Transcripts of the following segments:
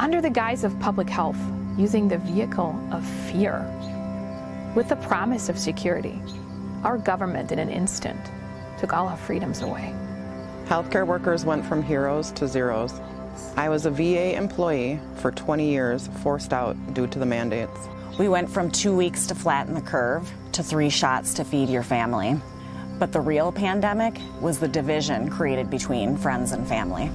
under the guise of public health, using the vehicle of fear. With the promise of security, our government in an instant took all our freedoms away. Healthcare workers went from heroes to zeros. I was a VA employee for 20 years, forced out due to the mandates. We went from 2 weeks to flatten the curve to 3 shots to feed your family. But the real pandemic was the division created between friends and family.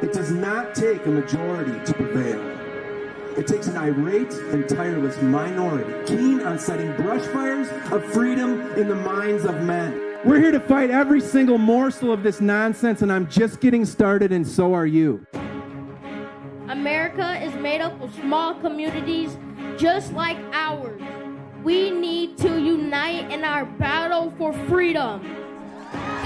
It does not take a majority to prevail. It takes an irate and tireless minority, keen on setting brushfires of freedom in the minds of men. We're here to fight every single morsel of this nonsense, and I'm just getting started, and so are you. America is made up of small communities just like ours. We need to unite in our battle for freedom.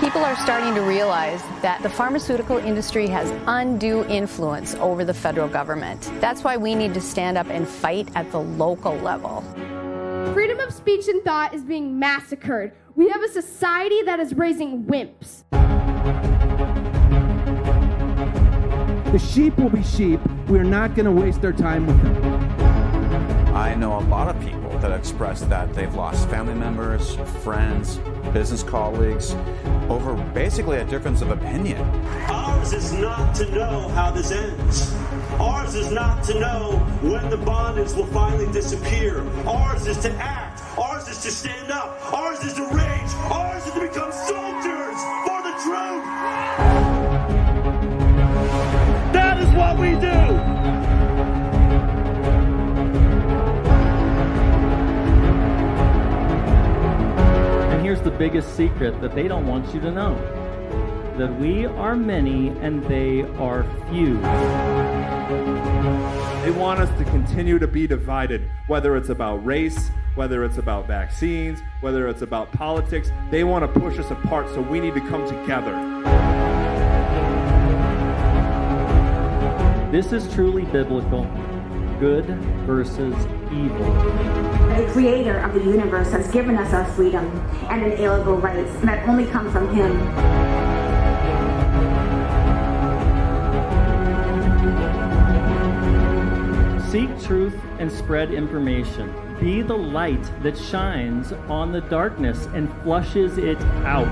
People are starting to realize that the pharmaceutical industry has undue influence over the federal government. That's why we need to stand up and fight at the local level. Freedom of speech and thought is being massacred. We have a society that is raising wimps. The sheep will be sheep. We're not going to waste our time with them. I know a lot of people that express that they've lost family members, friends, business colleagues over basically a difference of opinion. Ours is not to know how this ends. Ours is not to know when the bondage will finally disappear. Ours is to act. Ours is to stand up. Ours is to rage. Ours is to become soldiers for the truth. That is what we do. Here's the biggest secret that they don't want you to know. That we are many and they are few. They want us to continue to be divided, whether it's about race, whether it's about vaccines, whether it's about politics. They want to push us apart, so we need to come together. This is truly biblical. Good versus evil. The creator of the universe has given us our freedom and inalienable rights that only come from him. Seek truth and spread information. Be the light that shines on the darkness and flushes it out.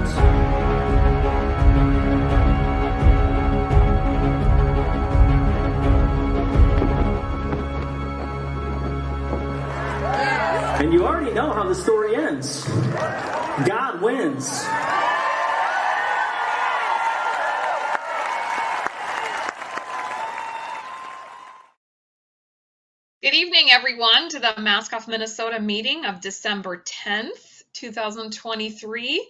And you already know how the story ends. God wins. Good evening, everyone, to the Mask Off Minnesota meeting of December 10th, 2023.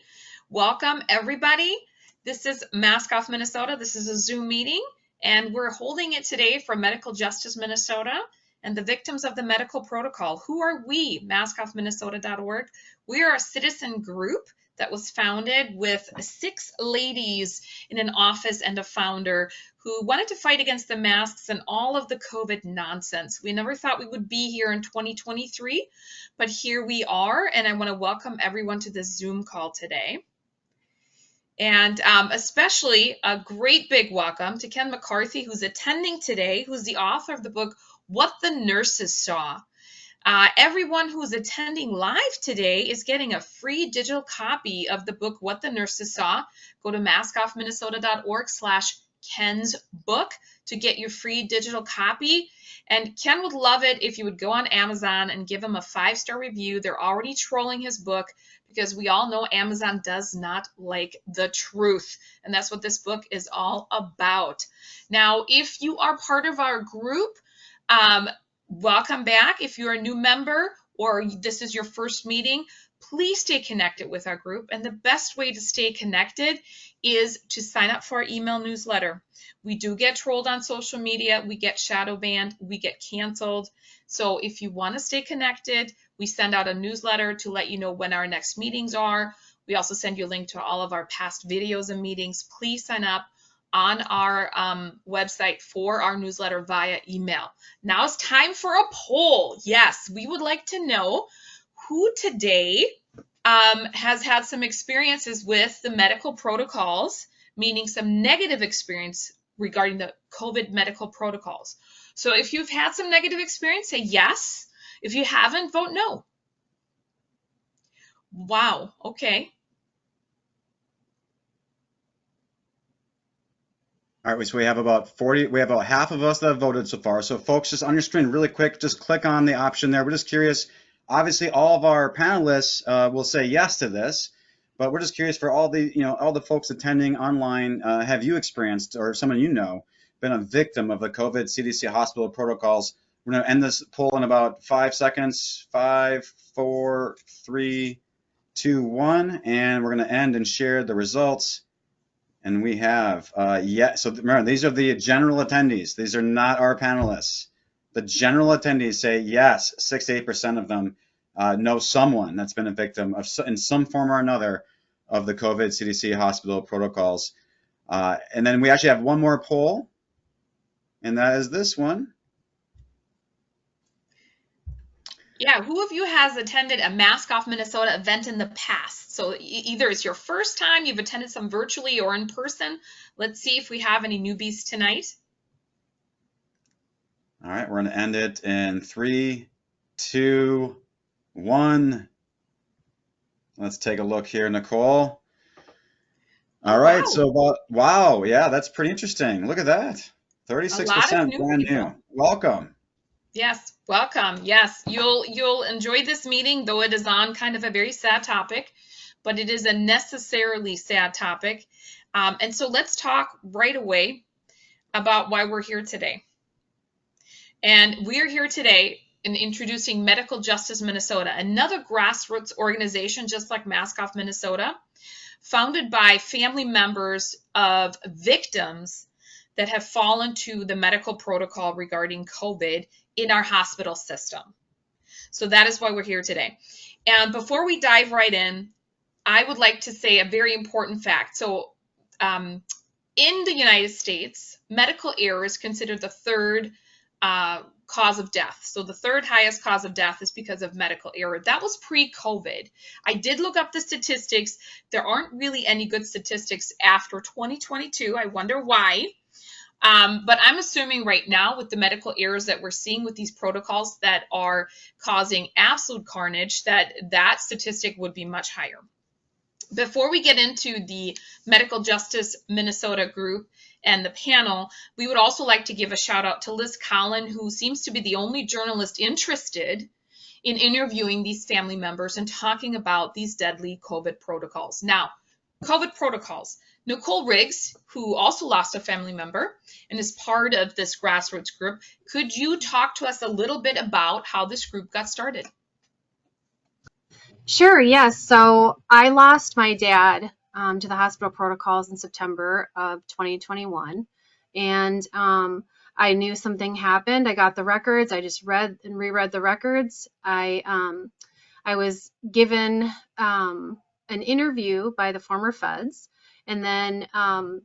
Welcome, everybody. This is Mask Off Minnesota. This is a Zoom meeting, and we're holding it today for Medical Justice Minnesota and the victims of the medical protocol. Who are we? maskoffminnesota.org. We are a citizen group that was founded with 6 ladies in an office and a founder who wanted to fight against the masks and all of the COVID nonsense. We never thought we would be here in 2023, but here we are, and I want to welcome everyone to this Zoom call today. And especially a great big welcome to Ken McCarthy, who's attending today, who's the author of the book, What the Nurses Saw. Everyone who's attending live today is getting a free digital copy of the book, What the Nurses Saw. Go to maskoffminnesota.org/Ken's book to get your free digital copy. And Ken would love it if you would go on Amazon and give him a 5-star review. They're already trolling his book because we all know Amazon does not like the truth. And that's what this book is all about. Now, if you are part of our group, welcome back. If you're a new member or this is your first meeting, please stay connected with our group. And the best way to stay connected is to sign up for our email newsletter. We do get trolled on social media. We get shadow banned. We get canceled. So if you want to stay connected, we send out a newsletter to let you know when our next meetings are. We also send you a link to all of our past videos and meetings. Please sign up on our website for our newsletter via email. Now it's time for a poll. Yes, we would like to know who today has had some experiences with the medical protocols meaning some negative experience regarding the COVID medical protocols. So if you've had some negative experience, say yes. If you haven't, vote no. Wow, okay. All right, so we have about half of us that have voted so far. So folks, just on your screen really quick, just click on the option there. We're just curious. Obviously, all of our panelists will say yes to this, but we're just curious for all the folks attending online, have you experienced, or someone you know, been a victim of the COVID CDC hospital protocols? We're going to end this poll in about 5 seconds. 5, 4, 3, 2, 1, and we're going to end and share the results. And we have, so remember, these are the general attendees. These are not our panelists. The general attendees say yes, 68% of them know someone that's been a victim of, in some form or another, of the COVID CDC hospital protocols. And then we actually have one more poll, and that is this one. Yeah, who of you has attended a Mask Off Minnesota event in the past? So either it's your first time, you've attended some virtually or in person. Let's see if we have any newbies tonight. All right, we're going to end it in 3, 2, 1. Let's take a look here, Nicole. All right, wow. So wow, yeah, that's pretty interesting. Look at that, 36% brand new. Welcome. Yes, welcome. Yes, you'll enjoy this meeting, though it is on kind of a very sad topic, but it is a necessarily sad topic. And so let's talk right away about why we're here today. And we're here today in introducing Medical Justice Minnesota, another grassroots organization just like Mask Off Minnesota, founded by family members of victims that have fallen to the medical protocol regarding COVID in our hospital system. So that is why we're here today. And before we dive right in, I would like to say a very important fact. So in the United States, medical error is considered the third cause of death. So the third highest cause of death is because of medical error. That was pre-COVID. I did look up the statistics. There aren't really any good statistics after 2022. I wonder why. But I'm assuming right now with the medical errors that we're seeing with these protocols that are causing absolute carnage, that statistic would be much higher. Before we get into the Medical Justice Minnesota group and the panel, we would also like to give a shout out to Liz Collin, who seems to be the only journalist interested in interviewing these family members and talking about these deadly COVID protocols. Now, COVID protocols. Nicole Riggs, who also lost a family member and is part of this grassroots group, could you talk to us a little bit about how this group got started? Sure, yes. So I lost my dad to the hospital protocols in September of 2021. And I knew something happened. I got the records. I just read and reread the records. I was given an interview by the former feds. And then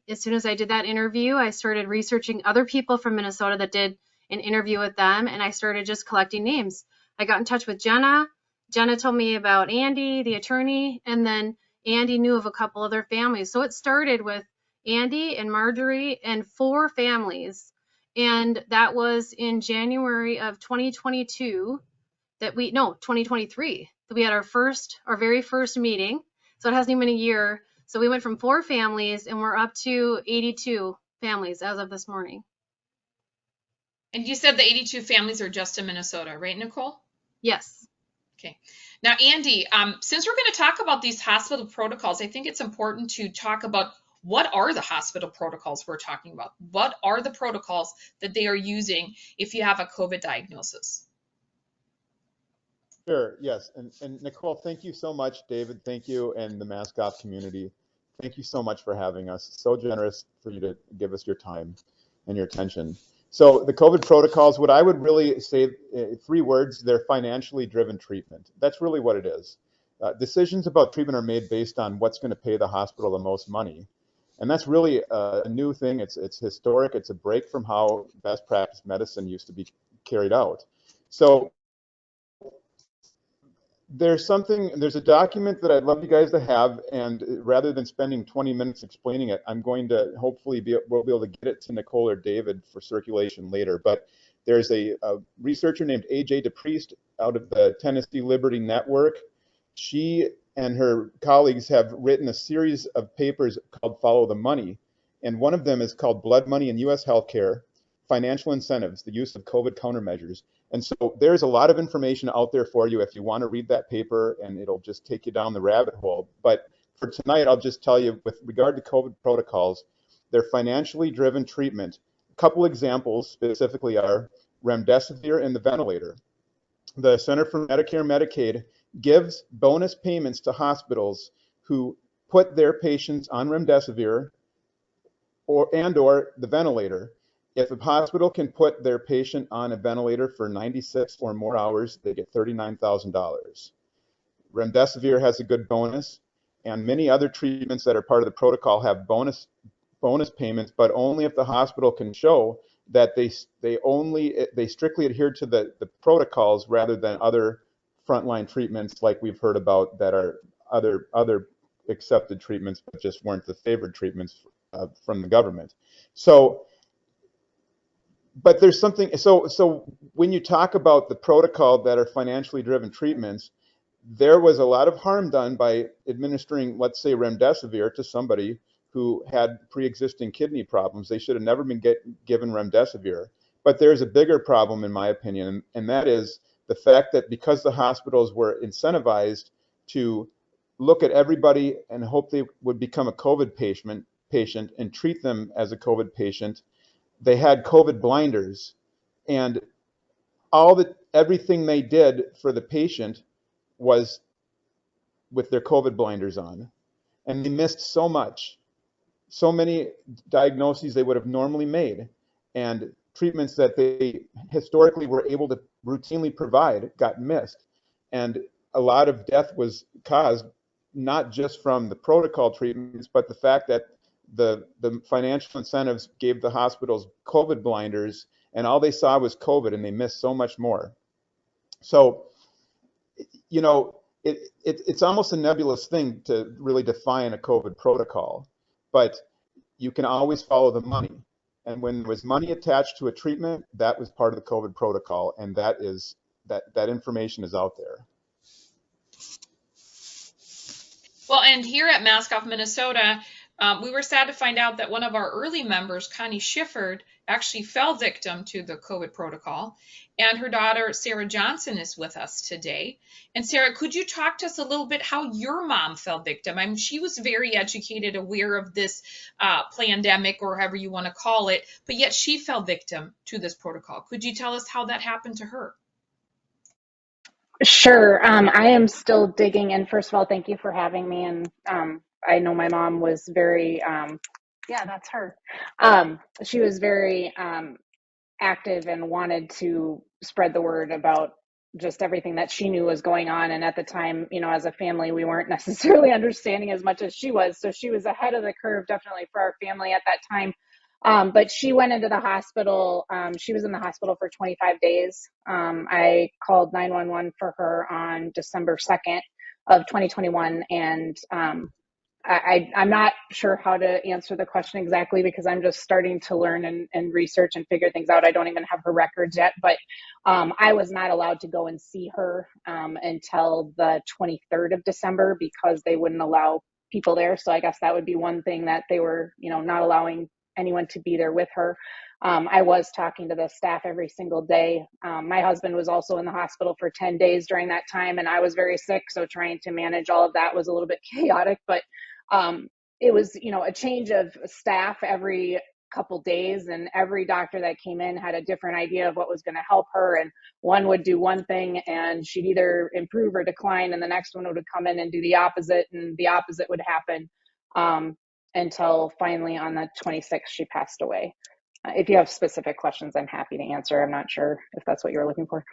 as soon as I did that interview, I started researching other people from Minnesota that did an interview with them, and I started just collecting names. I got in touch with Jenna. Jenna told me about Andy, the attorney, and then Andy knew of a couple other families. So it started with Andy and Marjorie and 4 families. And that was in January of 2022 2023, that we had our very first meeting. So it hasn't even been a year. So we went from 4 families and we're up to 82 families as of this morning. And you said the 82 families are just in Minnesota, right, Nicole? Yes. Okay. Now, Andy, since we're going to talk about these hospital protocols, I think it's important to talk about what are the hospital protocols we're talking about? What are the protocols that they are using if you have a COVID diagnosis? Sure, yes. And Nicole, thank you so much. David, thank you, and the Mask Off community. Thank you so much for having us. So generous for you to give us your time and your attention. So the COVID protocols, what I would really say, 3 words, they're financially driven treatment. That's really what it is. Decisions about treatment are made based on what's going to pay the hospital the most money. And that's really a new thing. It's historic. It's a break from how best practice medicine used to be carried out. So there's a document that I'd love you guys to have, and rather than spending 20 minutes explaining it, I'm going to hopefully we'll be able to get it to Nicole or David for circulation later. But there's a researcher named AJ DePriest out of the Tennessee Liberty Network. She and her colleagues have written a series of papers called Follow the Money, and one of them is called Blood Money in U.S. Healthcare, Financial Incentives, the Use of COVID Countermeasures. And so there's a lot of information out there for you if you want to read that paper, and it'll just take you down the rabbit hole. But for tonight, I'll just tell you, with regard to COVID protocols, they're financially driven treatment. A couple examples specifically are remdesivir and the ventilator. The Center for Medicare and Medicaid gives bonus payments to hospitals who put their patients on remdesivir or the ventilator. If a hospital can put their patient on a ventilator for 96 or more hours, they get $39,000. Remdesivir has a good bonus, and many other treatments that are part of the protocol have bonus payments, but only if the hospital can show that they strictly adhere to the protocols rather than other frontline treatments like we've heard about that are other accepted treatments but just weren't the favored treatments from the government. So. But there's something, so when you talk about the protocol that are financially driven treatments, there was a lot of harm done by administering, let's say, remdesivir to somebody who had pre-existing kidney problems. They should have never been given remdesivir. But there's a bigger problem, in my opinion, and that is the fact that because the hospitals were incentivized to look at everybody and hope they would become a COVID patient and treat them as a COVID patient, they had COVID blinders, and everything they did for the patient was with their COVID blinders on, and they missed so many diagnoses they would have normally made, and treatments that they historically were able to routinely provide got missed, and a lot of death was caused not just from the protocol treatments, but the fact that the financial incentives gave the hospitals COVID blinders, and all they saw was COVID, and they missed so much more. So, you know, it's almost a nebulous thing to really define a COVID protocol, but you can always follow the money. And when there was money attached to a treatment, that was part of the COVID protocol, and that information is out there. Well, and here at Mascoff, Minnesota, we were sad to find out that one of our early members, Connie Schifford, actually fell victim to the COVID protocol. And her daughter, Sarah Johnson, is with us today. And Sarah, could you talk to us a little bit how your mom fell victim? I mean, she was very educated, aware of this pandemic, or however you want to call it, but yet she fell victim to this protocol. Could you tell us how that happened to her? Sure. I am still digging in. First of all, thank you for having me. And I know my mom was very, yeah, that's her. She was very active and wanted to spread the word about just everything that she knew was going on. And at the time, you know, as a family, we weren't necessarily understanding as much as she was. So she was ahead of the curve, definitely, for our family at that time. But she went into the hospital. She was in the hospital for 25 days. I called 911 for her on December 2nd of 2021. And I'm not sure how to answer the question exactly, because I'm just starting to learn and research and figure things out. I don't even have her records yet, but I was not allowed to go and see her until the 23rd of December because they wouldn't allow people there. So I guess that would be one thing, that they were, you know, not allowing anyone to be there with her. I was talking to the staff every single day. My husband was also in the hospital for 10 days during that time, and I was very sick. So trying to manage all of that was a little bit chaotic, but it was, you know, a change of staff every couple days, and every doctor that came in had a different idea of what was going to help her. And one would do one thing and she'd either improve or decline, and the next one would come in and do the opposite, and the opposite would happen until finally on the 26th, she passed away. If you have specific questions, I'm happy to answer. I'm not sure if that's what you were looking for.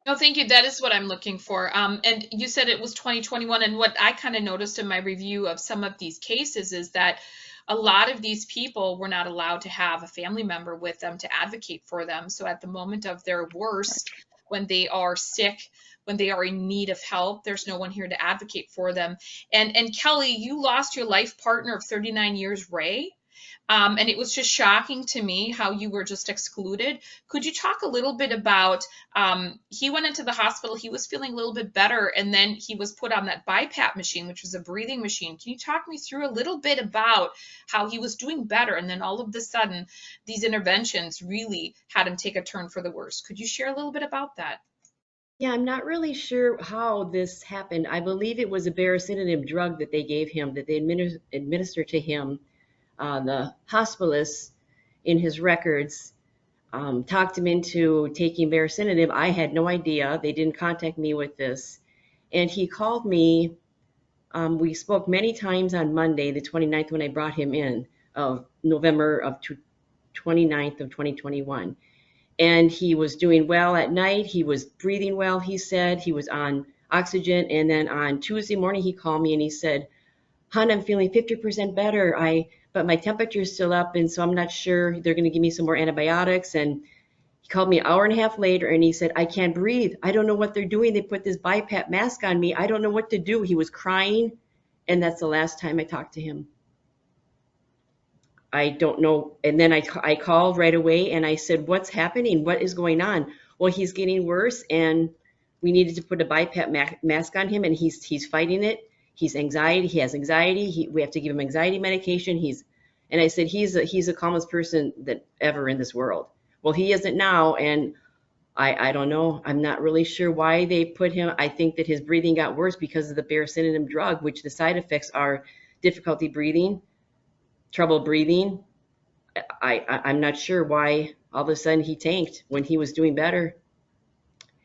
No, thank you. That is what I'm looking for. And you said it was 2021. And what I kind of noticed in my review of some of these cases is that a lot of these people were not allowed to have a family member with them to advocate for them. So at the moment of their worst, when they are sick, when they are in need of help. There's no one here to advocate for them. And Kelly, you lost your life partner of 39 years, Ray. And it was just shocking to me how you were just excluded. Could you talk a little bit about, he went into the hospital, he was feeling a little bit better, and then he was put on that BiPAP machine, which was a breathing machine. Can you talk me through a little bit about how he was doing better, and then all of a sudden, these interventions really had him take a turn for the worse? Could you share a little bit about that? Yeah, I'm not really sure how this happened. I believe it was a baricitinib drug that they gave him, that they administered to him. The hospitalist in his records talked him into taking baricitinib. I had no idea. They didn't contact me with this. And he called me. We spoke many times on Monday, the 29th, when I brought him in, of November of 29th of 2021. And he was doing well at night. He was breathing well, he said. He was on oxygen. And then on Tuesday morning, he called me and he said, "Hon, I'm feeling 50% better. But my temperature is still up, and so I'm not sure. They're going to give me some more antibiotics." And he called me an hour and a half later, and he said, "I can't breathe. I don't know what they're doing. They put this BiPAP mask on me. I don't know what to do." He was crying, and that's the last time I talked to him. I don't know. And then I called right away, and I said, "What's happening? What is going on?" "Well, he's getting worse, and we needed to put a BiPAP mask on him, and he's fighting it. He has anxiety. We have to give him anxiety medication. And I said, he's the calmest person that ever in this world. Well, he isn't now, and I don't know. I'm not really sure why they put him. I think that his breathing got worse because of the baricitinib drug, which the side effects are difficulty breathing, trouble breathing. I'm not sure why all of a sudden he tanked when he was doing better.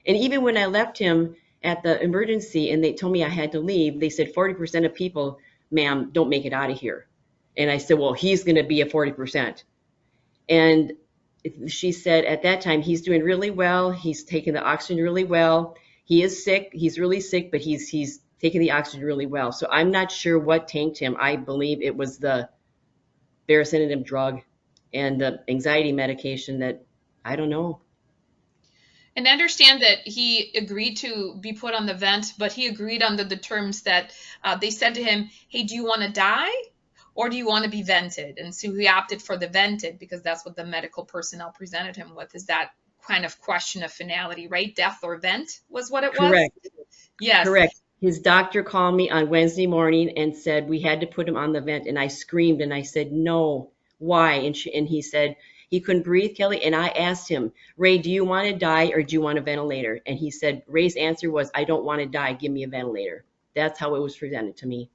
And even when I left him at the emergency and they told me I had to leave, they said 40% of people, ma'am, don't make it out of here. And I said, well, he's going to be a 40%. And she said at that time, he's doing really well. He's taking the oxygen really well. He is sick. He's really sick, but he's taking the oxygen really well. So I'm not sure what tanked him. I believe it was the baricitinib drug and the anxiety medication that, I don't know. And I understand that he agreed to be put on the vent, but he agreed under the terms that they said to him, "Hey, do you want to die or do you want to be vented?" And so he opted for the vented because that's what the medical personnel presented him with, is that kind of question of finality, right? Death or vent was what it was? Correct. Yes. Correct. His doctor called me on Wednesday morning and said we had to put him on the vent. And I screamed and I said, "No, why?" And he said, he couldn't breathe, Kelly. And I asked him, "Ray, do you want to die or do you want a ventilator?" And he said, Ray's answer was, "I don't want to die. Give me a ventilator." That's how it was presented to me.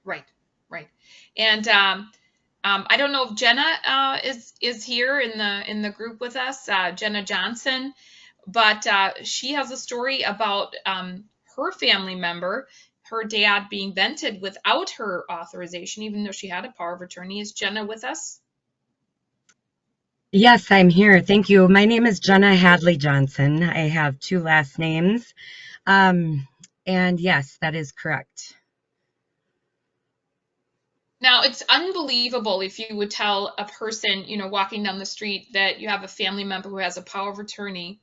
Right. And I don't know if Jenna is here in the group with us, Jenna Johnson, but she has a story about her family member, her dad, being vented without her authorization, even though she had a power of attorney. Is Jenna with us? Yes, I'm here. Thank you. My name is Jenna Hadley Johnson. I have two last names. And yes, that is correct. Now, it's unbelievable if you would tell a person, walking down the street that you have a family member who has a power of attorney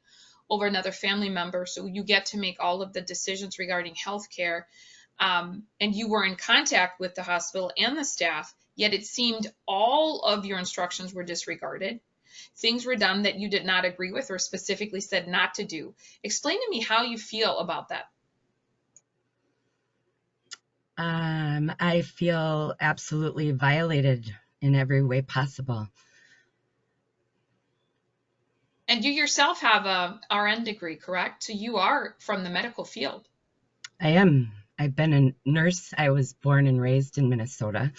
over another family member. So you get to make all of the decisions regarding healthcare. And you were in contact with the hospital and the staff, yet it seemed all of your instructions were disregarded. Things were done that you did not agree with or specifically said not to do. Explain to me how you feel about that. I feel absolutely violated in every way possible. And you yourself have a RN degree, correct? So you are from the medical field. I am. I've been a nurse. I was born and raised in Minnesota,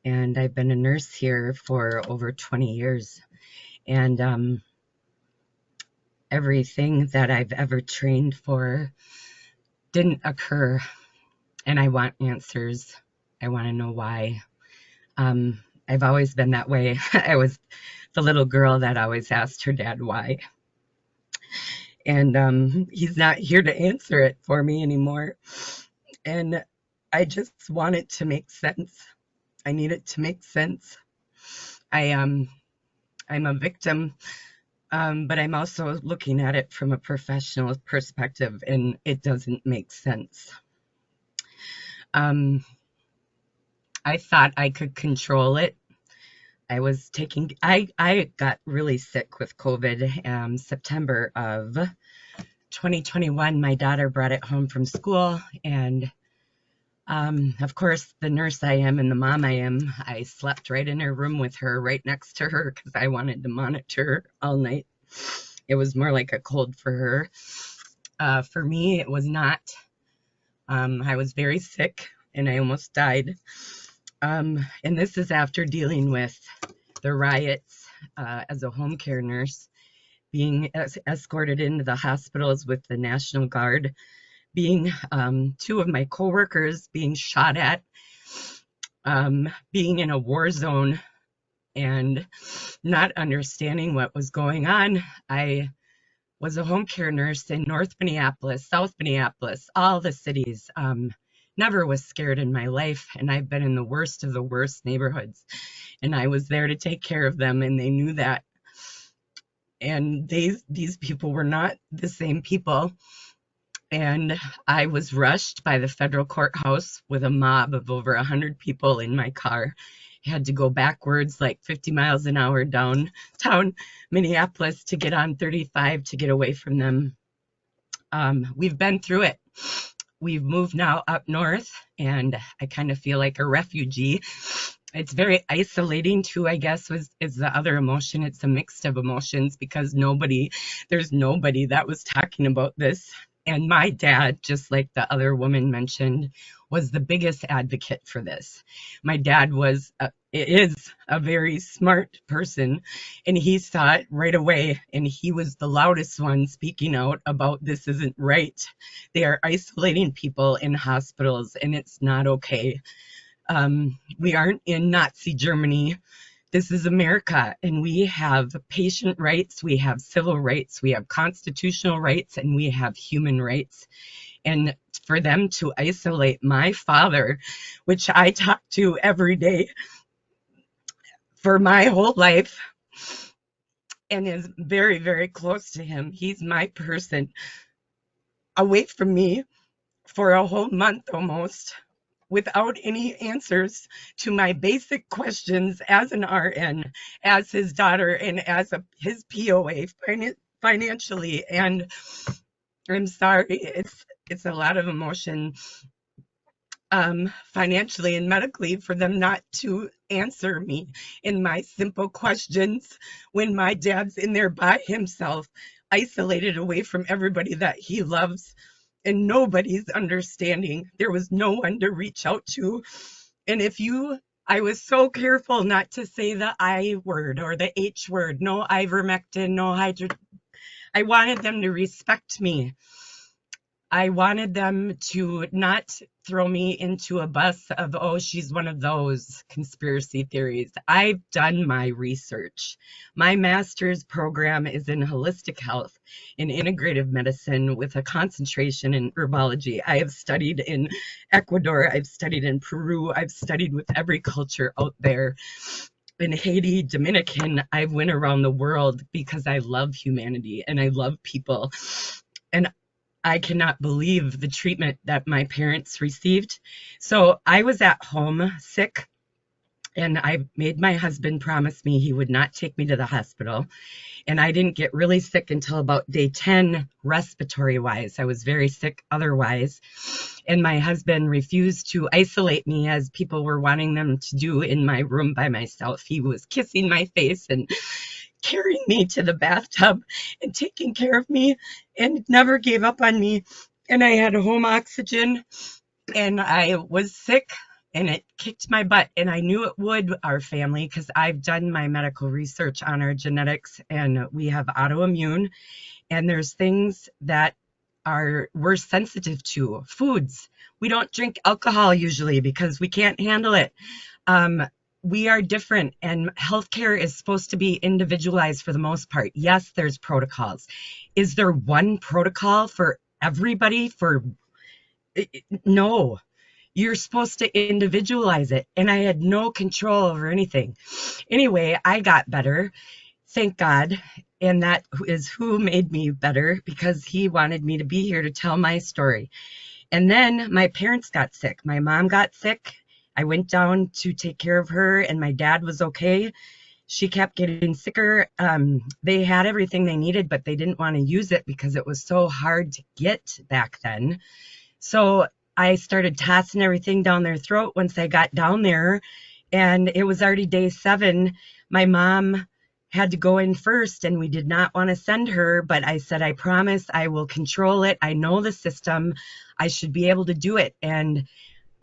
and I've been a nurse here for over 20 years. And everything that I've ever trained for didn't occur. And I want answers. I want to know why. I've always been that way. I was the little girl that always asked her dad why. And he's not here to answer it for me anymore. And I just want it to make sense. I need it to make sense. I'm a victim But I'm also looking at it from a professional perspective, and it doesn't make sense. I thought I could control it. I got really sick with COVID September of 2021. My daughter brought it home from school, and of course, the nurse I am and the mom I am, I slept right in her room with her, right next to her, because I wanted to monitor her all night. It was more like a cold for her. For me, it was not. I was very sick, and I almost died. And this is after dealing with the riots as a home care nurse, being escorted into the hospitals with the National Guard, being two of my coworkers being shot at, being in a war zone and not understanding what was going on. I was a home care nurse in North Minneapolis, South Minneapolis, all the cities. Never was scared in my life, and I've been in the worst of the worst neighborhoods, and I was there to take care of them, and they knew that. And these people were not the same people. And I was rushed by the federal courthouse with a mob of over 100 people in my car. I had to go backwards like 50 miles an hour downtown Minneapolis to get on 35 to get away from them. We've been through it. We've moved now up north, and I kind of feel like a refugee. It's very isolating too, I guess, is the other emotion. It's a mix of emotions because there's nobody that was talking about this. And my dad, just like the other woman mentioned, was the biggest advocate for this. My dad is a very smart person, and he saw it right away, and he was the loudest one speaking out about this isn't right. They are isolating people in hospitals, and it's not okay. We aren't in Nazi Germany. This is America, and we have patient rights, we have civil rights, we have constitutional rights, and we have human rights. And for them to isolate my father, which I talk to every day for my whole life, and is very, very close to him, he's my person, away from me for a whole month almost, without any answers to my basic questions as an RN, as his daughter, and as his POA financially. And I'm sorry, it's a lot of emotion financially and medically for them not to answer me in my simple questions when my dad's in there by himself, isolated away from everybody that he loves. And nobody's understanding. There was no one to reach out to. And I was so careful not to say the I word or the H word, no ivermectin, no I wanted them to respect me. I wanted them to not throw me into a bus of, oh, she's one of those conspiracy theories. I've done my research. My master's program is in holistic health, in integrative medicine with a concentration in herbology. I have studied in Ecuador. I've studied in Peru. I've studied with every culture out there. In Haiti, Dominican, I went around the world because I love humanity and I love people. And I cannot believe the treatment that my parents received. So I was at home sick, and I made my husband promise me he would not take me to the hospital. And I didn't get really sick until about day 10, respiratory wise. I was very sick otherwise. And my husband refused to isolate me as people were wanting them to do in my room by myself. He was kissing my face and carrying me to the bathtub and taking care of me, and never gave up on me. And I had home oxygen, and I was sick, and it kicked my butt, and I knew it would, our family, because I've done my medical research on our genetics, and we have autoimmune, and there's things that we're sensitive to. Foods. We don't drink alcohol usually because we can't handle it. We are different, and healthcare is supposed to be individualized for the most part. Yes, there's protocols. Is there one protocol for everybody? No. You're supposed to individualize it, and I had no control over anything. Anyway, I got better, thank God, And that is who made me better, because he wanted me to be here to tell my story. And then my parents got sick. My mom got sick. I went down to take care of her, and my dad was okay. She kept getting sicker. They had everything they needed, but they didn't want to use it because it was so hard to get back then. So I started tossing everything down their throat once I got down there, and it was already day 7. My mom had to go in first, and we did not want to send her, but I said, I promise I will control it. I know the system. I should be able to do it. And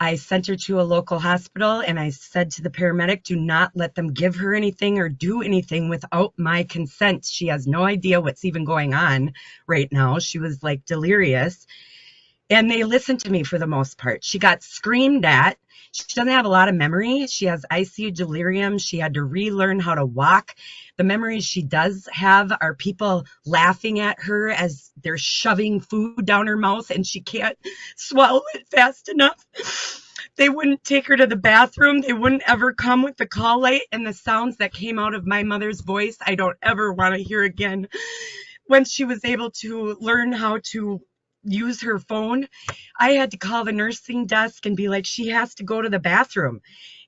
I sent her to a local hospital, and I said to the paramedic, do not let them give her anything or do anything without my consent. She has no idea what's even going on right now. She was like delirious. And they listened to me for the most part. She got screamed at. She doesn't have a lot of memory. She has ICU delirium. She had to relearn how to walk. The memories she does have are people laughing at her as they're shoving food down her mouth and she can't swallow it fast enough. They wouldn't take her to the bathroom. They wouldn't ever come with the call light, and the sounds that came out of my mother's voice, I don't ever want to hear again. When she was able to learn how to use her phone, I had to call the nursing desk and be like, she has to go to the bathroom.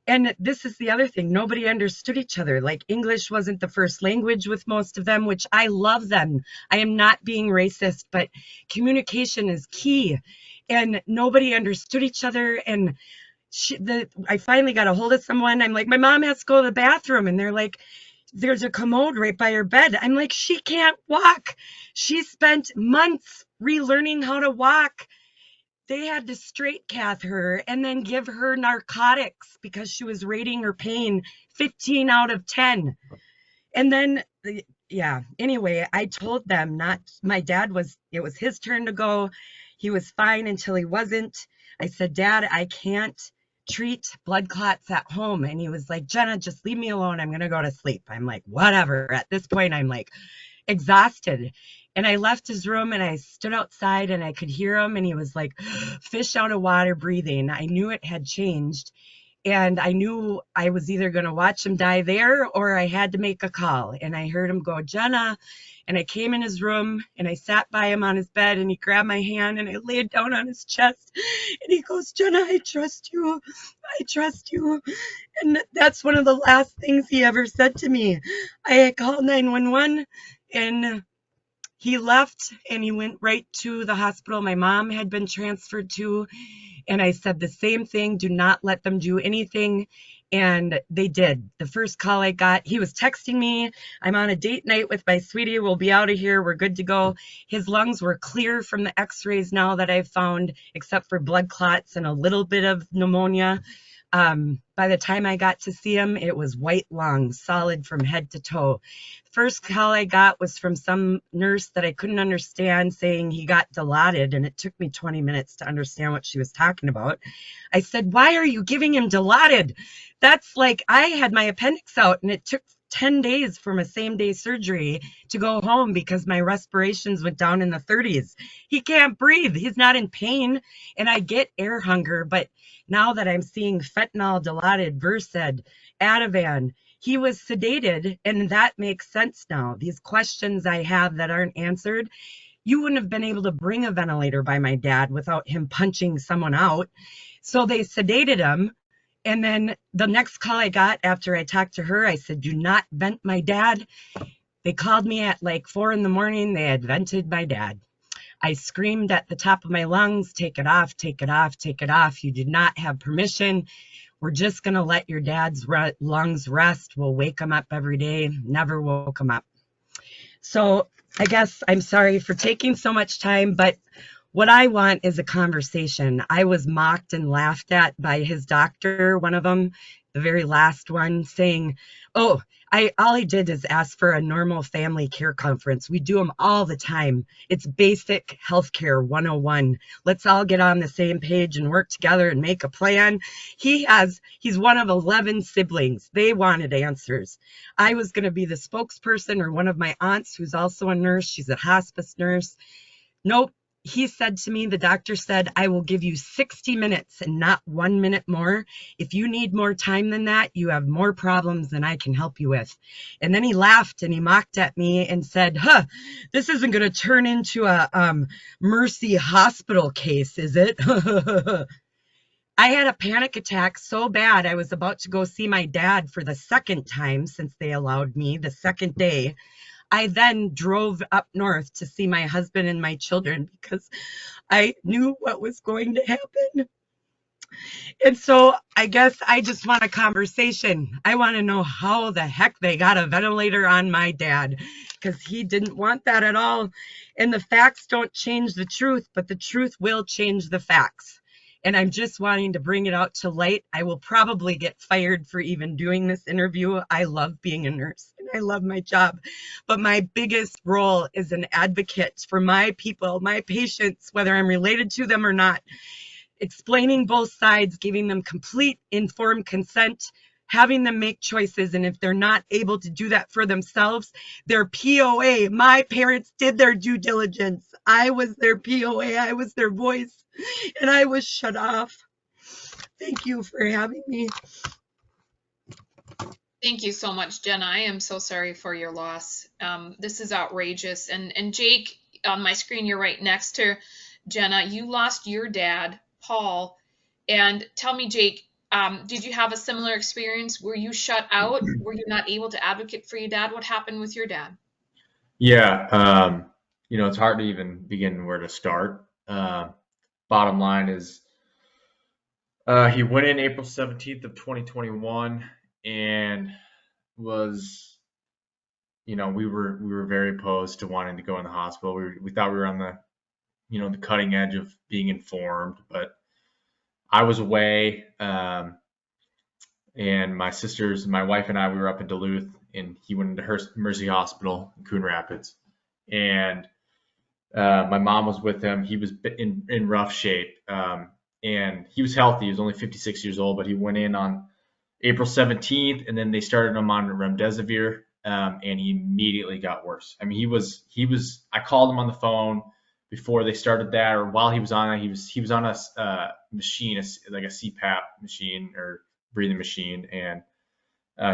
And this is the other thing. Nobody understood each other. Like, English wasn't the first language with most of them, which I love them. I am not being racist, but communication is key. And nobody understood each other. And I finally got a hold of someone. I'm like, my mom has to go to the bathroom. And they're like, there's a commode right by her bed. I'm like, she can't walk. She spent months relearning how to walk. They had to straight cath her and then give her narcotics because she was rating her pain 15 out of 10. And then, yeah, anyway, I told them it was his turn to go. He was fine until he wasn't. I said, Dad, I can't treat blood clots at home. And he was like, Jenna, just leave me alone. I'm going to go to sleep. I'm like, whatever. At this point, I'm like exhausted. And I left his room and I stood outside and I could hear him. And he was like, fish out of water breathing. I knew it had changed. And I knew I was either going to watch him die there or I had to make a call. And I heard him go, Jenna. And I came in his room and I sat by him on his bed and he grabbed my hand and I laid down on his chest. And he goes, Jenna, I trust you. I trust you. And that's one of the last things he ever said to me. I had called 911 and he left and he went right to the hospital my mom had been transferred to. And I said the same thing. Do not let them do anything. And they did. The first call I got, he was texting me, I'm on a date night with my sweetie. We'll be out of here. We're good to go. His lungs were clear from the x-rays now that I've found, except for blood clots and a little bit of pneumonia. By the time I got to see him, it was white lung, solid from head to toe. First call I got was from some nurse that I couldn't understand, saying he got Dilaudid, and it took me 20 minutes to understand what she was talking about. I said, why are you giving him Dilaudid? That's like, I had my appendix out and it took 10 days from a same-day surgery to go home because my respirations went down in the 30s. He can't breathe. He's not in pain. And I get air hunger, but now that I'm seeing fentanyl, Dilaudid, Versed, Ativan, he was sedated, and that makes sense now. These questions I have that aren't answered, you wouldn't have been able to bring a ventilator by my dad without him punching someone out. So they sedated him. And then the next call I got after I talked to her, I said, do not vent my dad. They called me at like 4 a.m. They had vented my dad. I screamed at the top of my lungs, take it off, take it off, take it off. You did not have permission. We're just going to let your dad's lungs rest. We'll wake him up every day. Never woke him up. So I guess I'm sorry for taking so much time, but what I want is a conversation. I was mocked and laughed at by his doctor, one of them, the very last one, saying, oh, all I did is ask for a normal family care conference. We do them all the time. It's basic healthcare 101. Let's all get on the same page and work together and make a plan. He's one of 11 siblings. They wanted answers. I was going to be the spokesperson, or one of my aunts who's also a nurse. She's a hospice nurse. Nope. he said to me, the doctor said, I will give you 60 minutes and not 1 minute more. If you need more time than that, you have more problems than I can help you with. And then he laughed and he mocked at me and said, this isn't going to turn into a Mercy Hospital case, is it? I had a panic attack so bad I was about to go see my dad for the second time since they allowed me the second day. I then drove up north to see my husband and my children because I knew what was going to happen. And so I guess I just want a conversation. I want to know how the heck they got a ventilator on my dad, because he didn't want that at all. And the facts don't change the truth, but the truth will change the facts. And I'm just wanting to bring it out to light. I will probably get fired for even doing this interview. I love being a nurse and I love my job. But my biggest role is an advocate for my people, my patients, whether I'm related to them or not. Explaining both sides, giving them complete informed consent, having them make choices. And if they're not able to do that for themselves, their POA, my parents did their due diligence. I was their POA, I was their voice, and I was shut off. Thank you for having me. Thank you so much, Jenna. I am so sorry for your loss. This is outrageous. And Jake, on my screen, you're right next to Jenna. You lost your dad, Paul. And tell me, Jake, did you have a similar experience? Were you shut out? Were you not able to advocate for your dad? What happened with your dad? Yeah, it's hard to even begin where to start. Bottom line is, he went in April 17th of 2021 and was, we were very opposed to wanting to go in the hospital. We thought we were on the, the cutting edge of being informed, but I was away, and my sisters, my wife and I, we were up in Duluth, and he went into Mercy Hospital in Coon Rapids, and my mom was with him. He was in rough shape, and he was healthy. He was only 56 years old, but he went in on April 17th, and then they started him on remdesivir, and he immediately got worse. I mean, he was. I called him on the phone before they started that, or while he was on it. He was on a machine, like a CPAP machine or breathing machine, and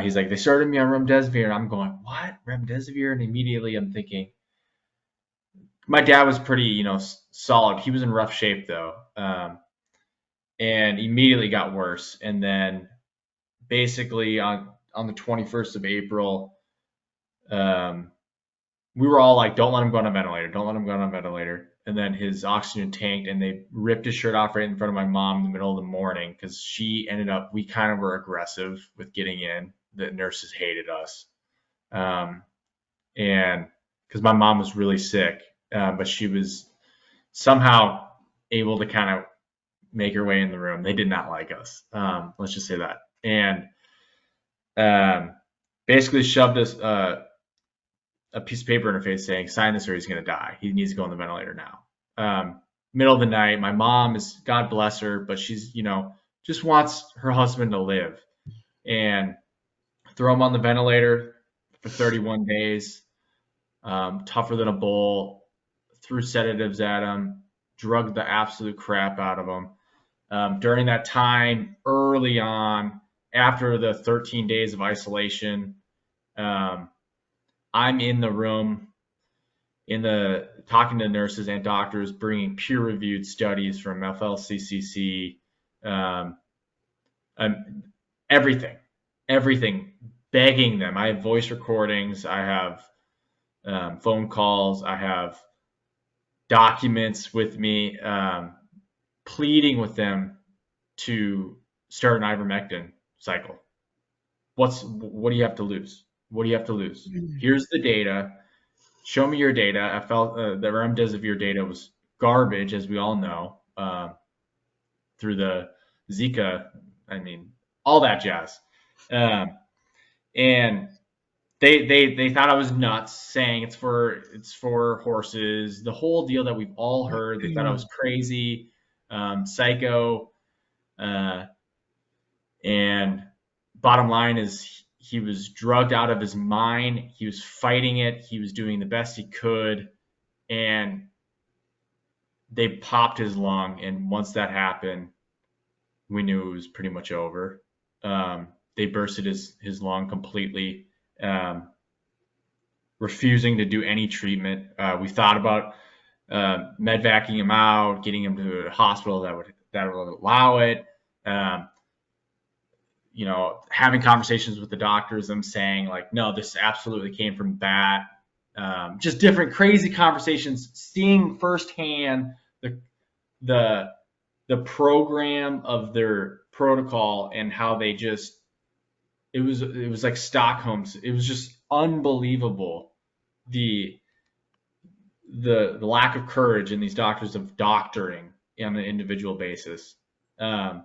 he's like, they started me on remdesivir, and I'm going, what, remdesivir? And immediately I'm thinking, my dad was pretty, solid. He was in rough shape though, and immediately got worse. And then basically on the 21st of April, we were all like, don't let him go on a ventilator. Don't let him go on a ventilator. And then his oxygen tanked, and they ripped his shirt off right in front of my mom in the middle of the morning because we kind of were aggressive with getting in. The nurses hated us. And because my mom was really sick, but she was somehow able to kind of make her way in the room. They did not like us. Let's just say that. And basically shoved us a piece of paper in her face saying, sign this or he's going to die. He needs to go on the ventilator now. Middle of the night, my mom is, God bless her, but she's, just wants her husband to live. And throw him on the ventilator for 31 days, tougher than a bull, threw sedatives at him, drugged the absolute crap out of him. During that time, early on, after the 13 days of isolation, I'm in the room, talking to nurses and doctors, bringing peer-reviewed studies from FLCCC, everything, begging them. I have voice recordings, I have phone calls, I have documents with me, pleading with them to start an ivermectin cycle. What do you have to lose? What do you have to lose? Here's the data. Show me your data. I felt the remdesivir data was garbage, as we all know, through the Zika. I mean, all that jazz. And they thought I was nuts, saying it's for horses. The whole deal that we've all heard. They thought I was crazy, psycho. And bottom line is, he was drugged out of his mind. He was fighting it. He was doing the best he could. And they popped his lung, and once that happened, we knew it was pretty much over. They bursted his lung completely, refusing to do any treatment. We thought about medvacing him out, getting him to a hospital that would allow it. Having conversations with the doctors, them saying like, no, this absolutely came from that. Just different crazy conversations, seeing firsthand the program of their protocol and how they just, it was like Stockholm. It was just unbelievable. The lack of courage in these doctors of doctoring on an individual basis. And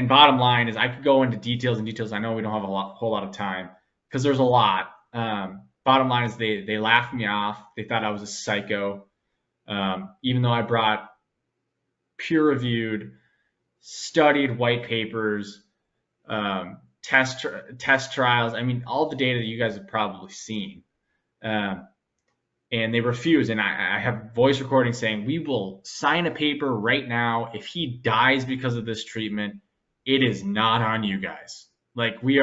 bottom line is, I could go into details. I know we don't have whole lot of time because there's a lot. Bottom line is they laughed me off. They thought I was a psycho. Even though I brought peer-reviewed, studied white papers, test trials. I mean, all the data that you guys have probably seen. And they refuse. And I have voice recordings saying, we will sign a paper right now. If he dies because of this treatment, it is not on you guys. Like, we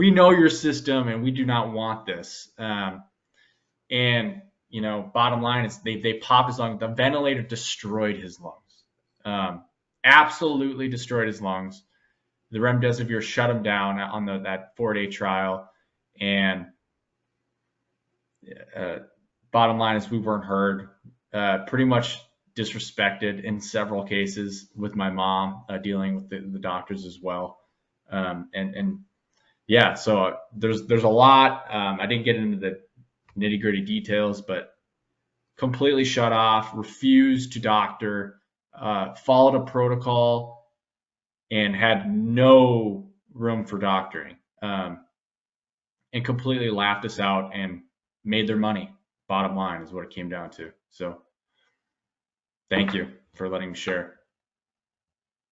know your system and we do not want this. And bottom line is they popped his lung. The ventilator destroyed his lungs. Absolutely destroyed his lungs. The remdesivir shut him down on that 4-day trial. And bottom line is, we weren't heard. Pretty much disrespected in several cases with my mom, dealing with the doctors as well. Yeah, so there's a lot. I didn't get into the nitty gritty details, but completely shut off, refused to doctor, followed a protocol, and had no room for doctoring, and completely laughed us out and made their money. Bottom line is what it came down to. So thank you for letting me share.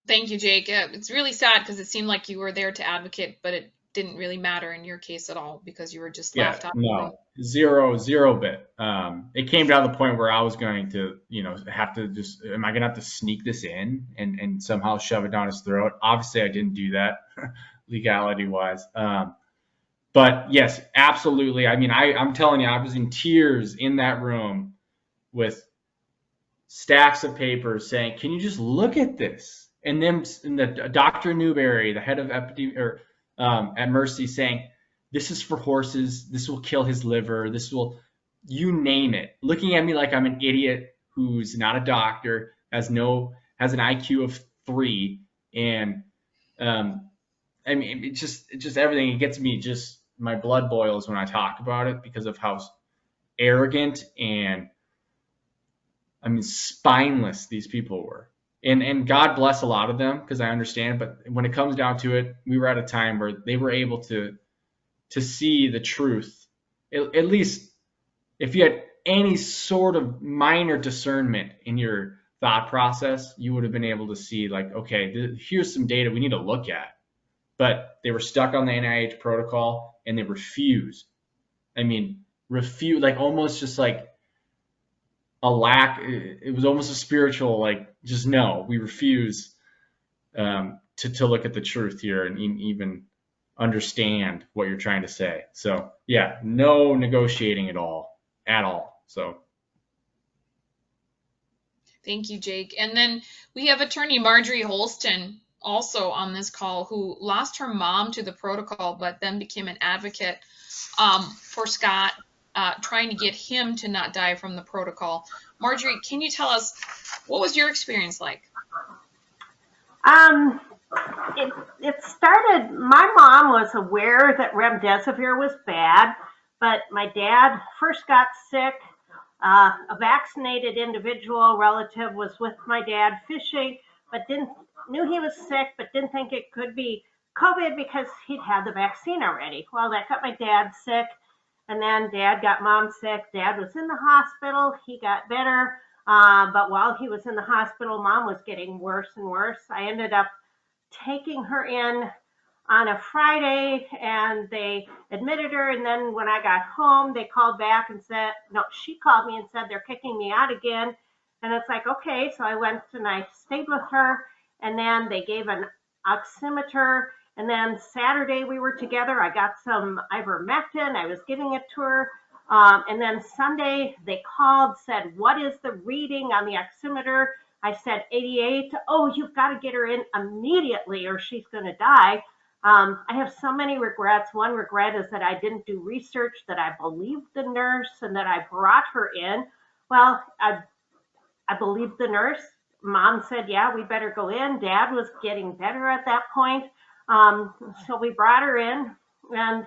Thank you, Jake. It's really sad because it seemed like you were there to advocate, but it didn't really matter in your case at all because you were just laughed out. No, zero bit. It came down to the point where I was going to, have to just, am I going to have to sneak this in and somehow shove it down his throat? Obviously, I didn't do that legality wise. But yes, absolutely. I mean, I'm telling you, I was in tears in that room with stacks of papers saying, can you just look at this? And then Dr. Newberry, the head of at Mercy, saying, this is for horses. This will kill his liver. This will, you name it. Looking at me like I'm an idiot who's not a doctor, has an IQ of 3. And I mean, it's just everything. It gets me, just my blood boils when I talk about it because of how arrogant and, I mean, spineless these people were. And God bless a lot of them, because I understand. But when it comes down to it, we were at a time where they were able to see the truth. At least if you had any sort of minor discernment in your thought process, you would have been able to see, like, okay, here's some data we need to look at. But they were stuck on the NIH protocol and they refused. I mean, like almost just like a lack. It was almost a spiritual, like, just no, we refuse to look at the truth here and even understand what you're trying to say. So yeah, no negotiating at all. So thank you, Jake. And then we have attorney Marjorie Holston also on this call, who lost her mom to the protocol, but then became an advocate for Scott, trying to get him to not die from the protocol. Marjorie, can you tell us, what was your experience like? It started, my mom was aware that remdesivir was bad, but my dad first got sick. A vaccinated individual relative was with my dad fishing, but knew he was sick, but didn't think it could be COVID because he'd had the vaccine already. Well, that got my dad sick, and then Dad got Mom sick. Dad was in the hospital. He got better, but while he was in the hospital, Mom was getting worse and worse. I ended up taking her in on a Friday, and they admitted her. And then when I got home, they called back and said, no, she called me and said they're kicking me out again. And it's like, okay. So I went and I stayed with her, and then they gave an oximeter. And then Saturday we were together. I got some ivermectin. I was giving it to her. And then Sunday they called, said, what is the reading on the oximeter? I said 88. Oh, you've got to get her in immediately or she's going to die. I have so many regrets. One regret is that I didn't do research, that I believed the nurse, and that I brought her in. Well, I believed the nurse. Mom said, yeah, we better go in. Dad was getting better at that point. So we brought her in, and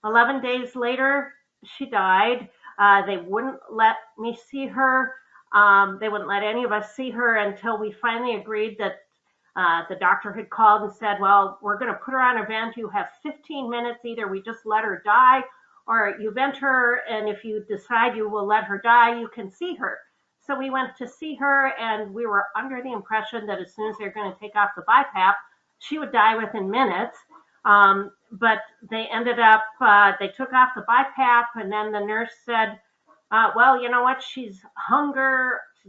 11 days later, she died. They wouldn't let me see her. They wouldn't let any of us see her until we finally agreed that the doctor had called and said, well, we're going to put her on a vent. You have 15 minutes. Either we just let her die or you vent her, and if you decide you will let her die, you can see her. So we went to see her, and we were under the impression that as soon as they're going to take off the BiPAP, she would die within minutes. But they ended up, they took off the BiPAP, and then the nurse said, well, you know what, she's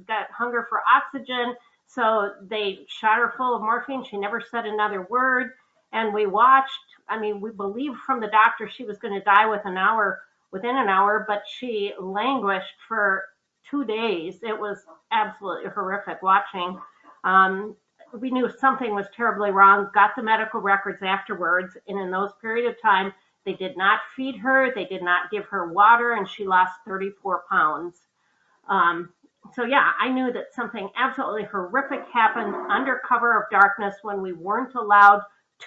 got hunger for oxygen. So they shot her full of morphine. She never said another word. And we watched, we believed from the doctor she was going to die within an hour, but she languished for 2 days. It was absolutely horrific watching. We knew something was terribly wrong, got the medical records afterwards, and in those period of time, they did not feed her, they did not give her water, and she lost 34 pounds. So yeah, I knew that something absolutely horrific happened under cover of darkness when we weren't allowed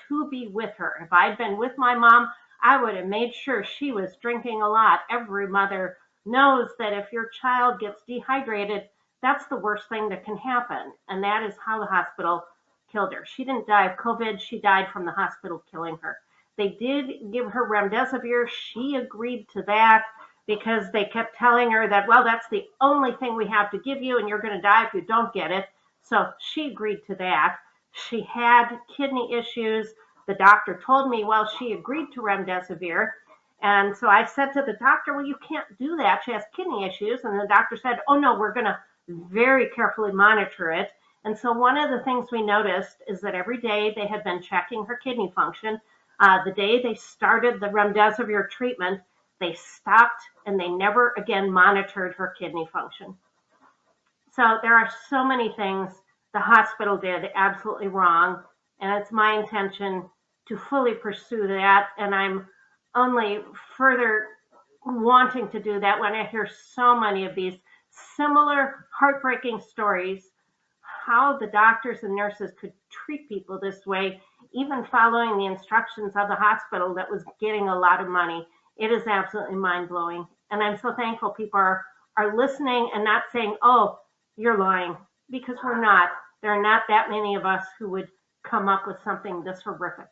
to be with her. If I'd been with my mom, I would have made sure she was drinking a lot. Every mother knows that if your child gets dehydrated, that's the worst thing that can happen. And that is how the hospital killed her. She didn't die of COVID. She died from the hospital killing her. They did give her remdesivir. She agreed to that because they kept telling her that, well, that's the only thing we have to give you and you're going to die if you don't get it. So she agreed to that. She had kidney issues. The doctor told me, well, she agreed to remdesivir. And so I said to the doctor, well, you can't do that. She has kidney issues. And the doctor said, oh, no, we're going to very carefully monitor it. And so one of the things we noticed is that every day they had been checking her kidney function. The day they started the remdesivir treatment, they stopped and they never again monitored her kidney function. So there are so many things the hospital did absolutely wrong. And it's my intention to fully pursue that. And I'm only further wanting to do that when I hear so many of these similar heartbreaking stories, how the doctors and nurses could treat people this way, even following the instructions of the hospital that was getting a lot of money. It is absolutely mind-blowing. And I'm so thankful people are listening and not saying, oh, you're lying, because we're not. There are not that many of us who would come up with something this horrific.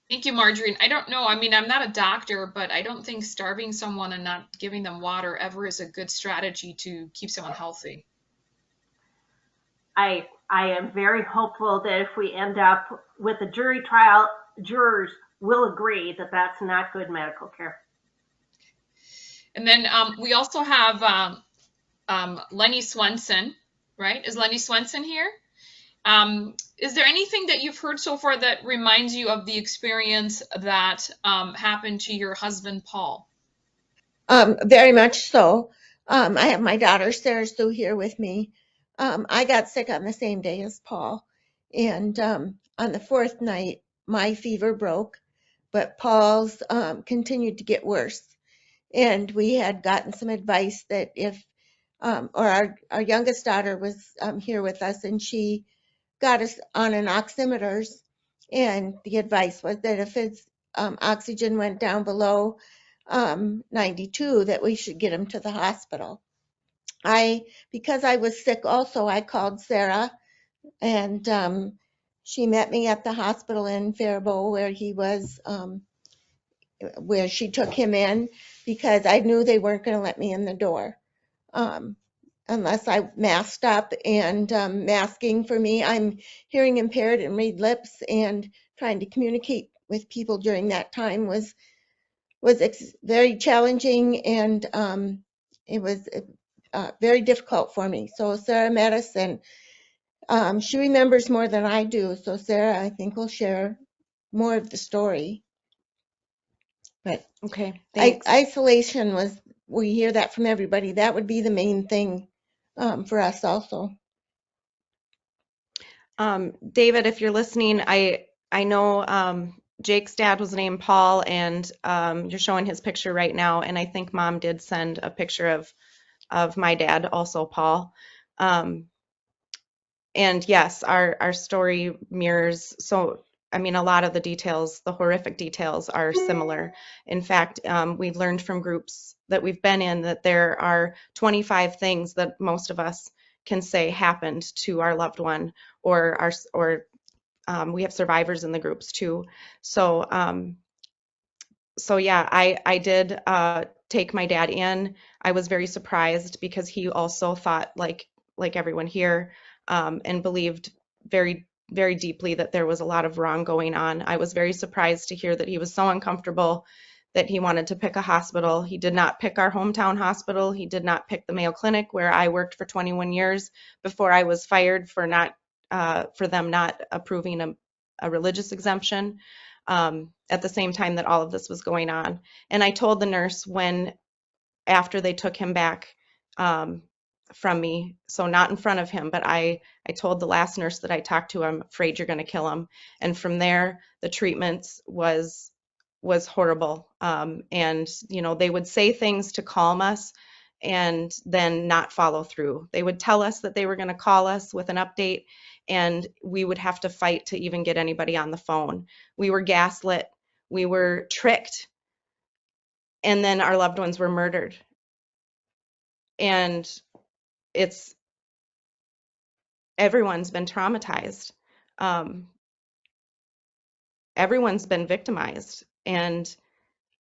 Thank you, Marjorie. I don't know. I'm not a doctor, but I don't think starving someone and not giving them water ever is a good strategy to keep someone healthy. I am very hopeful that if we end up with a jury trial, jurors will agree that that's not good medical care. And then we also have Lenny Swenson, right? Is Lenny Swenson here? Is there anything that you've heard so far that reminds you of the experience that happened to your husband, Paul? Very much so. I have my daughter, Sarah Sue, here with me. I got sick on the same day as Paul. And on the fourth night, my fever broke, but Paul's continued to get worse. And we had gotten some advice that if, or our youngest daughter was here with us, and she got us on an oximeters, and the advice was that if his oxygen went down below 92, that we should get him to the hospital. Because I was sick also, I called Sarah, and she met me at the hospital in Faribault where he was, where she took him in, because I knew they weren't going to let me in the door. unless I masked up, and masking for me, I'm hearing impaired and read lips, and trying to communicate with people during that time was very challenging, and it was very difficult for me. So Sarah met us, and she remembers more than I do. So Sarah, I think, will share more of the story. But okay, thanks. Isolation was, we hear that from everybody. That would be the main thing for us also. David, if you're listening, I know Jake's dad was named Paul, and you're showing his picture right now, and I think Mom did send a picture of my dad, also Paul. And yes, our story mirrors, so I mean, a lot of the details, the horrific details, are similar. In fact, we've learned from groups that we've been in that there are 25 things that most of us can say happened to our loved one, or we have survivors in the groups too. So yeah, I did take my dad in. I was very surprised because he also thought like everyone here, and believed very, very deeply that there was a lot of wrong going on. I was very surprised to hear that he was so uncomfortable that he wanted to pick a hospital. He did not pick our hometown hospital. He did not pick the Mayo Clinic, where I worked for 21 years before I was fired for them not approving a religious exemption at the same time that all of this was going on. And I told the nurse after they took him back from me, so not in front of him, but I told the last nurse that I talked to, I'm afraid you're going to kill him. And from there, the treatment was horrible. And they would say things to calm us and then not follow through. They would tell us that they were going to call us with an update, and we would have to fight to even get anybody on the phone. We were gaslit, we were tricked, and then our loved ones were murdered. And everyone's been traumatized. Everyone's been victimized, and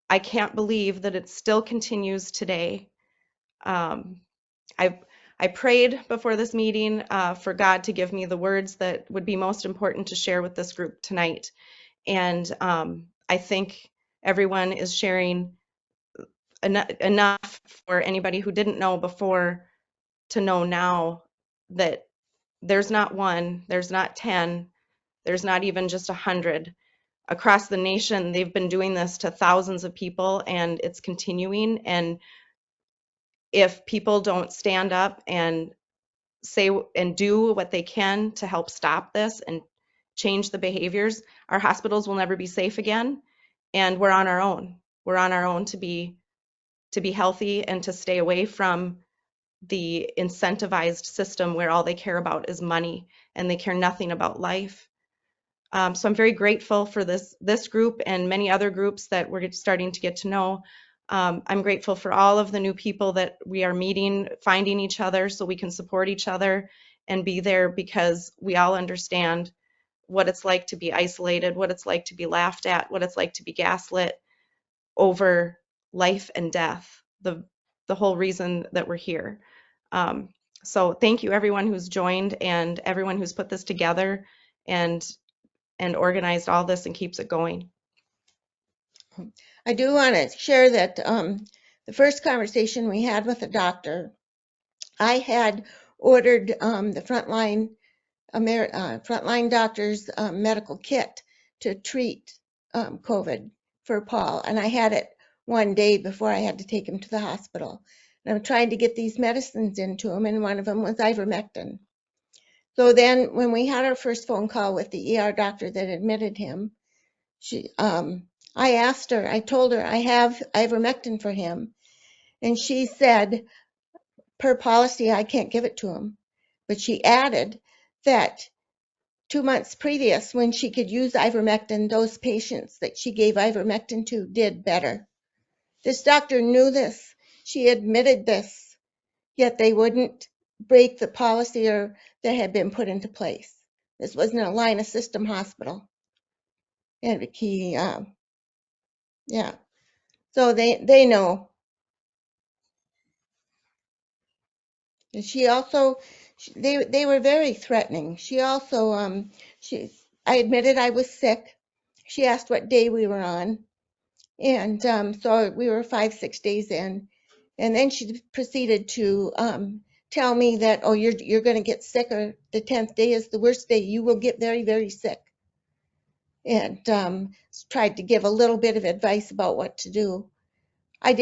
I can't believe that it still continues today. I prayed before this meeting for God to give me the words that would be most important to share with this group tonight. And I think everyone is sharing enough for anybody who didn't know before to know now that there's not one, there's not 10, there's not even just 100. Across the nation, they've been doing this to thousands of people, and it's continuing. And if people don't stand up and say and do what they can to help stop this and change the behaviors, our hospitals will never be safe again. And we're on our own. We're on our own to be healthy and to stay away from the incentivized system where all they care about is money and they care nothing about life. So I'm very grateful for this group and many other groups that we're starting to get to know. I'm grateful for all of the new people that we are meeting, finding each other so we can support each other and be there, because we all understand what it's like to be isolated, what it's like to be laughed at, what it's like to be gaslit over life and death, the whole reason that we're here. So thank you everyone who's joined and everyone who's put this together and organized all this and keeps it going. I do want to share that the first conversation we had with the doctor, I had ordered the frontline doctor's medical kit to treat COVID for Paul, and I had it one day before I had to take him to the hospital. And I'm trying to get these medicines into him, and one of them was ivermectin. So then when we had our first phone call with the ER doctor that admitted him, I asked her, I told her I have ivermectin for him. And she said, per policy, I can't give it to him. But she added that 2 months previous, when she could use ivermectin, those patients that she gave ivermectin to did better. This doctor knew this. She admitted this, yet they wouldn't break the policy that had been put into place. This wasn't a line of system hospital. And yeah. So they know. And she also, they were very threatening. She also, I admitted I was sick. She asked what day we were on. And so we were 5, 6 days in. And then she proceeded to tell me that, oh, you're going to get sicker. The 10th day is the worst day. You will get very, very sick. And tried to give a little bit of advice about what to do. I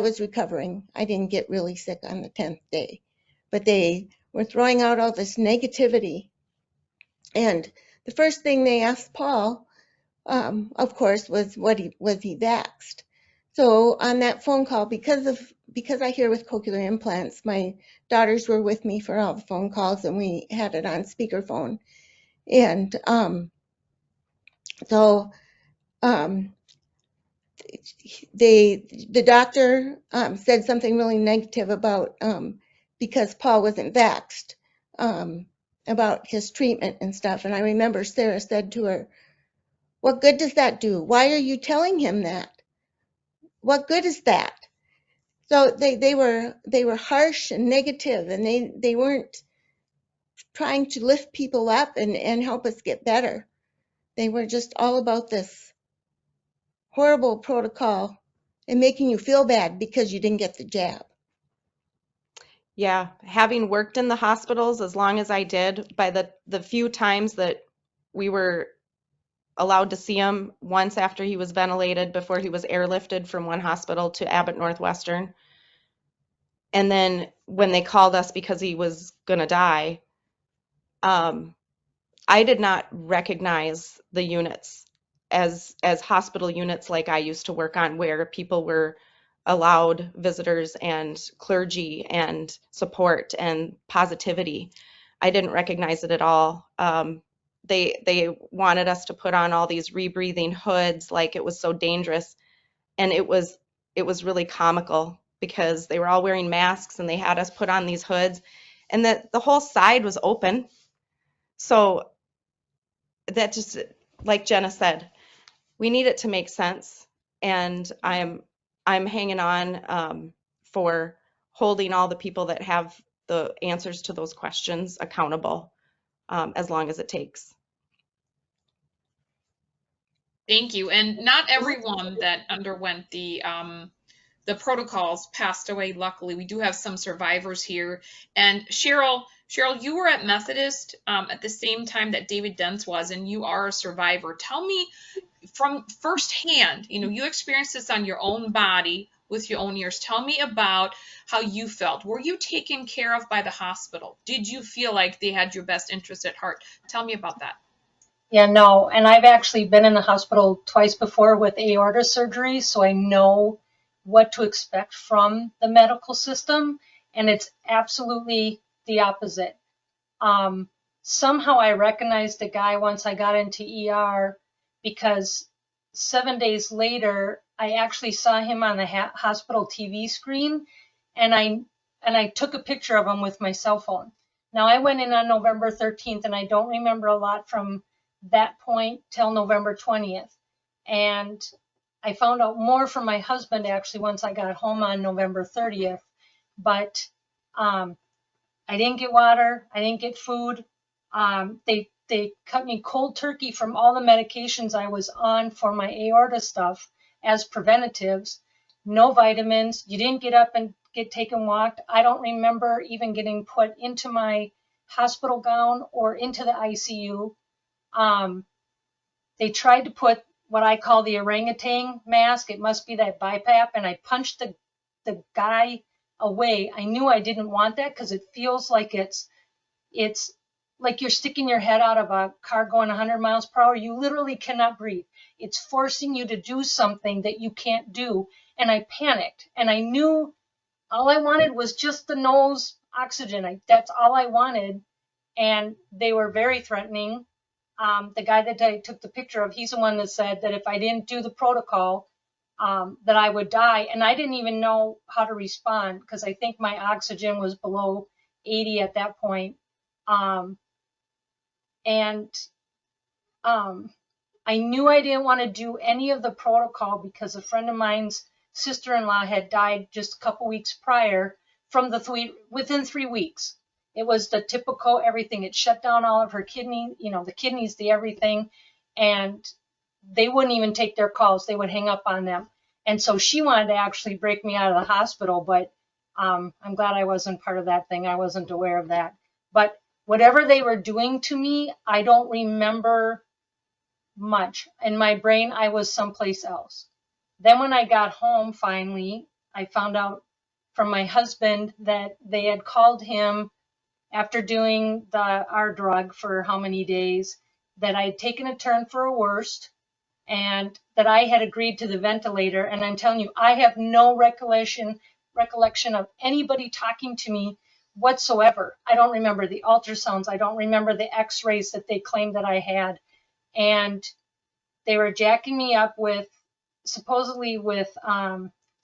was recovering. I didn't get really sick on the 10th day. But they were throwing out all this negativity. And the first thing they asked Paul, of course, was was he vaxxed? So on that phone call, because I hear with cochlear implants, my daughters were with me for all the phone calls, and we had it on speakerphone. And the doctor said something really negative about because Paul wasn't vaxxed, about his treatment and stuff. And I remember Sarah said to her, "What good does that do? Why are you telling him that? What good is that?" So they were harsh and negative, and they weren't trying to lift people up and help us get better. They were just all about this horrible protocol and making you feel bad because you didn't get the jab. Yeah, having worked in the hospitals as long as I did, by the few times that we were allowed to see him, once after he was ventilated before he was airlifted from one hospital to Abbott Northwestern, and then when they called us because he was going to die, I did not recognize the units as hospital units like I used to work on, where people were allowed visitors and clergy and support and positivity. I didn't recognize it at all. They wanted us to put on all these rebreathing hoods like it was so dangerous, and it was really comical because they were all wearing masks and they had us put on these hoods, and the whole side was open. So that just, like Jenna said, we need it to make sense, and I'm hanging on for holding all the people that have the answers to those questions accountable as long as it takes. Thank you. And not everyone that underwent the protocols passed away. Luckily, we do have some survivors here. And Cheryl, you were at Methodist at the same time that David Dents was, and you are a survivor. Tell me from firsthand, you experienced this on your own body with your own ears. Tell me about how you felt. Were you taken care of by the hospital? Did you feel like they had your best interest at heart? Tell me about that. Yeah, no, and I've actually been in the hospital twice before with aorta surgery, so I know what to expect from the medical system, and it's absolutely the opposite. Somehow I recognized the guy once I got into ER, because 7 days later I actually saw him on the hospital TV screen, and I took a picture of him with my cell phone. Now, I went in on November 13th, and I don't remember a lot from that point till November 20th. And I found out more from my husband actually once I got home on November 30th. But I didn't get water. I didn't get food. They cut me cold turkey from all the medications I was on for my aorta stuff as preventatives. No vitamins. You didn't get up and get taken walked. I don't remember even getting put into my hospital gown or into the ICU. They tried to put what I call the orangutan mask. It must be that BiPAP, and I punched the guy away. I knew I didn't want that because it feels like it's like you're sticking your head out of a car going 100 miles per hour. You literally cannot breathe. It's forcing you to do something that you can't do. And I panicked, and I knew all I wanted was just the nose oxygen. That's all I wanted. And they were very threatening. The guy that I took the picture of, he's the one that said that if I didn't do the protocol, that I would die. And I didn't even know how to respond because I think my oxygen was below 80 at that point. I knew I didn't want to do any of the protocol because a friend of mine's sister-in-law had died just a couple weeks prior within 3 weeks. It was the typical everything. It shut down all of her kidney, the kidneys, the everything, and they wouldn't even take their calls. They would hang up on them. And so she wanted to actually break me out of the hospital, but I'm glad I wasn't part of that thing. I wasn't aware of that. But whatever they were doing to me, I don't remember much. In my brain, I was someplace else. Then when I got home, finally, I found out from my husband that they had called him after doing our drug for how many days, that I had taken a turn for a worst, and that I had agreed to the ventilator. And I'm telling you, I have no recollection of anybody talking to me whatsoever. I don't remember the ultrasounds. I don't remember the x-rays that they claimed that I had. And they were jacking me up supposedly with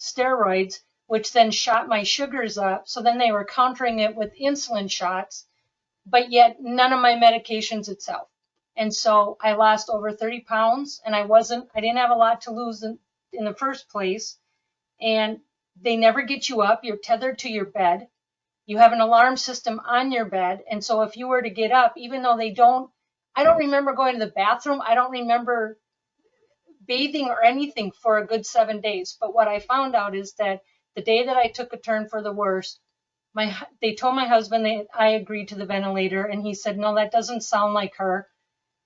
steroids, which then shot my sugars up. So then they were countering it with insulin shots, but yet none of my medications itself. And so I lost over 30 pounds, and I didn't have a lot to lose in the first place. And they never get you up. You're tethered to your bed. You have an alarm system on your bed. And so if you were to get up, even though I don't remember going to the bathroom. I don't remember bathing or anything for a good 7 days. But what I found out is that the day that I took a turn for the worst, they told my husband that I agreed to the ventilator, and he said, no, that doesn't sound like her.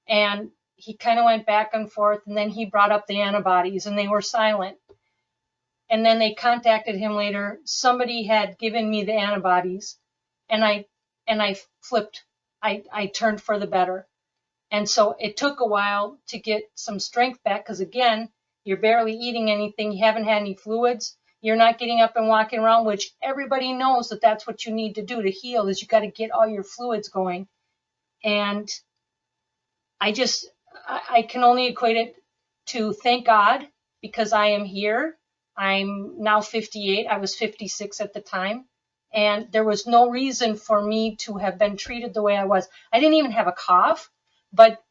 And he kind of went back and forth, and then he brought up the antibodies, and they were silent. And then they contacted him later. Somebody had given me the antibodies, and I flipped. I turned for the better. And so it took a while to get some strength back, because again, you're barely eating anything. You haven't had any fluids. You're not getting up and walking around, which everybody knows that that's what you need to do to heal, is you got to get all your fluids going. And I can only equate it to thank God, because I am here. I'm now 58. I was 56 at the time. And there was no reason for me to have been treated the way I was. I didn't even have a cough, but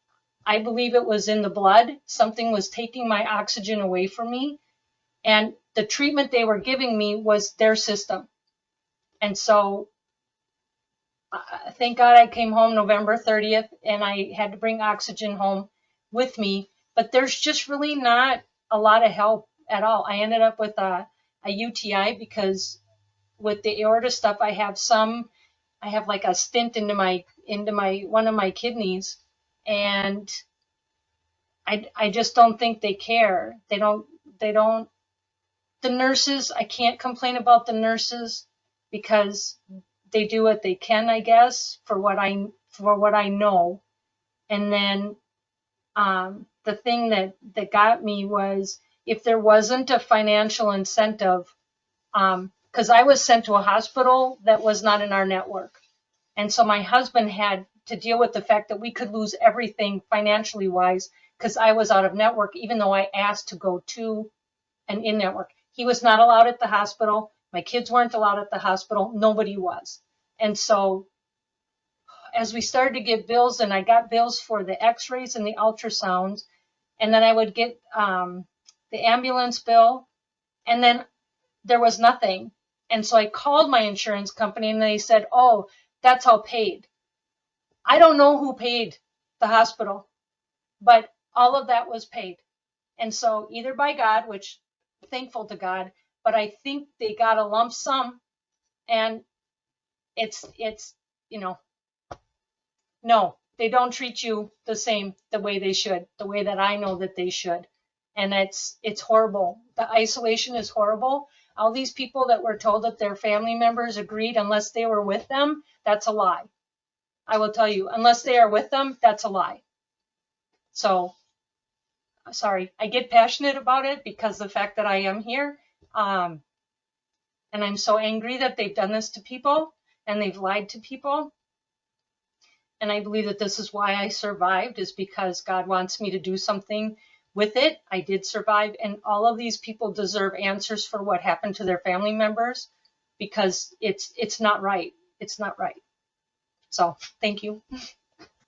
I believe it was in the blood. Something was taking my oxygen away from me. And the treatment they were giving me was their system. And so thank God I came home November 30th, and I had to bring oxygen home with me. But there's just really not a lot of help at all. I ended up with a UTI because with the aorta stuff, I have like a stent into my one of my kidneys, and I just don't think they care. They don't. The nurses, I can't complain about the nurses, because they do what they can, I guess, for what I know. And then the thing that got me was, if there wasn't a financial incentive, because I was sent to a hospital that was not in our network. And so my husband had to deal with the fact that we could lose everything financially wise, because I was out of network, even though I asked to go to an in-network. He was not allowed at the hospital. My kids weren't allowed at the hospital. Nobody was. And so as we started to get bills, and I got bills for the x-rays and the ultrasounds, and then I would get the ambulance bill, and then there was nothing. And so I called my insurance company, and they said, oh, that's all paid. I don't know who paid the hospital, but all of that was paid. And so either by God, which thankful to God, but I think they got a lump sum, and it's no, they don't treat you the way they should, the way that I know that they should. And it's horrible. The isolation is horrible. All these people that were told that their family members agreed unless they were with them, that's a lie. I will tell you, unless they are with them, that's a lie. So, sorry, I get passionate about it because the fact that I am here, and I'm so angry that they've done this to people and they've lied to people. And I believe that this is why I survived, is because God wants me to do something with it. I did survive, and all of these people deserve answers for what happened to their family members, because it's not right. It's not right. So thank you.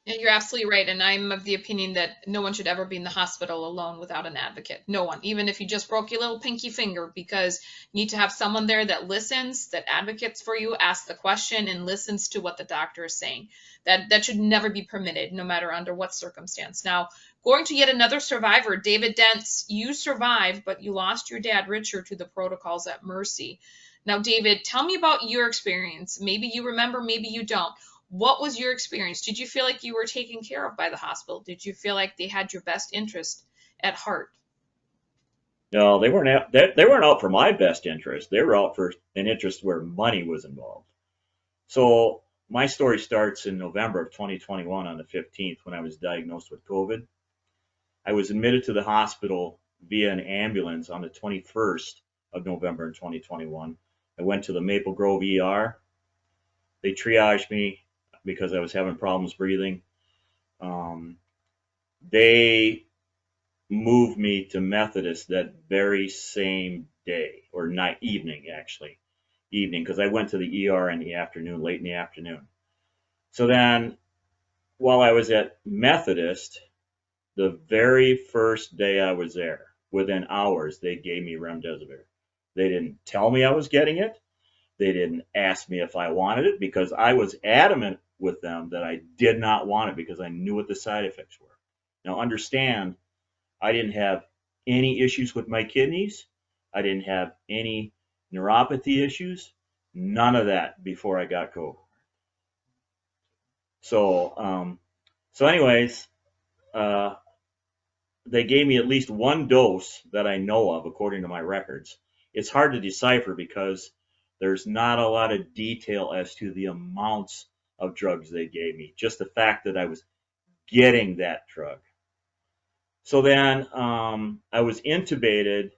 Yeah, you're absolutely right. And I'm of the opinion that no one should ever be in the hospital alone without an advocate. No one, even if you just broke your little pinky finger, because you need to have someone there that listens, that advocates for you, asks the question, and listens to what the doctor is saying. That should never be permitted, no matter under what circumstance. Now, going to yet another survivor, David Dents, you survived, but you lost your dad, Richard, to the protocols at Mercy. Now, David, tell me about your experience. Maybe you remember, maybe you don't. What was your experience? Did you feel like you were taken care of by the hospital? Did you feel like they had your best interest at heart? No, they weren't out for my best interest. They were out for an interest where money was involved. So my story starts in November of 2021 on the 15th when I was diagnosed with COVID. I was admitted to the hospital via an ambulance on the 21st of November in 2021. I went to the Maple Grove ER. They triaged me because I was having problems breathing. They moved me to Methodist that very same day, or evening, because I went to the ER in the afternoon, late in the afternoon. So then, while I was at Methodist, the very first day I was there, within hours, they gave me remdesivir. They didn't tell me I was getting it. They didn't ask me if I wanted it, because I was adamant with them that I did not want it because I knew what the side effects were. Now understand, I didn't have any issues with my kidneys. I didn't have any neuropathy issues. None of that before I got COVID. So anyways, they gave me at least one dose that I know of, according to my records. It's hard to decipher because there's not a lot of detail as to the amounts of drugs they gave me, just the fact that I was getting that drug. So then I was intubated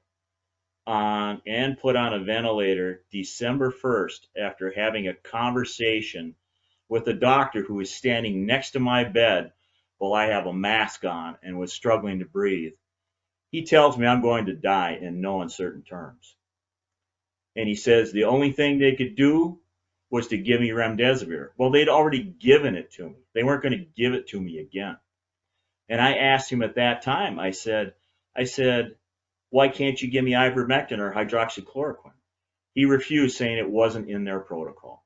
and put on a ventilator December 1st after having a conversation with a doctor who was standing next to my bed while I have a mask on and was struggling to breathe. He tells me I'm going to die in no uncertain terms. And he says the only thing they could do was to give me remdesivir. Well, they'd already given it to me. They weren't going to give it to me again. And I asked him at that time, I said, why can't you give me ivermectin or hydroxychloroquine? He refused, saying it wasn't in their protocol.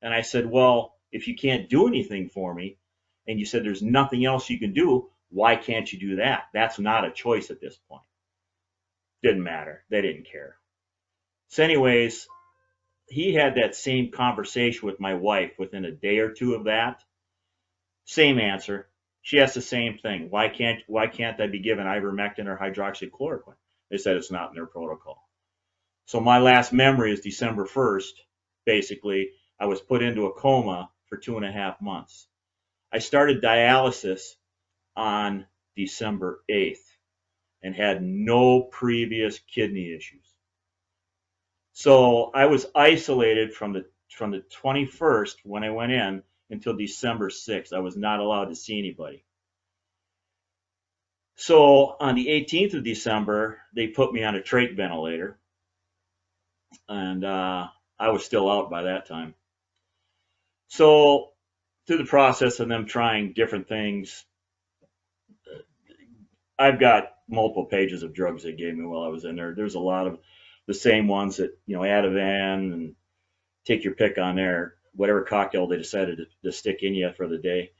And I said, well, if you can't do anything for me, and you said there's nothing else you can do, why can't you do that? That's not a choice at this point. Didn't matter. They didn't care. So anyways, he had that same conversation with my wife within a day or two of that. Same answer. She asked the same thing. Why can't I be given ivermectin or hydroxychloroquine? They said it's not in their protocol. So my last memory is December 1st. Basically, I was put into a coma for 2.5 months. I started dialysis on December 8th and had no previous kidney issues. So I was isolated from the 21st when I went in until December 6th. I was not allowed to see anybody. So on the 18th of December, they put me on a trach ventilator, and I was still out by that time. So through the process of them trying different things, I've got multiple pages of drugs they gave me while I was in there. There's a lot of the same ones that, Ativan, and take your pick on there, whatever cocktail they decided to stick in you for the day.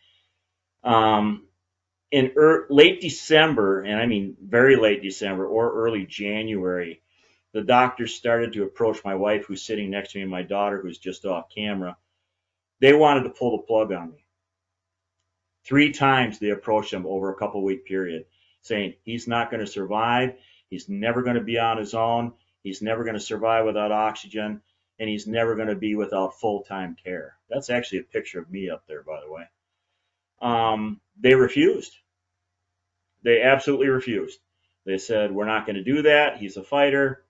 In late December, and I mean very late December or early January, the doctors started to approach my wife, who's sitting next to me, and my daughter, who's just off camera. They wanted to pull the plug on me. 3 times they approached him over a couple-week period, saying he's not going to survive, he's never going to be on his own, he's never going to survive without oxygen, and he's never going to be without full-time care. That's actually a picture of me up there, by the way. They refused. They absolutely refused. They said, we're not going to do that. He's a fighter.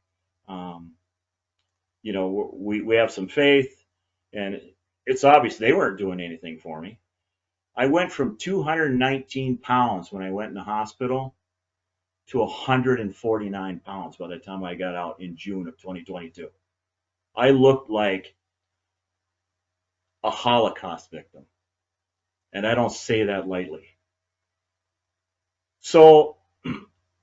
We have some faith. And it's obvious they weren't doing anything for me. I went from 219 pounds when I went in the hospital to 149 pounds by the time I got out in June of 2022. I looked like a Holocaust victim. And I don't say that lightly. So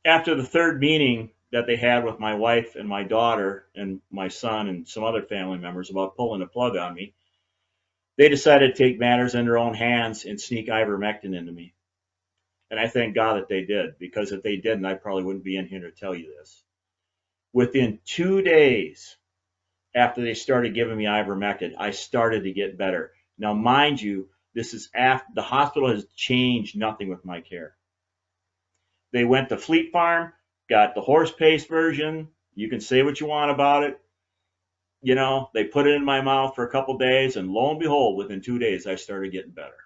after the third meeting that they had with my wife and my daughter and my son and some other family members about pulling the plug on me, they decided to take matters in their own hands and sneak ivermectin into me. And I thank God that they did, because if they didn't, I probably wouldn't be in here to tell you this. Within 2 days after they started giving me ivermectin, I started to get better. Now, mind you, this is after the hospital has changed nothing with my care. They went to Fleet Farm, got the horse paste version. You can say what you want about it. You know, they put it in my mouth for a couple days, and lo and behold, within 2 days, I started getting better.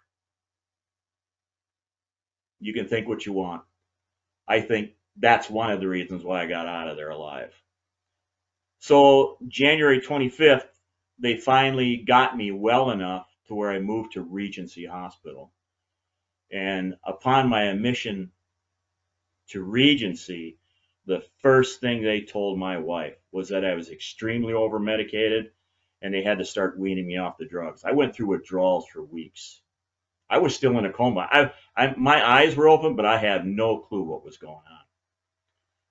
You can think what you want. I think that's one of the reasons why I got out of there alive. So January 25th, they finally got me well enough to where I moved to Regency Hospital. And upon my admission to Regency, the first thing they told my wife was that I was extremely over-medicated and they had to start weaning me off the drugs. I went through withdrawals for weeks. I was still in a coma. My eyes were open, but I had no clue what was going on.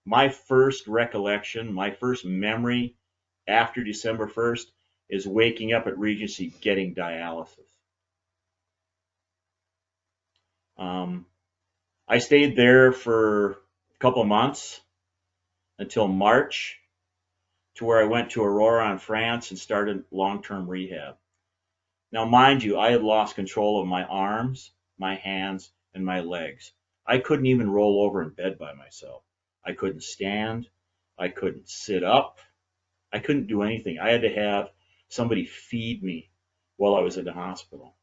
My first recollection, my first memory after December 1st is waking up at Regency getting dialysis. I stayed there for a couple months until March, to where I went to Aurora in France and started long-term rehab. Now, mind you, I had lost control of my arms, my hands, and my legs. I couldn't even roll over in bed by myself. I couldn't stand. I couldn't sit up. I couldn't do anything. I had to have somebody feed me while I was in the hospital.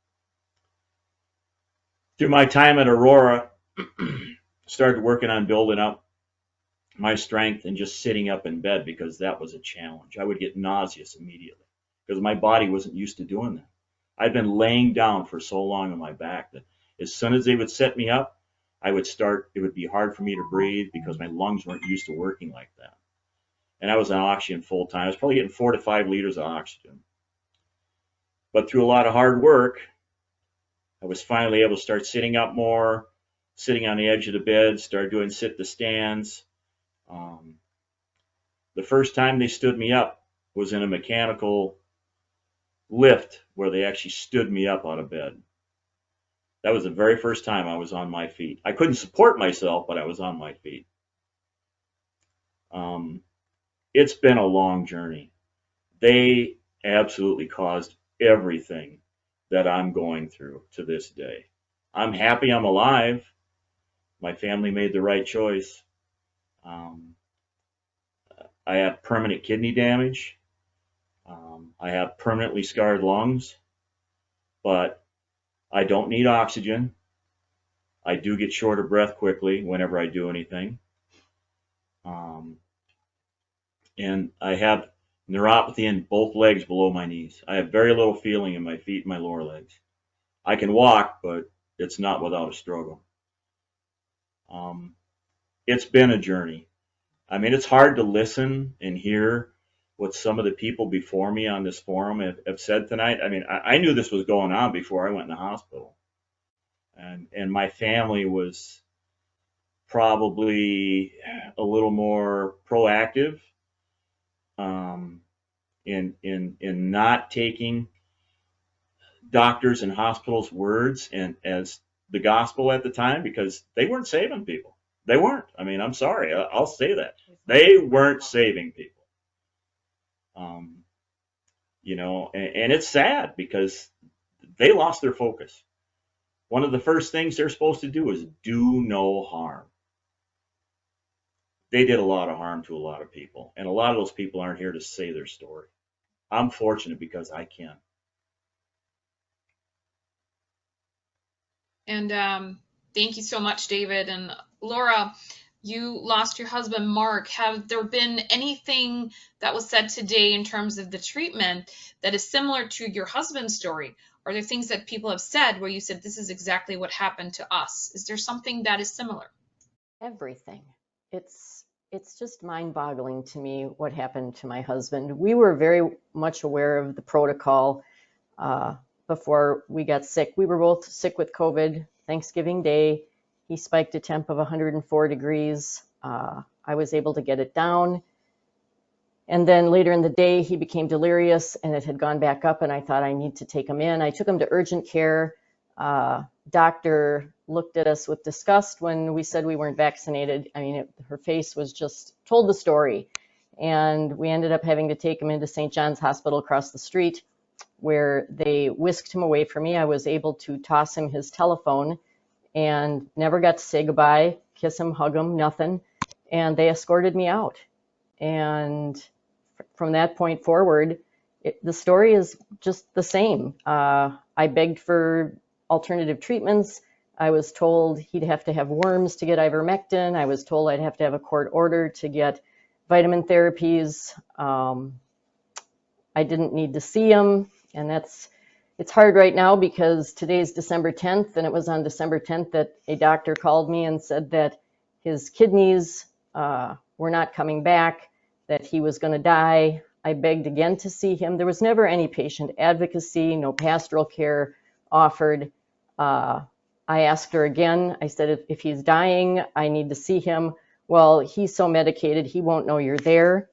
Through my time at Aurora, started working on building up my strength and just sitting up in bed, because that was a challenge. I would get nauseous immediately because my body wasn't used to doing that. I'd been laying down for so long on my back that as soon as they would set me up, it would be hard for me to breathe because my lungs weren't used to working like that. And I was on oxygen full time. I was probably getting 4 to 5 liters of oxygen. But through a lot of hard work, I was finally able to start sitting up more, sitting on the edge of the bed, start doing sit to stands. The first time they stood me up was in a mechanical lift where they actually stood me up out of bed. That was the very first time I was on my feet. I couldn't support myself, but I was on my feet. It's been a long journey. They absolutely caused everything that I'm going through to this day. I'm happy I'm alive. My family made the right choice. I have permanent kidney damage. I have permanently scarred lungs, but I don't need oxygen. I do get short of breath quickly whenever I do anything. And I have neuropathy in both legs below my knees. I have very little feeling in my feet and my lower legs. I can walk, but it's not without a struggle. It's been a journey. I mean, it's hard to listen and hear what some of the people before me on this forum have said tonight. I mean, I knew this was going on before I went in the hospital. And my family was probably a little more proactive in not taking doctors and hospitals' words and as the gospel at the time, because they weren't saving people. They weren't. I mean, I'm sorry. I'll say that. They weren't saving people. And it's sad because they lost their focus. One of the first things they're supposed to do is do no harm. They did a lot of harm to a lot of people, and a lot of those people aren't here to say their story. I'm fortunate because I can. And thank you so much, David. And Laura, you lost your husband, Mark. Have there been anything that was said today in terms of the treatment that is similar to your husband's story? Are there things that people have said where you said, this is exactly what happened to us? Is there something that is similar? Everything. It's just mind-boggling to me what happened to my husband. We were very much aware of the protocol before we got sick. We were both sick with COVID. Thanksgiving Day, he spiked a temp of 104 degrees. I was able to get it down. And then later in the day, he became delirious and it had gone back up, and I thought I need to take him in. I took him to urgent care. Doctor looked at us with disgust when we said we weren't vaccinated. I mean, her face was just told the story. And we ended up having to take him into St. John's Hospital across the street, where they whisked him away from me. I was able to toss him his telephone and never got to say goodbye, kiss him, hug him, nothing. And they escorted me out. And from that point forward, the story is just the same. I begged for alternative treatments. I was told he'd have to have worms to get ivermectin. I was told I'd have to have a court order to get vitamin therapies. I didn't need to see him. And it's hard right now because today's December 10th, and it was on December 10th that a doctor called me and said that his kidneys were not coming back, that he was going to die. I begged again to see him. There was never any patient advocacy, no pastoral care offered. I asked her again. I said, if he's dying, I need to see him. Well, he's so medicated, he won't know you're there.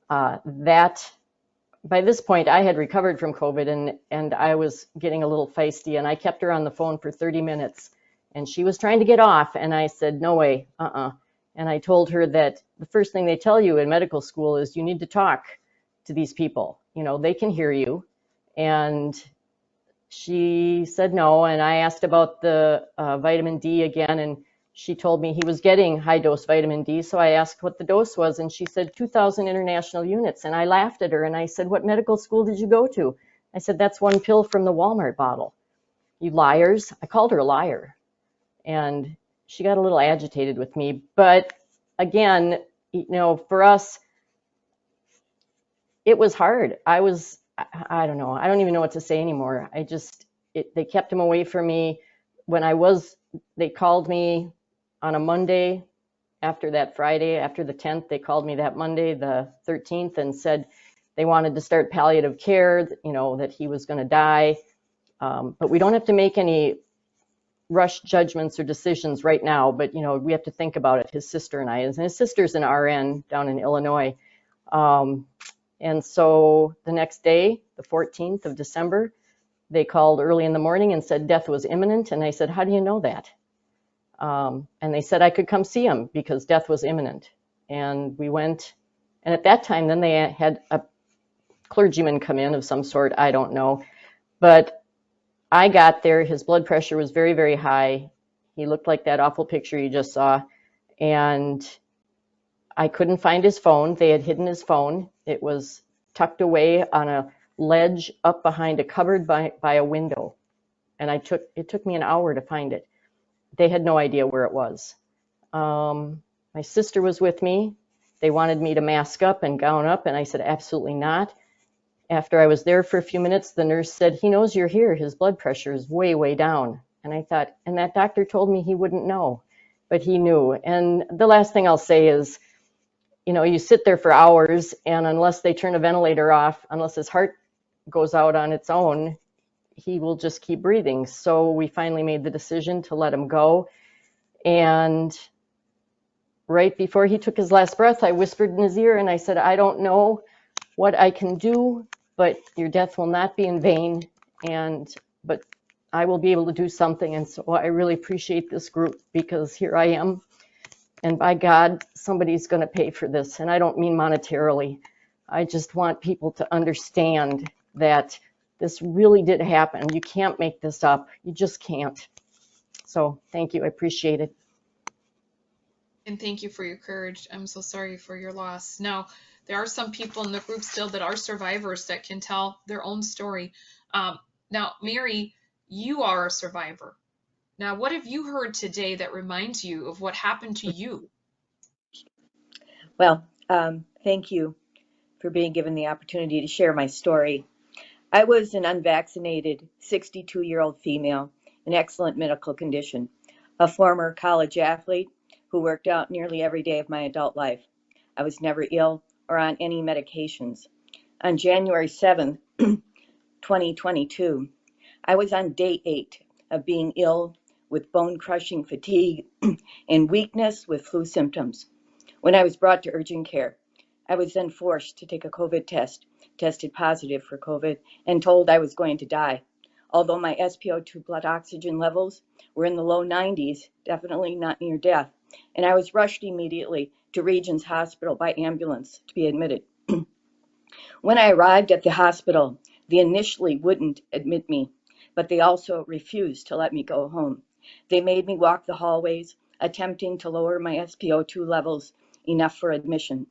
By this point, I had recovered from COVID, and I was getting a little feisty, and I kept her on the phone for 30 minutes, and she was trying to get off, and I said, no way, And I told her that the first thing they tell you in medical school is you need to talk to these people. You know, they can hear you. And she said no, and I asked about the vitamin D again, and she told me he was getting high-dose vitamin D, so I asked what the dose was, and she said 2,000 international units, and I laughed at her, and I said, what medical school did you go to? I said, that's one pill from the Walmart bottle. You liars. I called her a liar, and she got a little agitated with me. But again, you know, for us, it was hard. I don't know. I don't even know what to say anymore. They kept him away from me. They called me on a Monday after that Friday, after the 10th, they called me that Monday, the 13th, and said they wanted to start palliative care, you know, that he was going to die. But we don't have to make any rush judgments or decisions right now, but, you know, we have to think about it, his sister and I. And his sister's an RN down in Illinois. And so the next day, the 14th of December, they called early in the morning and said death was imminent. And I said, how do you know that? And they said I could come see him because death was imminent. And we went, and at that time, then they had a clergyman come in of some sort, I don't know. But I got there, his blood pressure was very, very high. He looked like that awful picture you just saw. And I couldn't find his phone. They had hidden his phone. It was tucked away on a ledge up behind a cupboard by a window. And it took me an hour to find it. They had no idea where it was. My sister was with me. They wanted me to mask up and gown up, and I said, absolutely not. After I was there for a few minutes, the nurse said, he knows you're here. His blood pressure is way, way down. And I thought, and that doctor told me he wouldn't know, but he knew. And the last thing I'll say is, you know, you sit there for hours, and unless they turn a ventilator off, unless his heart goes out on its own, he will just keep breathing. So we finally made the decision to let him go. And right before he took his last breath, I whispered in his ear and I said, I don't know what I can do, but your death will not be in vain. But I will be able to do something. And so I really appreciate this group, because here I am. And by God, somebody's going to pay for this. And I don't mean monetarily. I just want people to understand that this really did happen. You can't make this up. You just can't. So thank you. I appreciate it. And thank you for your courage. I'm so sorry for your loss. Now, there are some people in the group still that are survivors that can tell their own story. Now, Mary, you are a survivor. Now, what have you heard today that reminds you of what happened to you? Well, thank you for being given the opportunity to share my story. I was an unvaccinated 62-year-old female in excellent medical condition, a former college athlete who worked out nearly every day of my adult life. I was never ill or on any medications. On January 7th, 2022, I was on day 8 of being ill with bone-crushing fatigue and weakness with flu symptoms. When I was brought to urgent care, I was then forced to take a COVID test, tested positive for COVID, and told I was going to die. Although my SpO2 blood oxygen levels were in the low 90s, definitely not near death, and I was rushed immediately to Regions Hospital by ambulance to be admitted. When I arrived at the hospital, they initially wouldn't admit me, but they also refused to let me go home. They made me walk the hallways, attempting to lower my SpO2 levels enough for admission.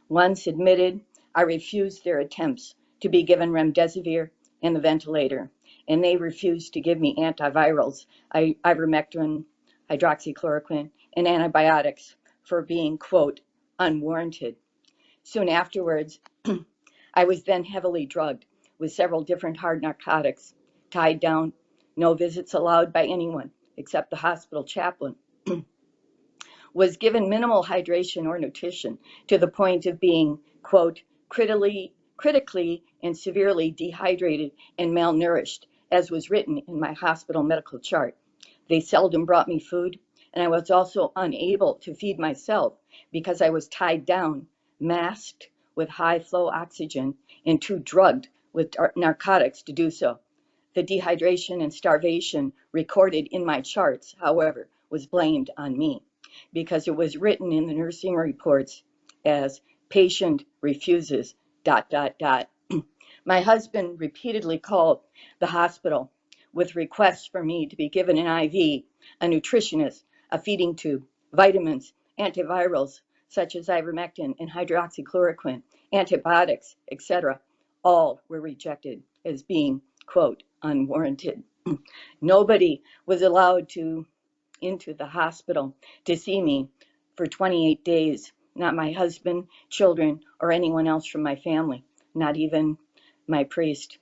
Once admitted, I refused their attempts to be given remdesivir and the ventilator, and they refused to give me antivirals, ivermectin, hydroxychloroquine, and antibiotics for being, quote, unwarranted. Soon afterwards, I was then heavily drugged with several different hard narcotics, tied down, no visits allowed by anyone except the hospital chaplain, was given minimal hydration or nutrition to the point of being, quote, critically and severely dehydrated and malnourished, as was written in my hospital medical chart. They seldom brought me food, and I was also unable to feed myself because I was tied down, masked with high flow oxygen, and too drugged with narcotics to do so. The dehydration and starvation recorded in my charts, however, was blamed on me because it was written in the nursing reports as patient refuses ... My husband repeatedly called the hospital with requests for me to be given an IV, a nutritionist, a feeding tube, vitamins, antivirals such as ivermectin and hydroxychloroquine, antibiotics, etc. All were rejected as being, quote, unwarranted. Nobody was allowed into the hospital to see me for 28 days, not my husband, children, or anyone else from my family, not even my priest.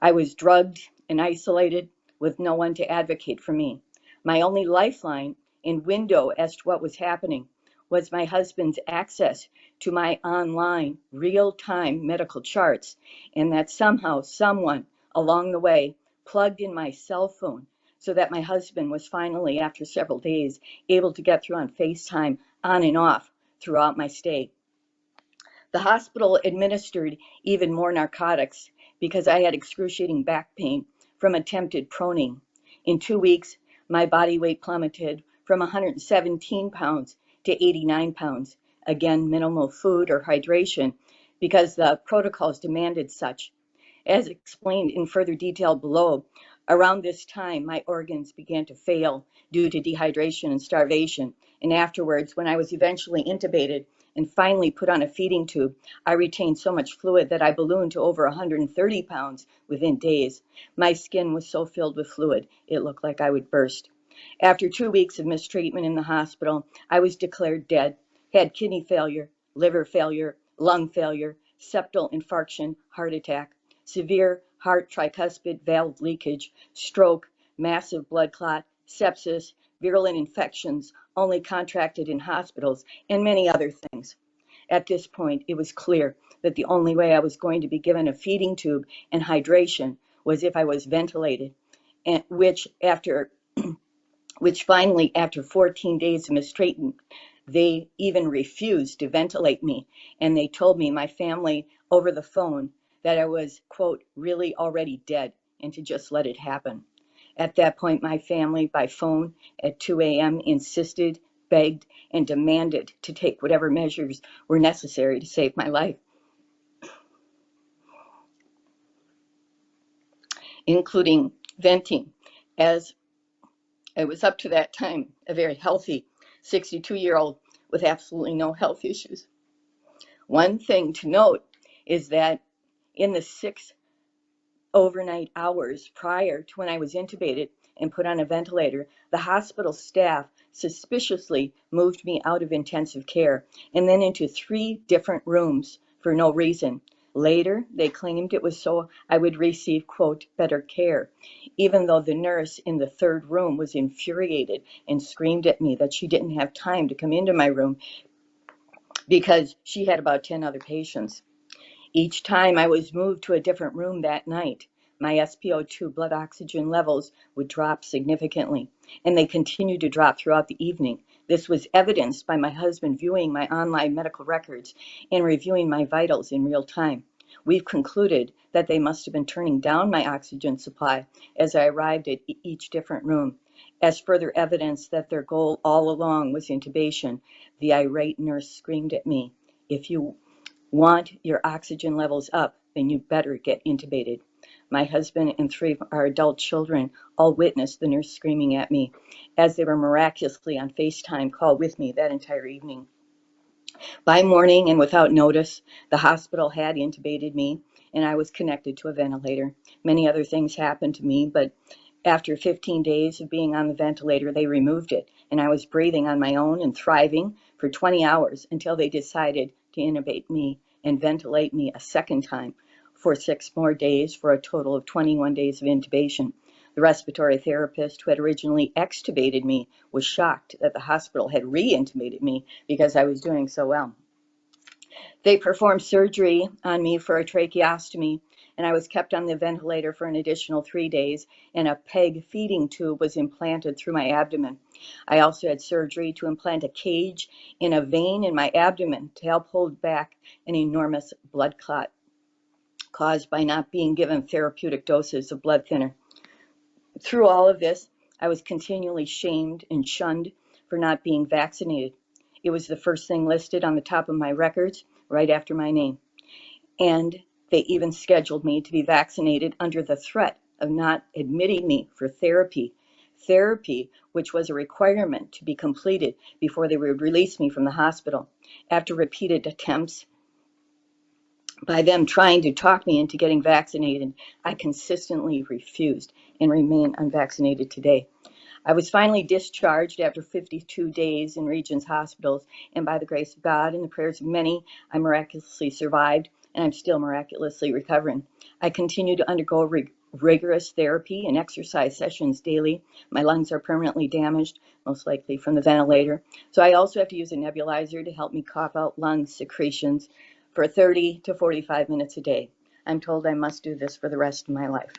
I was drugged and isolated with no one to advocate for me. My only lifeline and window as to what was happening was my husband's access to my online real-time medical charts, and that somehow someone along the way plugged in my cell phone so that my husband was finally, after several days, able to get through on FaceTime on and off throughout my stay. The hospital administered even more narcotics because I had excruciating back pain from attempted proning. In 2 weeks, my body weight plummeted from 117 pounds to 89 pounds. Again, minimal food or hydration because the protocols demanded such. As explained in further detail below, around this time, my organs began to fail due to dehydration and starvation. And afterwards, when I was eventually intubated and finally put on a feeding tube, I retained so much fluid that I ballooned to over 130 pounds within days. My skin was so filled with fluid, it looked like I would burst. After 2 weeks of mistreatment in the hospital, I was declared dead, had kidney failure, liver failure, lung failure, septal infarction, heart attack, severe heart tricuspid valve leakage, stroke, massive blood clot, sepsis, virulent infections, only contracted in hospitals, and many other things. At this point, it was clear that the only way I was going to be given a feeding tube and hydration was if I was ventilated, and which finally, after 14 days of mistreatment, they even refused to ventilate me, and they told me, my family, over the phone, that I was, quote, really already dead, and to just let it happen. At that point, my family, by phone at 2 a.m., insisted, begged, and demanded to take whatever measures were necessary to save my life, including venting, as I was up to that time a very healthy 62-year-old with absolutely no health issues. One thing to note is that in the 6 overnight hours prior to when I was intubated and put on a ventilator, the hospital staff suspiciously moved me out of intensive care and then into 3 different rooms for no reason. Later, they claimed it was so I would receive, quote, better care, even though the nurse in the 3rd room was infuriated and screamed at me that she didn't have time to come into my room because she had about 10 other patients. Each time I was moved to a different room that night, my SpO2 blood oxygen levels would drop significantly, and they continued to drop throughout the evening. This was evidenced by my husband viewing my online medical records and reviewing my vitals in real time. We've concluded that they must have been turning down my oxygen supply as I arrived at each different room. As further evidence that their goal all along was intubation, the irate nurse screamed at me, "If you want your oxygen levels up, then you better get intubated." My husband and 3 of our adult children all witnessed the nurse screaming at me as they were miraculously on FaceTime call with me that entire evening. By morning and without notice, the hospital had intubated me and I was connected to a ventilator. Many other things happened to me, but after 15 days of being on the ventilator, they removed it and I was breathing on my own and thriving for 20 hours until they decided to intubate me and ventilate me a second time for 6 more days for a total of 21 days of intubation. The respiratory therapist who had originally extubated me was shocked that the hospital had re-intubated me because I was doing so well. They performed surgery on me for a tracheostomy, and I was kept on the ventilator for an additional 3 days, and a PEG feeding tube was implanted through my abdomen. I also had surgery to implant a cage in a vein in my abdomen to help hold back an enormous blood clot caused by not being given therapeutic doses of blood thinner. Through all of this, I was continually shamed and shunned for not being vaccinated. It was the first thing listed on the top of my records right after my name. And they even scheduled me to be vaccinated under the threat of not admitting me for therapy, which was a requirement to be completed before they would release me from the hospital. After repeated attempts by them trying to talk me into getting vaccinated, I consistently refused and remain unvaccinated today. I was finally discharged after 52 days in Regions hospitals, and by the grace of God and the prayers of many, I miraculously survived, and I'm still miraculously recovering. I continue to undergo rigorous therapy and exercise sessions daily. My lungs are permanently damaged, most likely from the ventilator, so I also have to use a nebulizer to help me cough out lung secretions for 30 to 45 minutes a day. I'm told I must do this for the rest of my life.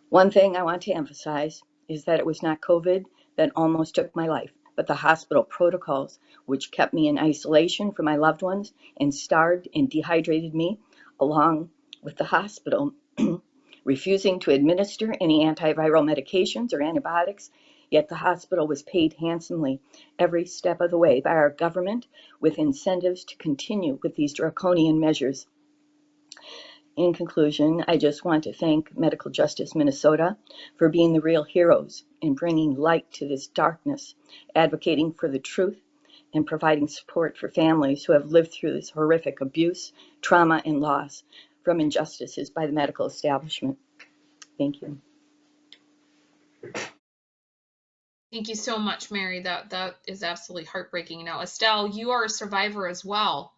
One thing I want to emphasize is that it was not COVID that almost took my life, but the hospital protocols, which kept me in isolation from my loved ones and starved and dehydrated me, along with the hospital refusing to administer any antiviral medications or antibiotics. Yet the hospital was paid handsomely every step of the way by our government with incentives to continue with these draconian measures. In conclusion, I just want to thank Medical Justice Minnesota for being the real heroes in bringing light to this darkness, advocating for the truth, and providing support for families who have lived through this horrific abuse, trauma, and loss from injustices by the medical establishment. Thank you. Thank you so much, Mary. That is absolutely heartbreaking. Now, Estelle, you are a survivor as well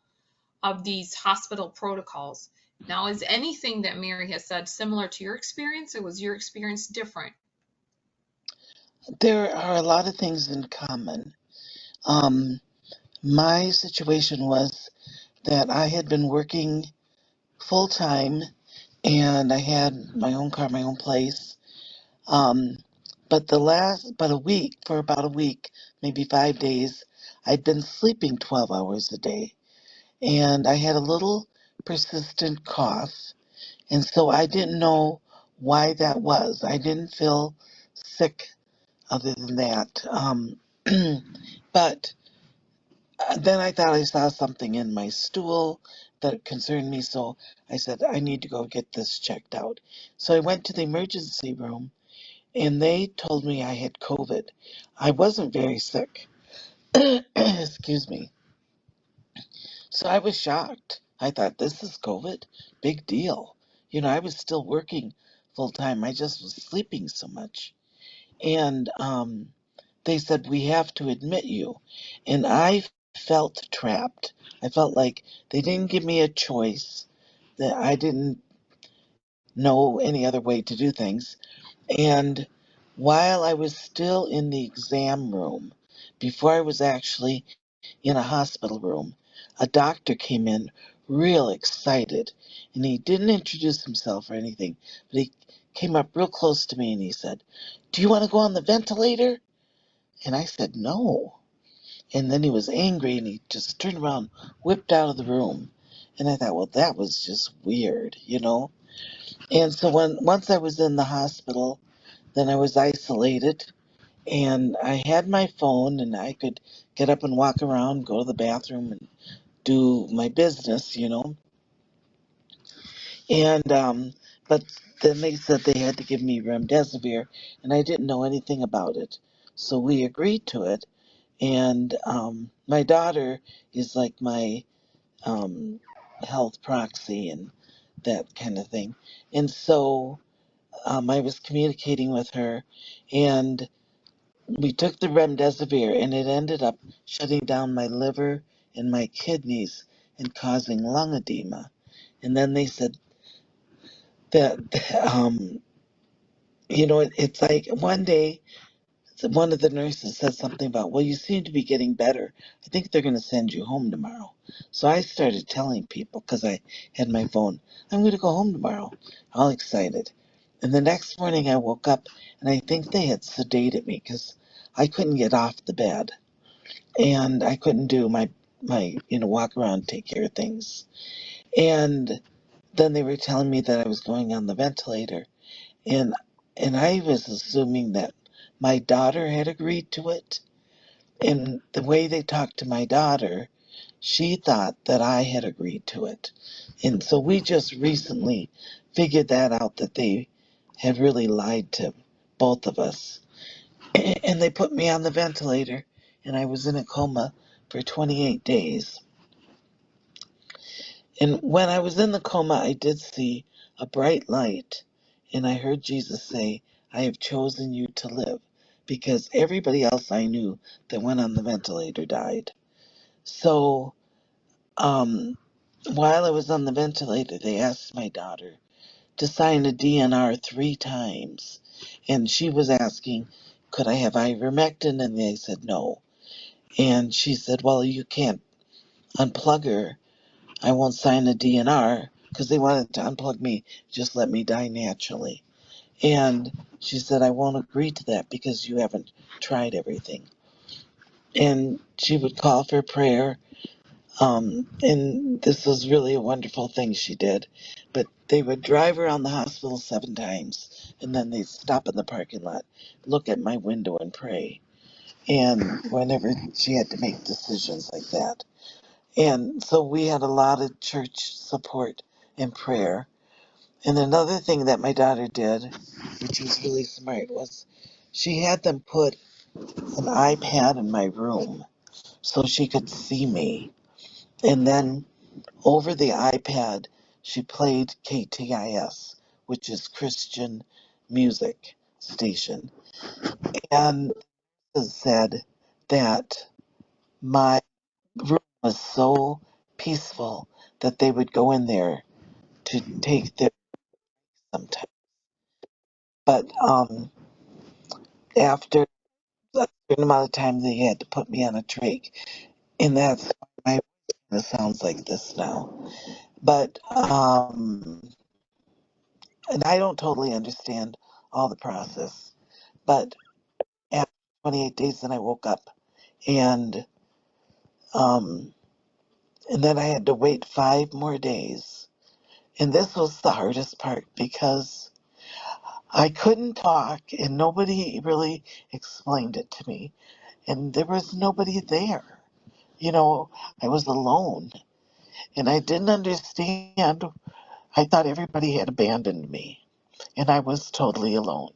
of these hospital protocols. Now, is anything that Mary has said similar to your experience, or was your experience different? There are a lot of things in common. My situation was that I had been working full time and I had my own car, my own place. But for about a week, maybe 5 days, I'd been sleeping 12 hours a day. And I had a little persistent cough. And so I didn't know why that was. I didn't feel sick other than that. But then I thought I saw something in my stool that concerned me. So I said, I need to go get this checked out. So I went to the emergency room and they told me I had COVID. I wasn't very sick. Excuse me. So I was shocked. I thought, this is COVID? Big deal. You know, I was still working full time. I just was sleeping so much. And they said, we have to admit you. And I felt trapped. I felt like they didn't give me a choice, that I didn't know any other way to do things. And while I was still in the exam room, before I was actually in a hospital room, a doctor came in real excited. And he didn't introduce himself or anything, but he came up real close to me and he said, "Do you want to go on the ventilator?" And I said, "No." And then he was angry and he just turned around, whipped out of the room. And I thought, well, that was just weird, you know? And so once I was in the hospital, then I was isolated and I had my phone and I could get up and walk around, go to the bathroom and do my business, you know? And, but then they said they had to give me remdesivir and I didn't know anything about it. So we agreed to it. And, my daughter is like my, um, health proxy and that kind of thing. And so, I was communicating with her and we took the remdesivir and it ended up shutting down my liver and my kidneys and causing lung edema. And then they said that, it's like one day one of the nurses said something about, well, you seem to be getting better. I think they're going to send you home tomorrow. So I started telling people because I had my phone, I'm going to go home tomorrow, all excited. And the next morning I woke up and I think they had sedated me because I couldn't get off the bed and I couldn't do my walk around, take care of things. And then they were telling me that I was going on the ventilator and I was assuming that my daughter had agreed to it. And the way they talked to my daughter, she thought that I had agreed to it. And so we just recently figured that out, that they had really lied to both of us. And they put me on the ventilator and I was in a coma for 28 days. And when I was in the coma, I did see a bright light, and I heard Jesus say, I have chosen you to live, because everybody else I knew that went on the ventilator died. So, while I was on the ventilator, they asked my daughter to sign a DNR 3 times, and she was asking, could I have ivermectin? And they said no. And she said, well, you can't unplug her. I won't sign a DNR, because they wanted to unplug me, just let me die naturally. And she said, I won't agree to that because you haven't tried everything. And she would call for prayer. And this was really a wonderful thing she did. But they would drive around the hospital 7 times, and then they'd stop in the parking lot, look at my window, and pray. And whenever she had to make decisions like that. And so we had a lot of church support and prayer. And another thing that my daughter did, which was really smart, was she had them put an iPad in my room so she could see me. And then over the iPad, she played KTIS, which is Christian music station. And it said that my room was so peaceful that they would go in there to take their sometimes. But after a certain amount of time, they had to put me on a trach, and that's why my voice sounds like this now. But and I don't totally understand all the process. But after 28 days, then I woke up, and um, and then I had to wait 5 more days, and this was the hardest part because I couldn't talk, and nobody really explained it to me, and there was nobody there. I was alone, and I didn't understand. I thought everybody had abandoned me, and I was totally alone.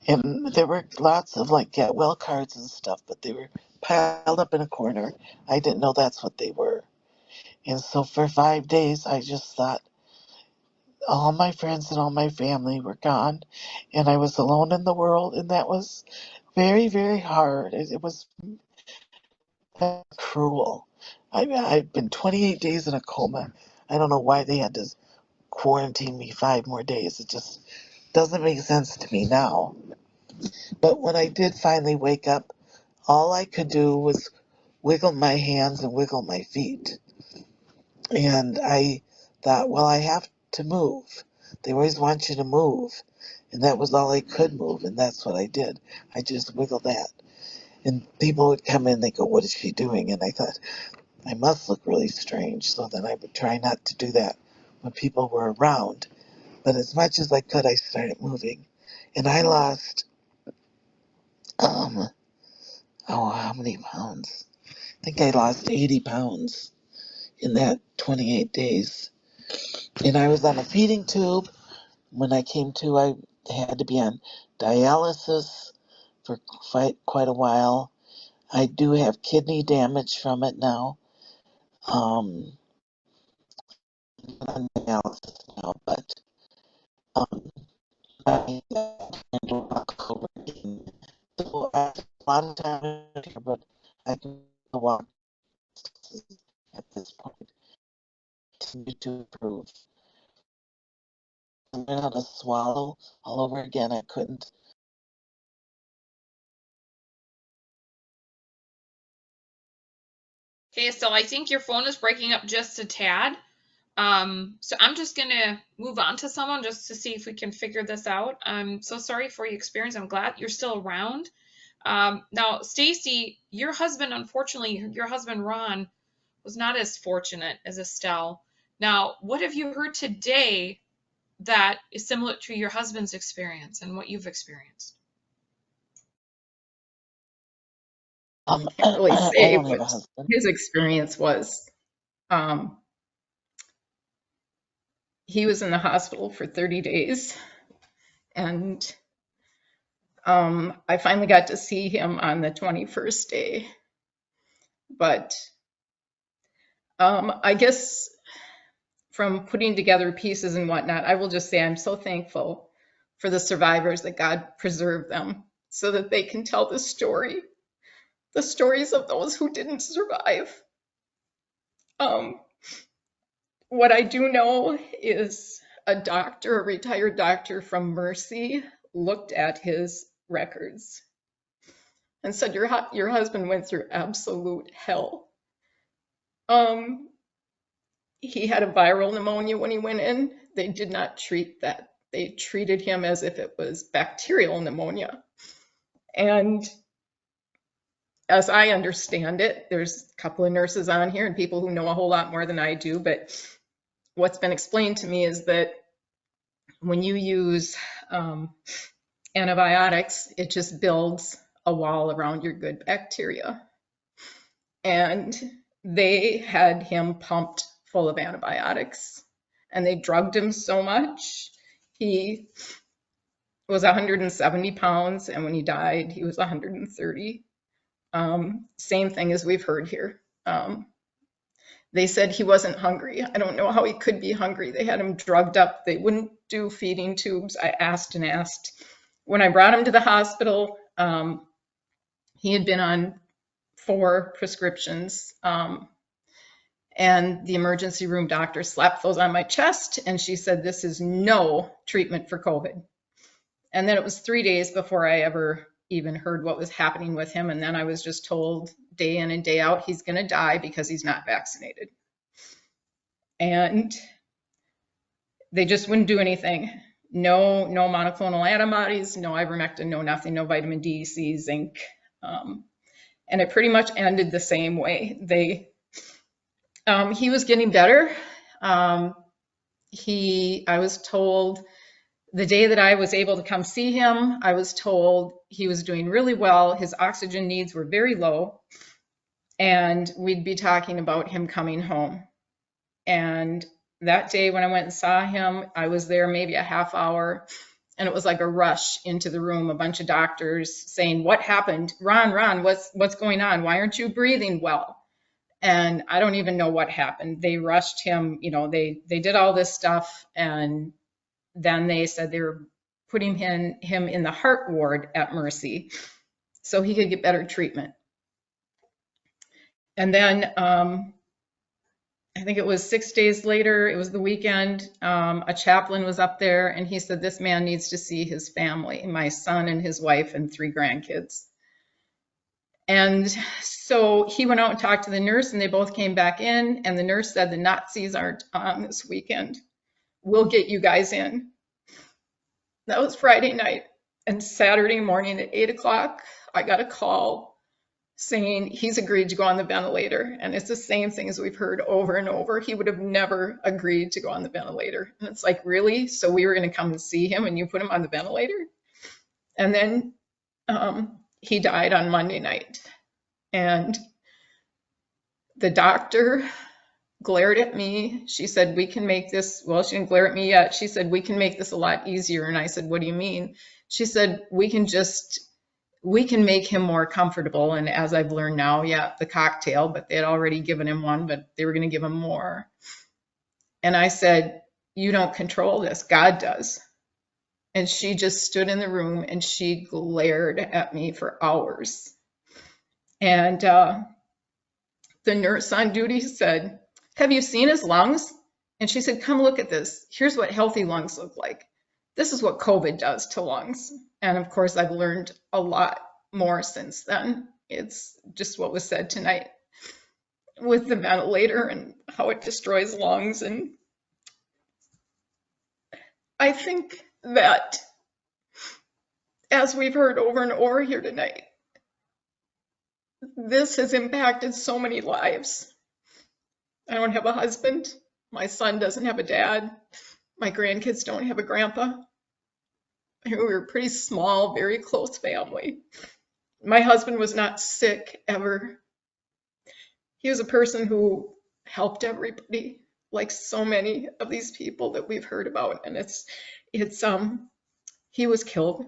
And there were lots of like get well cards and stuff, but they were piled up in a corner. I didn't know that's what they were. And so for 5 days, I just thought all my friends and all my family were gone, and I was alone in the world, and that was very, very hard. It was cruel. I've been 28 days in a coma. I don't know why they had to quarantine me 5 more days. It just doesn't make sense to me now. But when I did finally wake up, all I could do was wiggle my hands and wiggle my feet. And I thought, well, I have to move. They always want you to move. And that was all I could move. And that's what I did. I just wiggled that. And people would come in, they go, what is she doing? And I thought, I must look really strange. So then I would try not to do that when people were around. But as much as I could, I started moving. And I lost, how many pounds? I think I lost 80 pounds in that 28 days. And I was on a feeding tube. When I came to, I had to be on dialysis for quite a while. I do have kidney damage from it now. I'm on dialysis now, but I can't walk over again. So I have a lot of time here, but I can walk at this point. Continue to improve. I learned how to swallow all over again. I couldn't. Okay, so I think your phone is breaking up just a tad. So I'm just gonna move on to someone just to see if we can figure this out. I'm so sorry for your experience. I'm glad you're still around. Now, Stacy, your husband, unfortunately, your husband Ron was not as fortunate as Estelle. Now, what have you heard today that is similar to your husband's experience and what you've experienced? I can't really say I don't have a what husband. his experience was. He was in the hospital for 30 days, and I finally got to see him on the 21st day. But I guess from putting together pieces and whatnot, I will just say I'm so thankful for the survivors, that God preserved them so that they can tell the stories of those who didn't survive. What I do know is a retired doctor from Mercy, looked at his records and said, your husband went through absolute hell. He had a viral pneumonia when he went in. They did not treat that. They treated him as if it was bacterial pneumonia. And as I understand it, there's a couple of nurses on here and people who know a whole lot more than I do, but what's been explained to me is that when you use antibiotics, it just builds a wall around your good bacteria. And they had him pumped full of antibiotics, and they drugged him so much. He was 170 pounds, and when he died, he was 130. Same thing as we've heard here. They said he wasn't hungry. I don't know how he could be hungry. They had him drugged up. They wouldn't do feeding tubes. I asked and asked. When I brought him to the hospital, he had been on 4 prescriptions. And the emergency room doctor slapped those on my chest, and she said, this is no treatment for COVID. And then it was 3 days before I ever even heard what was happening with him. And then I was just told day in and day out, he's going to die because he's not vaccinated. And they just wouldn't do anything. No monoclonal antibodies, no ivermectin, no nothing, no vitamin D, C, zinc. And it pretty much ended the same way. He was getting better. I was told the day that I was able to come see him, I was told he was doing really well. His oxygen needs were very low, and we'd be talking about him coming home. And that day when I went and saw him, I was there maybe a half hour, and it was like a rush into the room, a bunch of doctors saying, what happened? Ron, what's going on? Why aren't you breathing well? And I don't even know what happened. They rushed him, they did all this stuff, and then they said they were putting him in the heart ward at Mercy so he could get better treatment. And then I think it was 6 days later, it was the weekend, a chaplain was up there, and he said, this man needs to see his family, my son and his wife and 3 grandkids. And so he went out and talked to the nurse, and they both came back in, and the nurse said, the Nazis aren't on this weekend. We'll get you guys in. That was Friday night. And Saturday morning at 8 o'clock, I got a call saying he's agreed to go on the ventilator. And it's the same thing as we've heard over and over. He would have never agreed to go on the ventilator. And it's like, really? So we were going to come and see him and you put him on the ventilator? And then he died on Monday night. And the doctor glared at me. She said, we can make this, well, she didn't glare at me yet. She said, we can make this a lot easier. And I said, what do you mean? She said, we can make him more comfortable. And as I've learned now, yeah, the cocktail, but they had already given him one, but they were going to give him more. And I said, you don't control this, God does. And she just stood in the room and she glared at me for hours. And the nurse on duty said, have you seen his lungs? And she said, come look at this. Here's what healthy lungs look like. This is what COVID does to lungs. And of course, I've learned a lot more since then. It's just what was said tonight with the ventilator and how it destroys lungs. And I think that, as we've heard over and over here tonight, this has impacted so many lives. I don't have a husband. My son doesn't have a dad. My grandkids don't have a grandpa. We were a pretty small, very close family. My husband was not sick ever. He was a person who helped everybody, like so many of these people that we've heard about. And he was killed.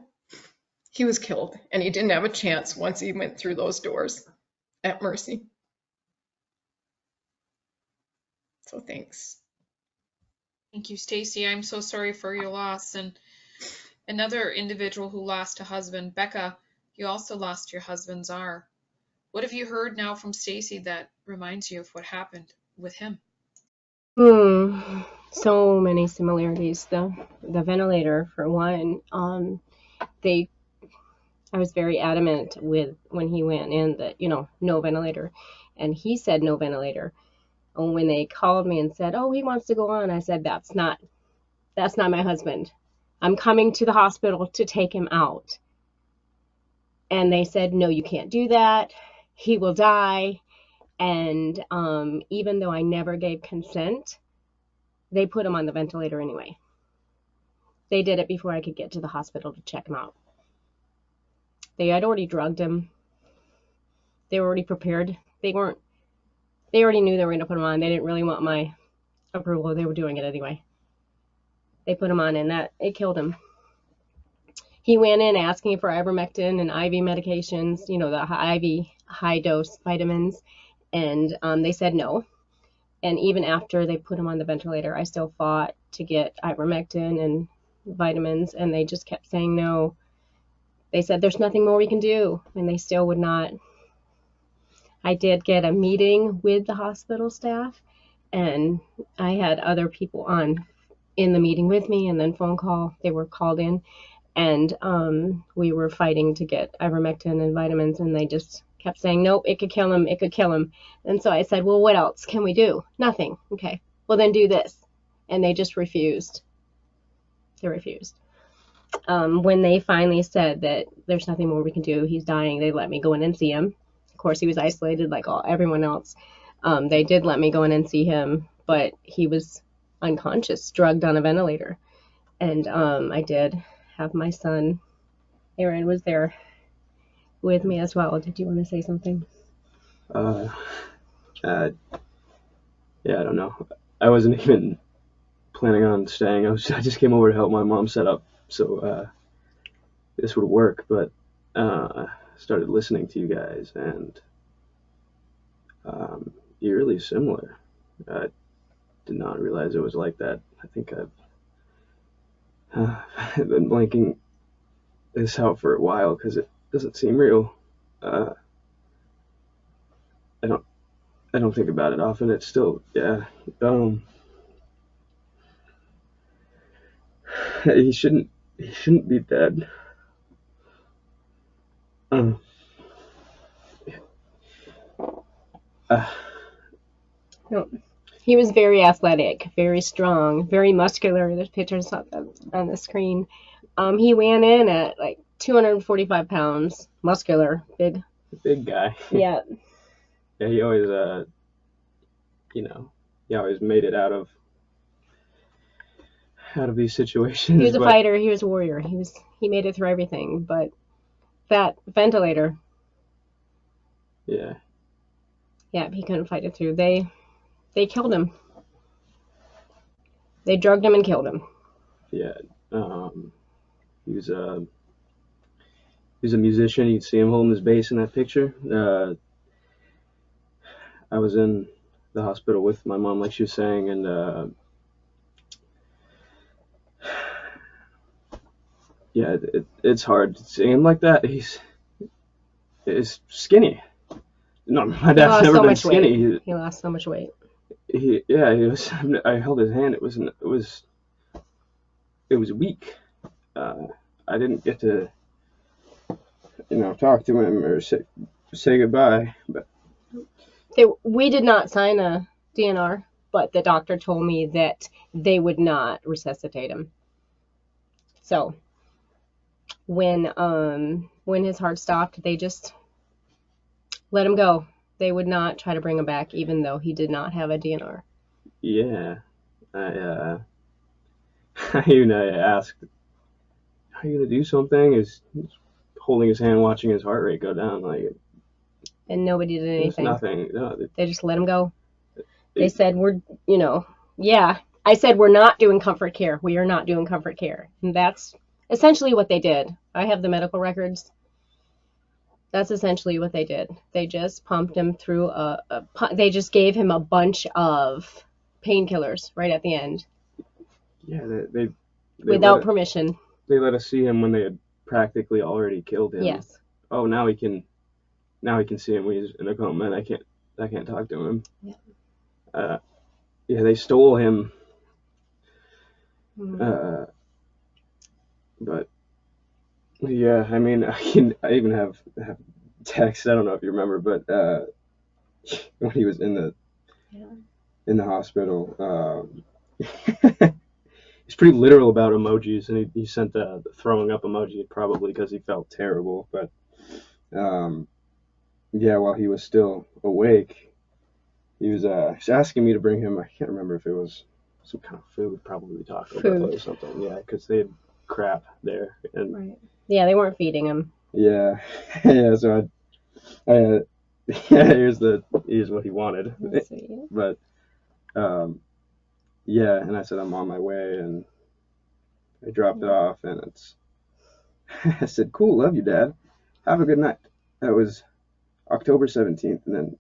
He was killed, and he didn't have a chance once he went through those doors at Mercy. So thanks. Thank you, Stacy. I'm so sorry for your loss. And another individual who lost a husband, Becca, you also lost your husband, Czar. What have you heard now from Stacy that reminds you of what happened with him? So many similarities. The ventilator, for one. I was very adamant with when he went in that, no ventilator. And he said no ventilator. And when they called me and said, oh, he wants to go on, I said, that's not my husband. I'm coming to the hospital to take him out. And they said, no, you can't do that. He will die. And even though I never gave consent, they put him on the ventilator anyway. They did it before I could get to the hospital to check him out. They had already drugged him. They were already prepared. They already knew they were going to put him on. They didn't really want my approval. They were doing it anyway. They put him on, and it killed him. He went in asking for ivermectin and IV medications, the IV high dose vitamins, and they said no. And even after they put him on the ventilator, I still fought to get ivermectin and vitamins, and they just kept saying no. They said there's nothing more we can do, and they still would not. I did get a meeting with the hospital staff, and I had other people in the meeting with me, and then phone call. They were called in, and we were fighting to get ivermectin and vitamins, and they just kept saying, nope, it could kill him, it could kill him. And so I said, well, what else can we do? Nothing. Okay, well then do this. And they just refused. They refused. When they finally said that there's nothing more we can do, he's dying, they let me go in and see him. Of course, he was isolated like everyone else. They did let me go in and see him, but he was unconscious, drugged on a ventilator. And I did have my son, Aaron, was there with me as well. Did you want to say something? Yeah, I don't know. I wasn't even planning on staying. I just came over to help my mom set up so this would work, but started listening to you guys, and eerily similar. I did not realize it was like that. I think I've been blanking this out for a while because it doesn't seem real. I don't think about it often. It's still, yeah. He shouldn't be dead. Yeah, No. He was very athletic, very strong, very muscular. There's pictures up on the screen. He went in at like 245 pounds, muscular, big. Big guy. Yeah. Yeah, he always, he always made it out of these situations. He was a but fighter. He was a warrior. He made it through everything. But that ventilator, yeah, he couldn't fight it through. They killed him. They drugged him and killed him. yeah. He was a musician. You'd see him holding his bass in that picture. I was in the hospital with my mom, like she was saying, and yeah, it's hard to see him like that. He's skinny. No, my He dad's lost never so been much skinny. weight. He lost so much weight. He was. I held his hand. It was weak. I didn't get to, talk to him or say goodbye. But We did not sign a DNR, but the doctor told me that they would not resuscitate him. So when his heart stopped, they just let him go. They would not try to bring him back, even though he did not have a DNR. yeah, I even asked, "Are you gonna do something?" He's holding his hand, watching his heart rate go down. Like And nobody did there's anything. nothing. No, They just let him go. They said, I said, we're not doing comfort care. We are not doing comfort care. And that's essentially what they did. I have the medical records. That's essentially what they did. They just pumped him through they just gave him a bunch of painkillers right at the end yeah, they without permission. They let us see him when they had practically already killed him. Yes. Oh, now he can see him when he's in a coma, and I can't talk to him. Yeah. Yeah, they stole him. Mhm. But yeah, I mean, I even have text. I don't know if you remember, but when he was in the hospital, he's pretty literal about emojis, and he sent the throwing up emoji probably because he felt terrible. But yeah, while he was still awake, he was asking me to bring him. I can't remember if it was some kind of food, probably Taco Bell or something. Yeah, because they had crap there, and Right. Yeah, they weren't feeding him. yeah, yeah. So yeah, here's what he wanted. That's sweet. But yeah, and I said I'm on my way, and I dropped it off, and I said, "Cool, love you, Dad. Have a good night." That was October 17th, and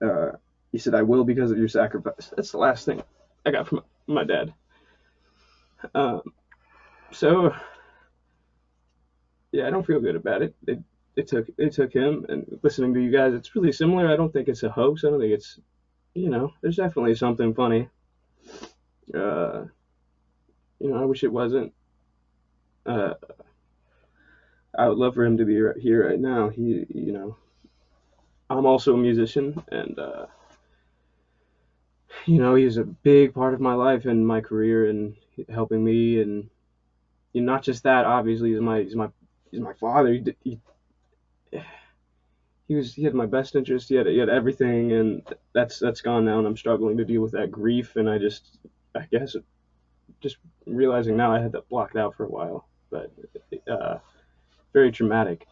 then he said, "I will because of your sacrifice." That's the last thing I got from my dad. So yeah, I don't feel good about it. They took him, and listening to you guys, it's really similar. I don't think it's a hoax. I don't think it's, there's definitely something funny. I wish it wasn't. I would love for him to be here right now. I'm also a musician, and he's a big part of my life and my career and helping me, and not just that. Obviously, he's my father. He had my best interest. He had everything, and that's gone now, and I'm struggling to deal with that grief. And I guess just realizing now I had that blocked out for a while, but very traumatic.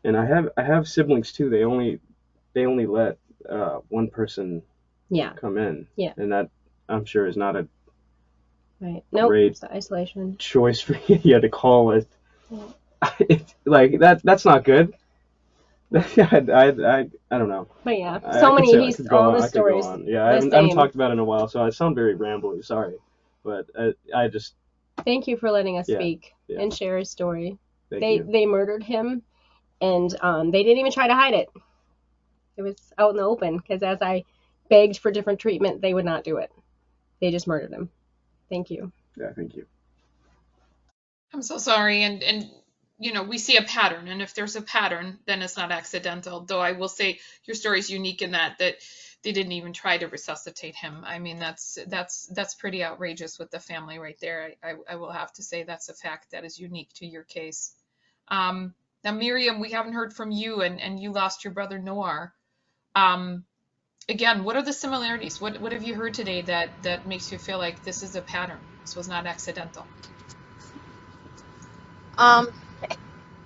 And I have siblings too. They only let one person come in. Yeah. And that, I'm sure, is not a Right. Nope. great It's the isolation. choice for you. You had to call it. Yeah. Like that's not good. I don't know. But yeah, I so could many. say- I He's could go all on- the I could go stories. on. Yeah, I haven't talked about it in a while, so I sound very rambly. Sorry, but I just Thank you for letting us Yeah, speak yeah. and share his story. Thank you. They murdered him, and they didn't even try to hide it. It was out in the open because as I begged for different treatment, they would not do it. They just murdered him. Thank you. Yeah, thank you. I'm so sorry. And we see a pattern, and if there's a pattern, then it's not accidental. Though I will say your story is unique in that they didn't even try to resuscitate him. I mean, that's pretty outrageous with the family right there. I will have to say that's a fact that is unique to your case. Now, Miriam, we haven't heard from you, and you lost your brother Noir. Again, what are the similarities? What have you heard today that makes you feel like this is a pattern? This was not accidental.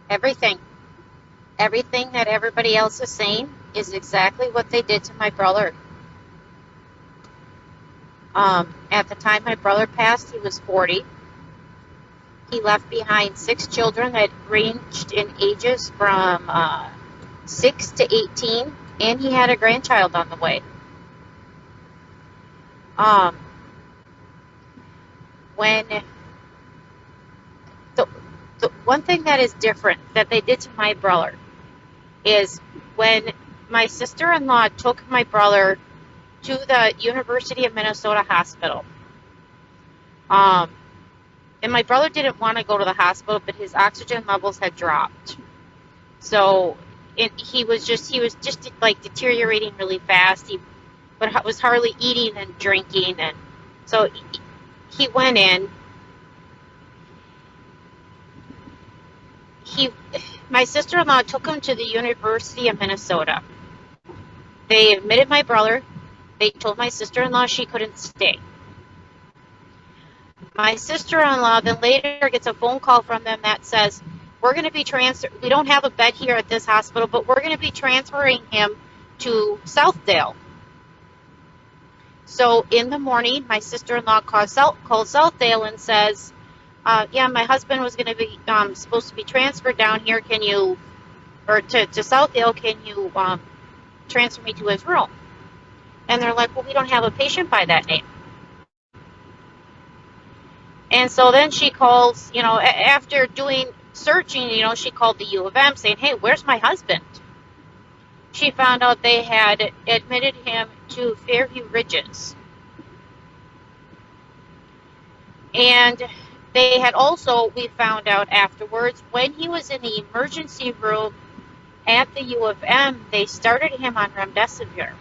Everything that everybody else is saying is exactly what they did to my brother. At the time my brother passed, he was 40. He left behind 6 children that ranged in ages from 6 to 18, and he had a grandchild on the way. When the one thing that is different that they did to my brother is when my sister-in-law took my brother to the University of Minnesota hospital. And my brother didn't want to go to the hospital, but his oxygen levels had dropped. So he was just like deteriorating really fast. He was hardly eating and drinking, and so he went in. My sister-in-law took him to the University of Minnesota. They admitted my brother. They told my sister-in-law she couldn't stay. My sister-in-law then later gets a phone call from them that says, we're going to be we don't have a bed here at this hospital, but we're going to be transferring him to Southdale. So in the morning, my sister-in-law calls Southdale and says, yeah, my husband was going to be supposed to be transferred down here. Can you, or to Southdale, can you transfer me to his room? And they're like, well, we don't have a patient by that name. And so then she calls, after doing searching, she called the U of M saying, hey, where's my husband? She found out they had admitted him to Fairview Ridges. And they had also, we found out afterwards, when he was in the emergency room at the U of M, they started him on remdesivir.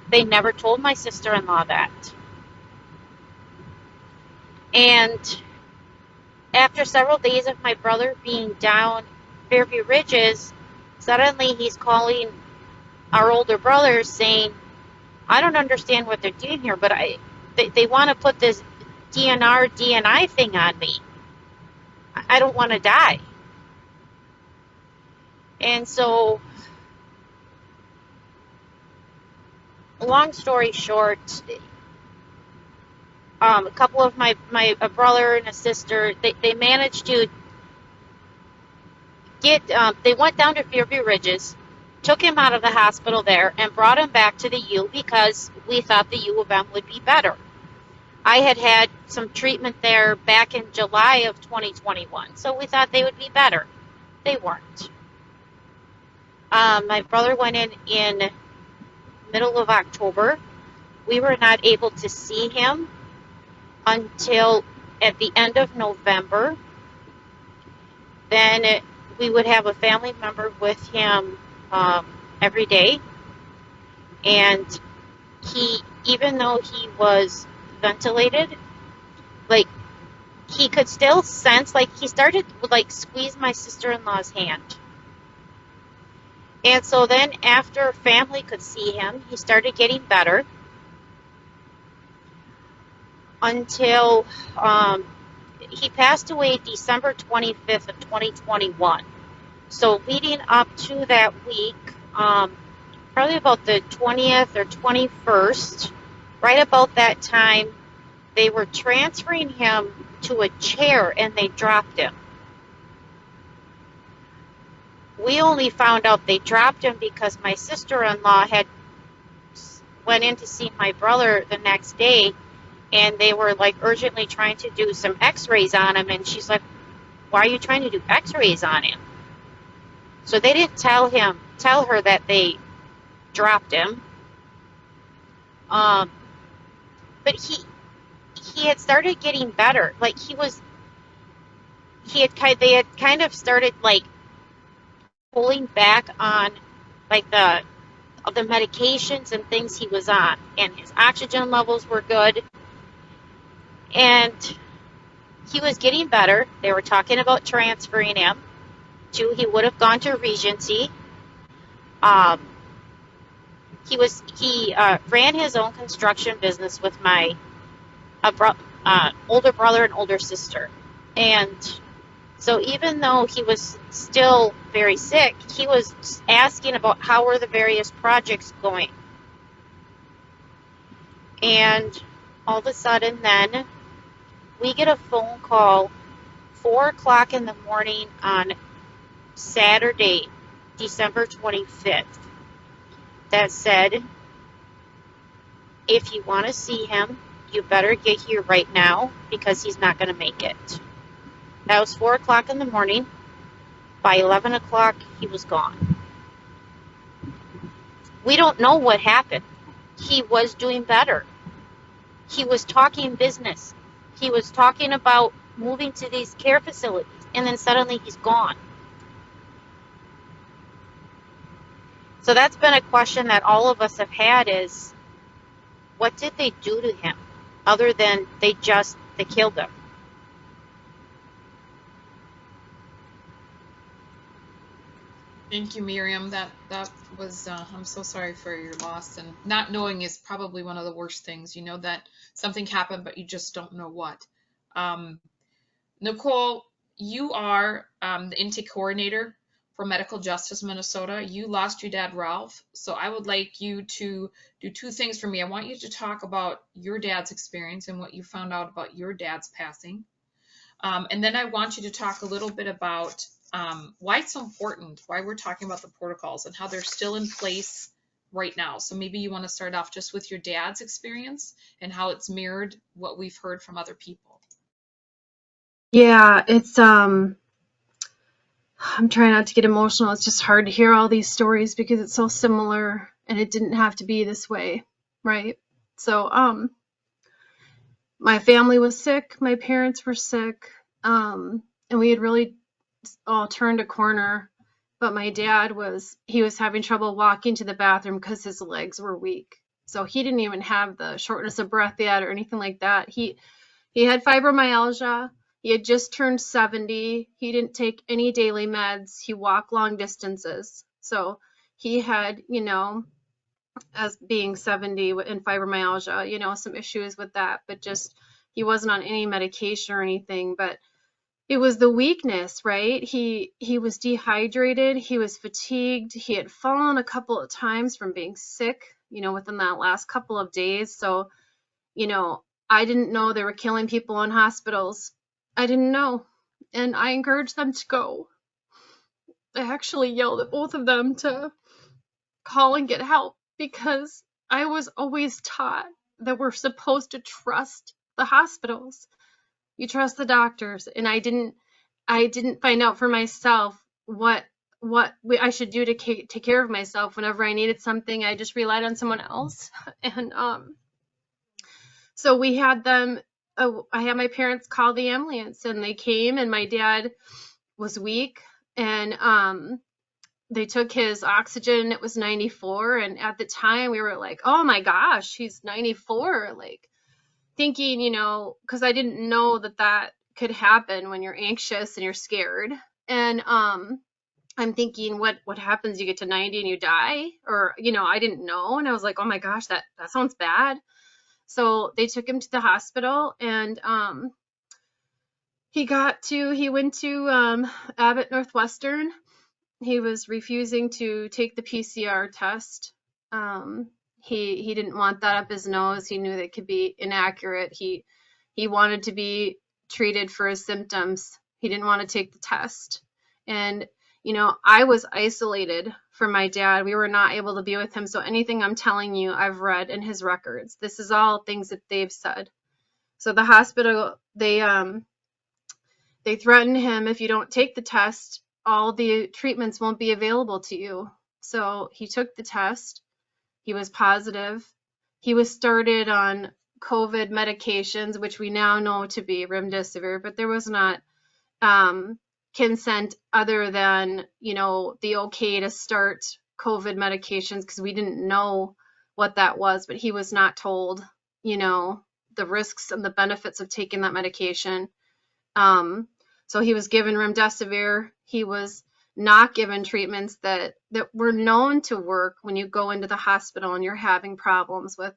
They never told my sister-in-law that. And after several days of my brother being down Fairview Ridges, suddenly he's calling our older brother saying, I don't understand what they're doing here, but they want to put this DNI thing on me. I don't want to die. And so, long story short, a couple of my brother and a sister, they managed to they went down to Fairview Ridges, took him out of the hospital there, and brought him back to the U because we thought the U of M would be better. I had some treatment there back in July of 2021, so we thought they would be better. They weren't. My brother went in middle of October. We were not able to see him until at the end of November. Then we would have a family member with him every day. And even though he was ventilated, like, he could still sense, like, he started to, like, squeeze my sister-in-law's hand. And so then after family could see him, he started getting better until he passed away December 25th of 2021. So leading up to that week, probably about the 20th or 21st, right about that time, they were transferring him to a chair and they dropped him. We only found out they dropped him because my sister-in-law went in to see my brother the next day, and they were like urgently trying to do some x-rays on him, and she's like, why are you trying to do x-rays on him? So they didn't tell her that they dropped him. But he had started getting better. Like, they had kind of started like pulling back on like the of the medications and things he was on, and his oxygen levels were good, and he was getting better. They were talking about transferring him he would have gone to Regency. He ran his own construction business with my older brother and older sister, and so even though he was still very sick, he was asking about how were the various projects going. And all of a sudden then we get a phone call 4 o'clock in the morning on Saturday, December 25th, that said, if you want to see him, you better get here right now because he's not going to make it. That was 4 o'clock in the morning. By 11 o'clock, he was gone. We don't know what happened. He was doing better. He was talking business. He was talking about moving to these care facilities, and then suddenly he's gone. So that's been a question that all of us have had is, what did they do to him other than they killed him? Thank you, Miriam. That was, I'm so sorry for your loss. And not knowing is probably one of the worst things. You know that something happened, but you just don't know what. Nicole, you are the intake coordinator for Medical Justice Minnesota. You lost your dad, Ralph. So I would like you to do two things for me. I want you to talk about your dad's experience and what you found out about your dad's passing. And then I want you to talk a little bit about why it's so important, why we're talking about the protocols and how they're still in place right now. So maybe you want to start off just with your dad's experience and how it's mirrored what we've heard from other people. Yeah, it's I'm trying not to get emotional. It's just hard to hear all these stories because it's so similar and it didn't have to be this way, right? So my family was sick, my parents were sick, and we had really all turned a corner, but my dad was having trouble walking to the bathroom because his legs were weak. So he didn't even have the shortness of breath yet or anything like that. He had fibromyalgia. He had just turned 70. He didn't take any daily meds. He walked long distances. So he had, as being 70 and fibromyalgia, some issues with that, but just he wasn't on any medication or anything, but it was the weakness, right? He was dehydrated, he was fatigued, he had fallen a couple of times from being sick, within that last couple of days. So, I didn't know they were killing people in hospitals. I didn't know. And I encouraged them to go. I actually yelled at both of them to call and get help because I was always taught that we're supposed to trust the hospitals. You trust the doctors, and I didn't find out for myself what I should do to take care of myself. Whenever I needed something, I just relied on someone else. And so we had them. I had my parents call the ambulance, and they came, and my dad was weak, and they took his oxygen. It was 94, and at the time we were like, "Oh my gosh, he's 94!" Like thinking, because I didn't know that could happen when you're anxious and you're scared. And I'm thinking, what happens? You get to 90 and you die? Or, I didn't know. And I was like, oh my gosh, that sounds bad. So they took him to the hospital, and he went to Abbott Northwestern. He was refusing to take the PCR test. He didn't want that up his nose. He knew that could be inaccurate. He wanted to be treated for his symptoms. He didn't want to take the test. And, I was isolated from my dad. We were not able to be with him. So anything I'm telling you, I've read in his records. This is all things that they've said. So the hospital, they threatened him, if you don't take the test, all the treatments won't be available to you. So he took the test. He was positive. He was started on COVID medications, which we now know to be remdesivir, but there was not consent other than, the okay to start COVID medications because we didn't know what that was, but he was not told, you know, the risks and the benefits of taking that medication. So he was given remdesivir. He was not given treatments that were known to work when you go into the hospital and you're having problems with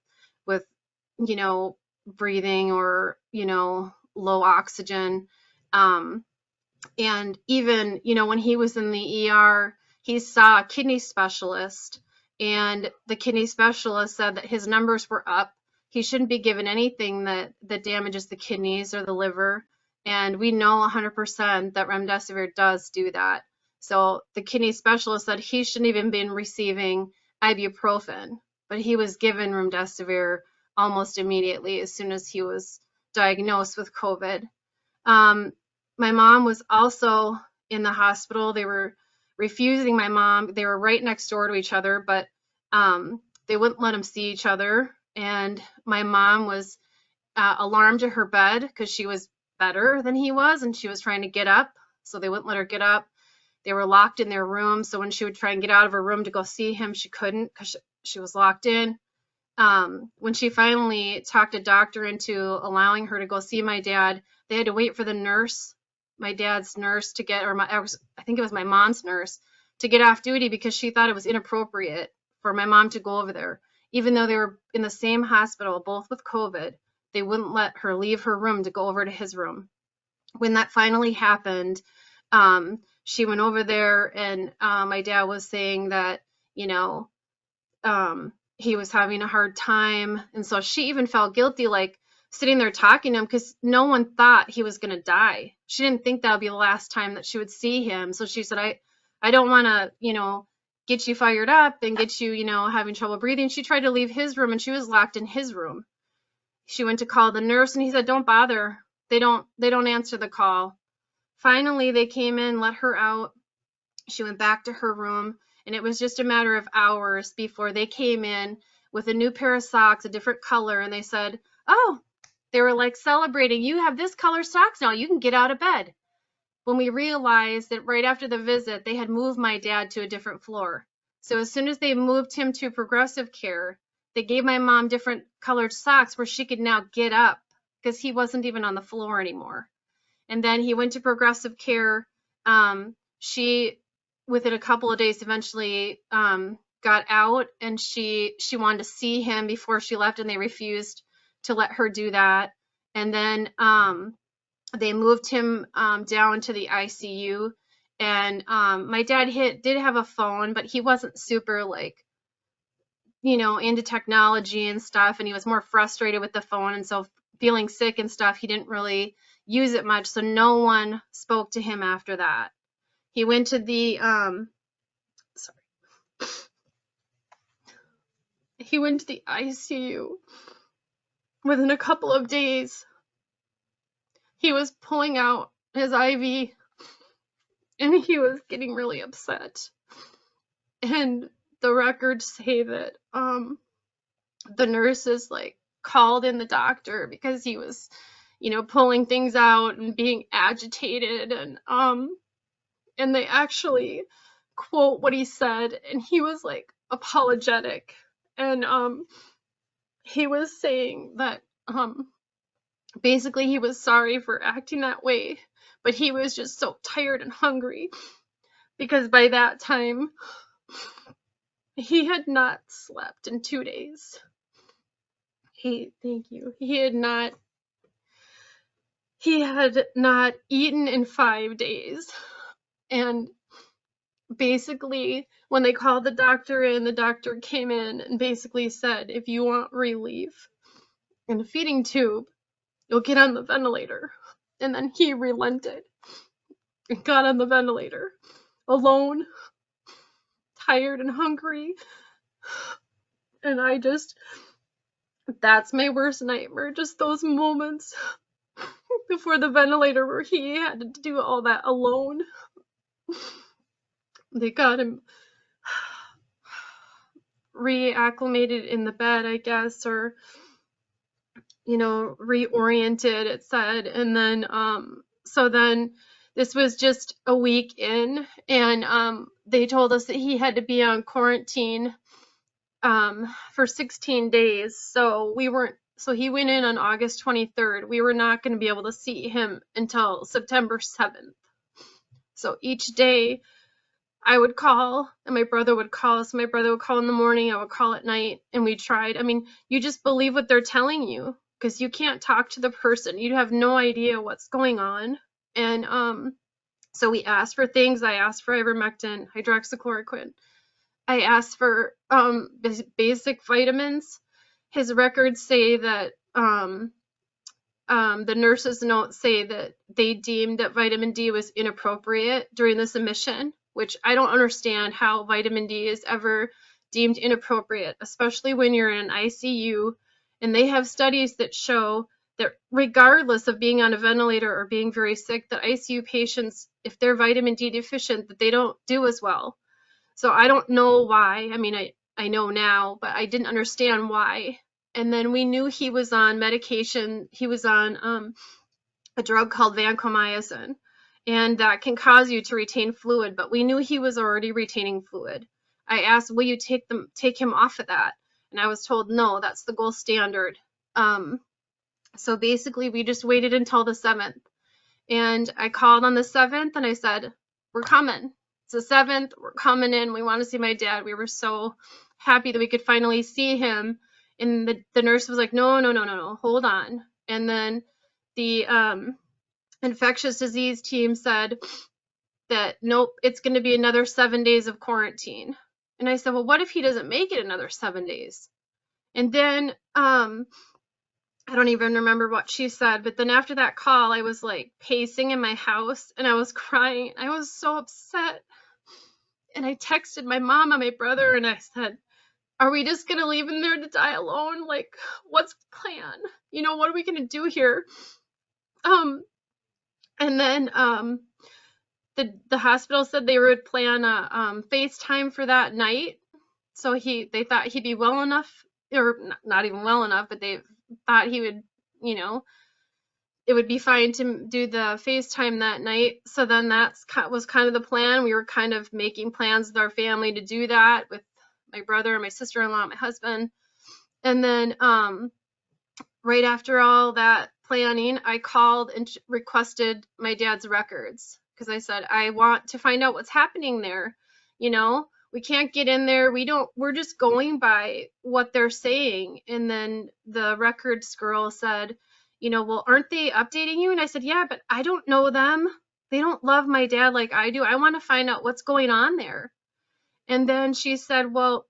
you know, breathing or, you know, low oxygen. And even, you know, when he was in the ER, he saw a kidney specialist, and the kidney specialist said that his numbers were up. He shouldn't be given anything that damages the kidneys or the liver. And we know 100% that remdesivir does do that. So the kidney specialist said he shouldn't even been receiving ibuprofen, but he was given remdesivir almost immediately as soon as he was diagnosed with COVID. My mom was also in the hospital. They were refusing my mom. They were right next door to each other, but they wouldn't let them see each other. And my mom was alarmed to her bed because she was better than he was, and she was trying to get up, so they wouldn't let her get up. They were locked in their room, so when she would try and get out of her room to go see him, she couldn't because she was locked in. When she finally talked a doctor into allowing her to go see my dad, they had to wait for the nurse, my dad's nurse, to get, or I think it was my mom's nurse, to get off duty because she thought it was inappropriate for my mom to go over there. Even though they were in the same hospital, both with COVID, they wouldn't let her leave her room to go over to his room. When that finally happened, she went over there, and my dad was saying that, you know, he was having a hard time. And so she even felt guilty, like sitting there talking to him, because no one thought he was going to die. She didn't think that would be the last time that she would see him. So she said, I don't want to, you know, get you fired up and get you, you know, having trouble breathing. She tried to leave his room, and she was locked in his room. She went to call the nurse, and he said, don't bother. They don't answer the call. Finally, they came in, let her out. She went back to her room, and it was just a matter of hours before they came in with a new pair of socks, a different color, and they said, oh, they were like celebrating, you have this color socks now, you can get out of bed. When we realized that right after the visit, they had moved my dad to a different floor. So as soon as they moved him to progressive care, they gave my mom different colored socks where she could now get up because he wasn't even on the floor anymore. And then he went to progressive care. She, within a couple of days, eventually got out, and she wanted to see him before she left, and they refused to let her do that. And then they moved him down to the ICU. And my dad did have a phone, but he wasn't super, like, you know, into technology and stuff, and he was more frustrated with the phone, and so feeling sick and stuff, he didn't really use it much, so no one spoke to him after that. He went to the he went to the ICU. Within a couple of days, he was pulling out his IV, and he was getting really upset. And the records say that the nurses like called in the doctor because he was, you know, pulling things out and being agitated, and they actually quote what he said, and he was like apologetic, and he was saying that basically he was sorry for acting that way, but he was just so tired and hungry because by that time he had not slept in 2 days. He had not eaten in 5 days. And basically, when they called the doctor in, the doctor came in and basically said, if you want relief and a feeding tube, you'll get on the ventilator. And then he relented and got on the ventilator, alone, tired and hungry. And that's my worst nightmare, just those moments before the ventilator where he had to do all that alone. They got him reacclimated in the bed, I guess, or, you know, reoriented, it said. And then, so then this was just a week in, and they told us that he had to be on quarantine for 16 days. So he went in on August 23rd. We were not going to be able to see him until September 7th. So each day I would call and my brother would call. So my brother would call in the morning, I would call at night, and we tried. I mean, you just believe what they're telling you because you can't talk to the person. You have no idea what's going on. And so we asked for things. I asked for ivermectin, hydroxychloroquine. I asked for basic vitamins. His records say that the nurse's notes say that they deemed that vitamin D was inappropriate during this admission, which I don't understand how vitamin D is ever deemed inappropriate, especially when you're in an ICU. And they have studies that show that regardless of being on a ventilator or being very sick, that ICU patients, if they're vitamin D deficient, that they don't do as well. So I don't know why. I mean, I know now, but I didn't understand why. And then we knew he was on medication. He was on a drug called vancomycin, and that can cause you to retain fluid, but we knew he was already retaining fluid. I asked, will you take him off of that? And I was told, no, that's the gold standard. So basically we just waited until the 7th, and I called on the 7th and I said, we're coming. It's the 7th, we're coming in. We want to see my dad. We were so happy that we could finally see him. And the nurse was like, no, hold on. And then the infectious disease team said that, nope, it's going to be another 7 days of quarantine. And I said, well, what if he doesn't make it another 7 days? And then I don't even remember what she said, but then after that call, I was like pacing in my house and I was crying. I was so upset. And I texted my mom and my brother and I said, are we just going to leave him there to die alone? Like, what's the plan? You know, what are we going to do here? And then the hospital said they would plan a FaceTime for that night. So they thought he'd be well enough, or not even well enough, but they thought he would, you know, it would be fine to do the FaceTime that night. So then that was kind of the plan. We were kind of making plans with our family to do that with my brother, my sister-in-law, my husband. And then right after all that planning, I called and requested my dad's records because I said, I want to find out what's happening there. You know, we can't get in there. We're just going by what they're saying. And then the records girl said, you know, well, aren't they updating you? And I said, yeah, but I don't know them. They don't love my dad like I do. I want to find out what's going on there. And then she said, well,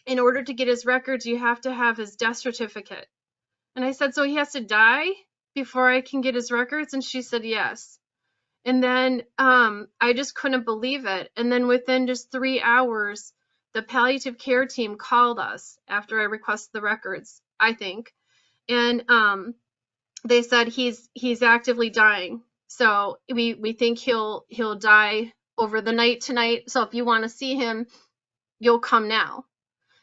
in order to get his records, you have to have his death certificate. And I said, so he has to die before I can get his records? And she said, yes. And then I just couldn't believe it. And then within just 3 hours, the palliative care team called us after I requested the records, I think. And they said he's actively dying. So we think he'll die over the night tonight. So if you want to see him, you'll come now.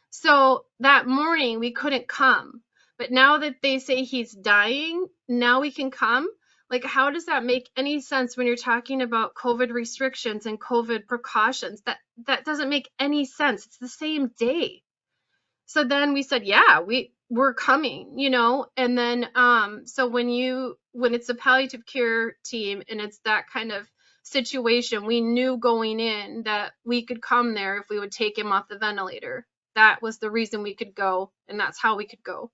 So that morning we couldn't come. But now that they say he's dying, now we can come. Like, how does that make any sense when you're talking about COVID restrictions and COVID precautions? That doesn't make any sense. It's the same day. So then we said, yeah, we're coming, you know. And then so when it's a palliative care team and it's that kind of situation, we knew going in that we could come there if we would take him off the ventilator. That was the reason we could go, and that's how we could go.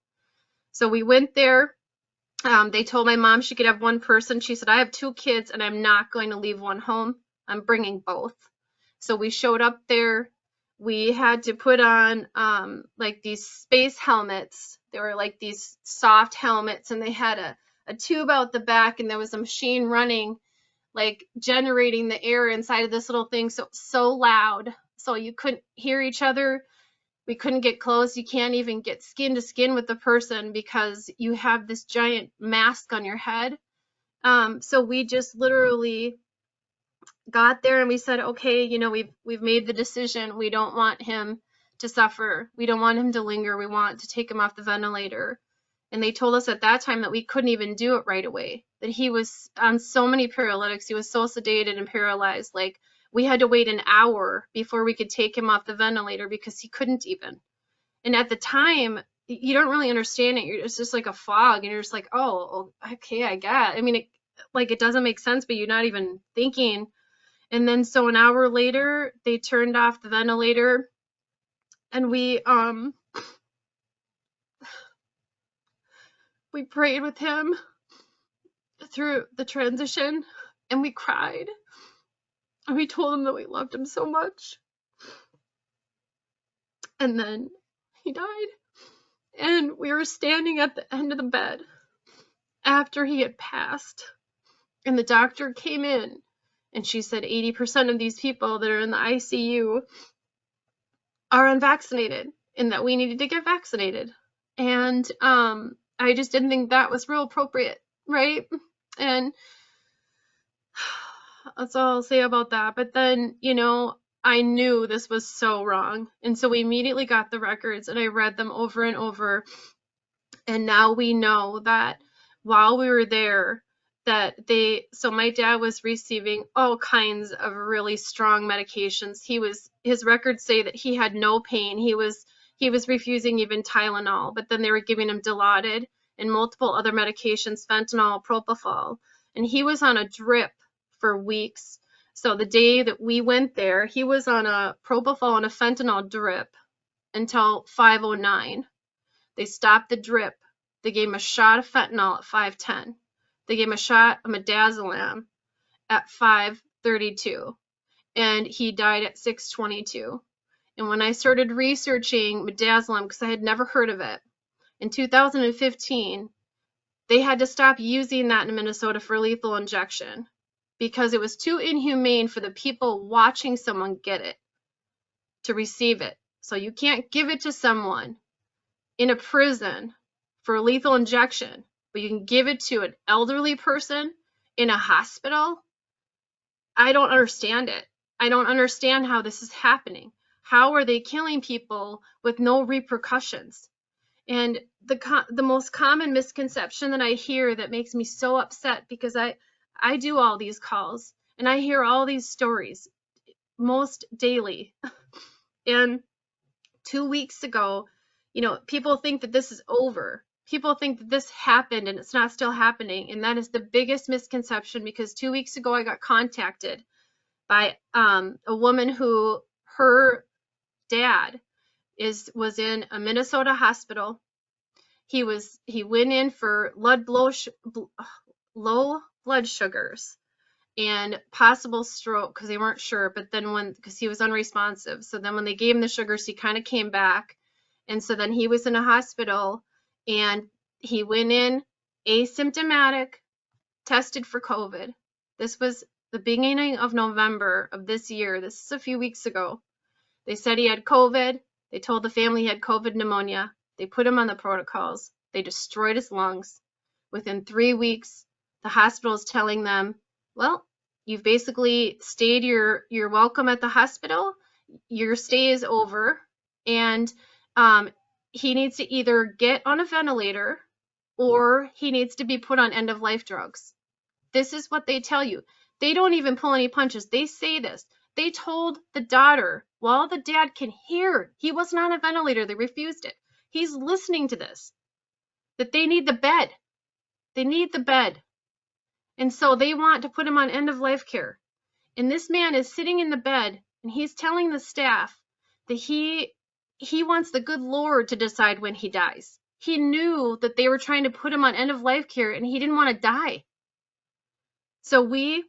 So we went there. They told my mom she could have one person. She said, I have 2 kids and I'm not going to leave one home. I'm bringing both. So we showed up there. We had to put on like these space helmets. They were like these soft helmets, and they had a tube out the back, and there was a machine running, like generating the air inside of this little thing. So loud. So you couldn't hear each other. We couldn't get close. You can't even get skin to skin with the person because you have this giant mask on your head. So we just literally got there and we said, okay, you know, we've made the decision. We don't want him to suffer. We don't want him to linger. We want to take him off the ventilator. And they told us at that time that we couldn't even do it right away, that he was on so many paralytics. He was so sedated and paralyzed. Like, We had to wait an hour before we could take him off the ventilator because he couldn't even. And at the time, you don't really understand it. It's just like a fog, and you're just like, oh, okay, I get. I mean, it doesn't make sense, but you're not even thinking. And then so an hour later, they turned off the ventilator, and we prayed with him through the transition, and we cried, and we told him that we loved him so much. And then he died, and we were standing at the end of the bed after he had passed, and the doctor came in, and she said 80% of these people that are in the ICU are unvaccinated, and that we needed to get vaccinated. And I just didn't think that was real appropriate, right? And that's all I'll say about that. But then, I knew this was so wrong. And so we immediately got the records, and I read them over and over. And now we know that while we were there, so my dad was receiving all kinds of really strong medications. His records say that he had no pain. He was refusing even Tylenol, but then they were giving him Dilaudid and multiple other medications, fentanyl, propofol, and he was on a drip for weeks. So the day that we went there, he was on a propofol and a fentanyl drip until 5:09. They stopped the drip. They gave him a shot of fentanyl at 5:10. They gave him a shot of midazolam at 5:32, and he died at 6:22. And when I started researching midazolam, because I had never heard of it, in 2015, they had to stop using that in Minnesota for lethal injection because it was too inhumane for the people watching someone get it to receive it. So you can't give it to someone in a prison for lethal injection, but you can give it to an elderly person in a hospital. I don't understand it. I don't understand how this is happening. How are they killing people with no repercussions? And the most common misconception that I hear that makes me so upset, because I do all these calls and I hear all these stories most daily. And 2 weeks ago, people think that this is over. People think that this happened and it's not still happening. And that is the biggest misconception, because 2 weeks ago I got contacted by a woman who, her dad was in a Minnesota hospital. He went in for low blood sugars and possible stroke, because they weren't sure, but then because he was unresponsive. So then when they gave him the sugars, he kind of came back. And so then he was in a hospital, and he went in asymptomatic, tested for COVID. This was the beginning of November of this year. This is a few weeks ago. They said he had COVID. They told the family he had COVID pneumonia. They put him on the protocols. They destroyed his lungs. Within 3 weeks, the hospital is telling them, well, you've basically stayed your welcome at the hospital. Your stay is over. And he needs to either get on a ventilator or he needs to be put on end-of-life drugs. This is what they tell you. They don't even pull any punches. They say this. They told the daughter, while the dad can hear, he wasn't on a ventilator. They refused it. He's listening to this, that they need the bed. They need the bed. And so they want to put him on end-of-life care. And this man is sitting in the bed, and he's telling the staff that he wants the good Lord to decide when he dies. He knew that they were trying to put him on end-of-life care, and he didn't want to die. So we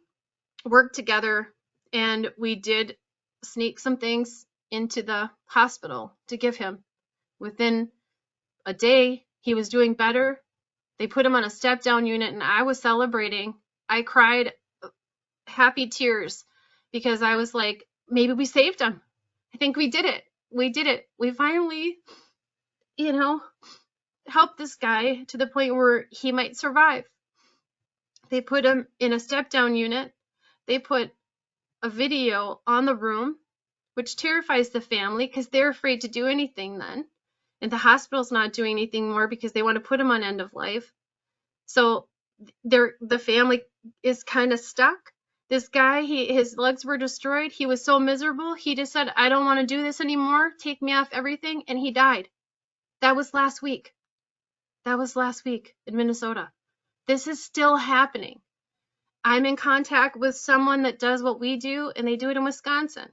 worked together, and we did sneak some things into the hospital to give him. Within a day, he was doing better. They put him on a step-down unit, and I was celebrating. I cried happy tears because I was like, maybe we saved him. I think we did it. We did it. We finally, helped this guy to the point where he might survive. They put him in a step-down unit. They put a video on the room, which terrifies the family because they're afraid to do anything then. And the hospital's not doing anything more because they want to put him on end of life. So the family is kind of stuck. This guy, his legs were destroyed. He was so miserable. He just said, I don't want to do this anymore. Take me off everything. And he died. That was last week. That was last week in Minnesota. This is still happening. I'm in contact with someone that does what we do, and they do it in Wisconsin.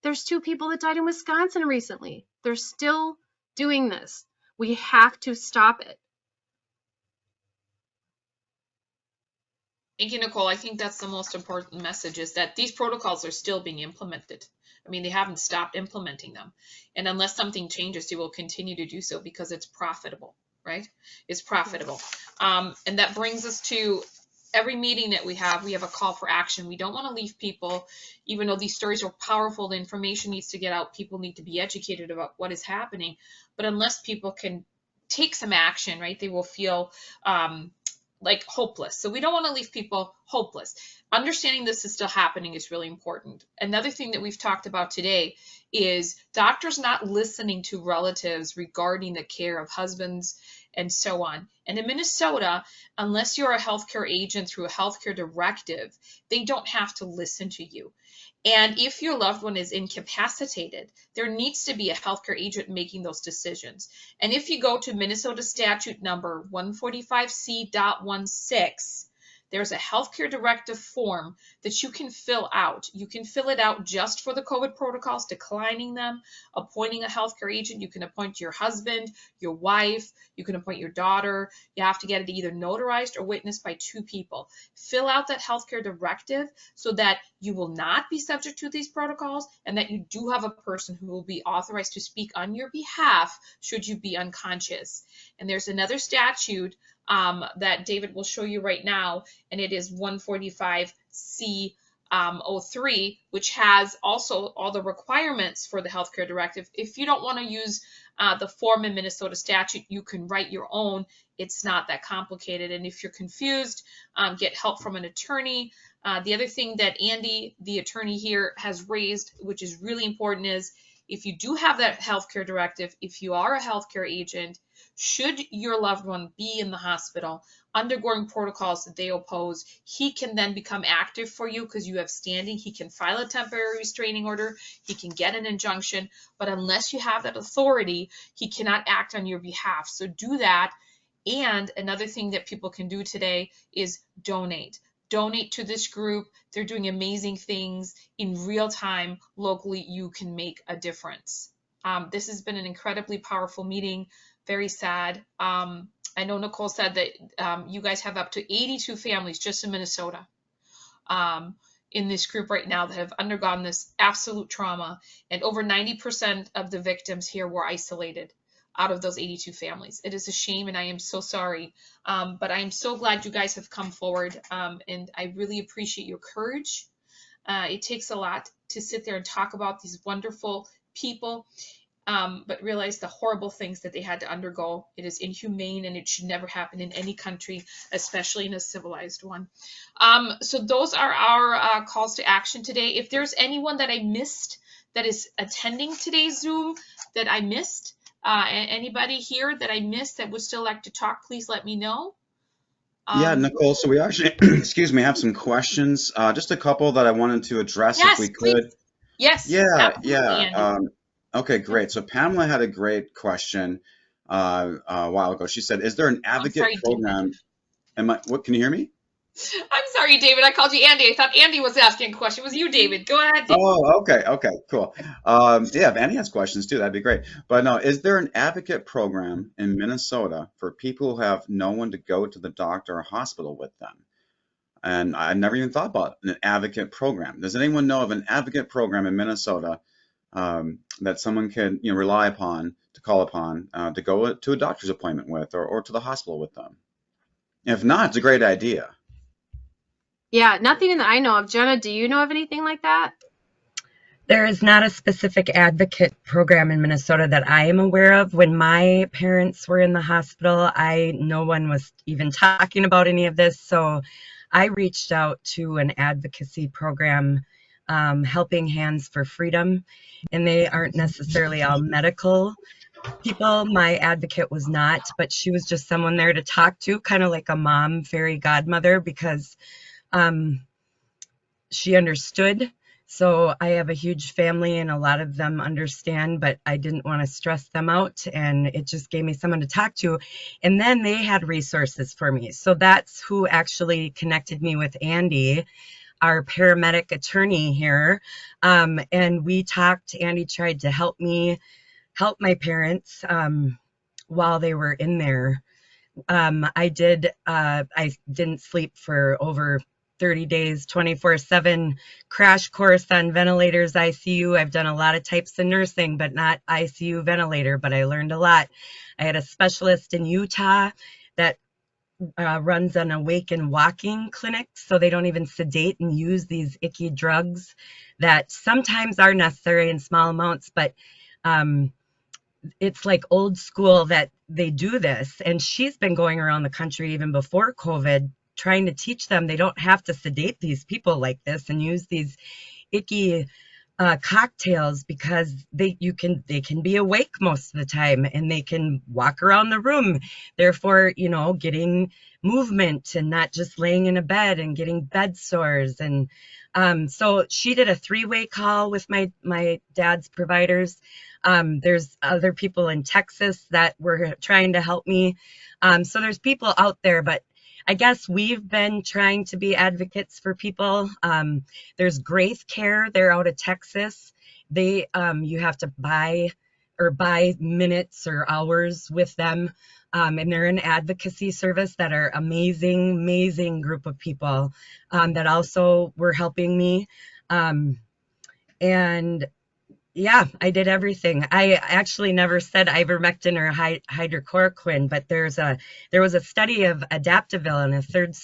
There's 2 people that died in Wisconsin recently. They're still doing this. We have to stop it. Thank you, Nicole. I think that's the most important message, is that these protocols are still being implemented. I mean, they haven't stopped implementing them. And unless something changes, they will continue to do so because it's profitable, right? It's profitable. And that brings us to every meeting that we have a call for action. We don't want to leave people, even though these stories are powerful, the information needs to get out. People need to be educated about what is happening. But unless people can take some action, right, they will feel like hopeless. So we don't want to leave people hopeless. Understanding this is still happening is really important. Another thing that we've talked about today is doctors not listening to relatives regarding the care of husbands and so on. And in Minnesota, unless you're a healthcare agent through a healthcare directive, they don't have to listen to you. And if your loved one is incapacitated, there needs to be a healthcare agent making those decisions. And if you go to Minnesota statute number 145C.16, there's a healthcare directive form that you can fill out. You can fill it out just for the COVID protocols, declining them, appointing a healthcare agent. You can appoint your husband, your wife, you can appoint your daughter. You have to get it either notarized or witnessed by 2 people. Fill out that healthcare directive so that you will not be subject to these protocols and that you do have a person who will be authorized to speak on your behalf should you be unconscious. And there's another statute that David will show you right now, and it is 145C.03, which has also all the requirements for the healthcare directive. If you don't want to use the form in Minnesota statute, you can write your own. It's not that complicated. And if you're confused, get help from an attorney. The other thing that Andy, the attorney here, has raised, which is really important, is if you do have that healthcare directive, if you are a healthcare agent, should your loved one be in the hospital undergoing protocols that they oppose, he can then become active for you because you have standing. He can file a temporary restraining order. He can get an injunction. But unless you have that authority, he cannot act on your behalf. So do that. And another thing that people can do today is donate. Donate to this group. They're doing amazing things in real time. Locally, you can make a difference. This has been an incredibly powerful meeting. Very sad. I know Nicole said that you guys have up to 82 families just in Minnesota in this group right now that have undergone this absolute trauma. And over 90% of the victims here were isolated out of those 82 families. It is a shame, and I am so sorry. But I am so glad you guys have come forward, and I really appreciate your courage. It takes a lot to sit there and talk about these wonderful people, but realize the horrible things that they had to undergo. It is inhumane, and it should never happen in any country, especially in a civilized one. So those are our calls to action today. If there's anyone that I missed that is attending today's Zoom that I missed, anybody here that I missed that would still like to talk, please let me know. Yeah, Nicole, so we actually, excuse me, have some questions. Just a couple that I wanted to address if we could. Please. Yes. Yeah, Andy. Okay, great. So Pamela had a great question a while ago. She said, "Is there an advocate program?" What? Can you hear me? I'm sorry, David. I called you Andy. I thought Andy was asking a question. It was you, David. Go ahead, David. Oh, okay, cool. Yeah, if Andy has questions too, that'd be great. But no, is there an advocate program in Minnesota for people who have no one to go to the doctor or hospital with them? And I never even thought about an advocate program. Does anyone know of an advocate program in Minnesota that someone can rely upon, to call upon, to go to a doctor's appointment with, or to the hospital with them? If not, it's a great idea. Yeah, nothing that I know of. Jenna, do you know of anything like that? There is not a specific advocate program in Minnesota that I am aware of. When my parents were in the hospital, no one was even talking about any of this. So I reached out to an advocacy program, Helping Hands for Freedom, and they aren't necessarily all medical people. My advocate was not, but she was just someone there to talk to, kind of like a mom, fairy godmother, because she understood. So I have a huge family and a lot of them understand, but I didn't want to stress them out, and it just gave me someone to talk to. And then they had resources for me. So that's who actually connected me with Andy, our paramedic attorney here. And we talked. Andy tried to help me help my parents while they were in there. I didn't sleep for over 30 days, 24/7 crash course on ventilators, ICU. I've done a lot of types of nursing, but not ICU ventilator, but I learned a lot. I had a specialist in Utah that runs an awake and walking clinic, so they don't even sedate and use these icky drugs that sometimes are necessary in small amounts, but it's like old school that they do this. And she's been going around the country even before COVID trying to teach them they don't have to sedate these people like this and use these icky cocktails, because they can be awake most of the time and they can walk around the room, therefore getting movement and not just laying in a bed and getting bed sores. And so she did a 3-way call with my dad's providers. There's other people in Texas that were trying to help me. So there's people out there, but I guess we've been trying to be advocates for people. There's Grace Care. They're out of Texas. They you have to buy minutes or hours with them. And they're an advocacy service that are amazing group of people that also were helping me. And yeah, I did everything. I actually never said ivermectin or hydrochloroquine, but there was a study of Adaptaville in a third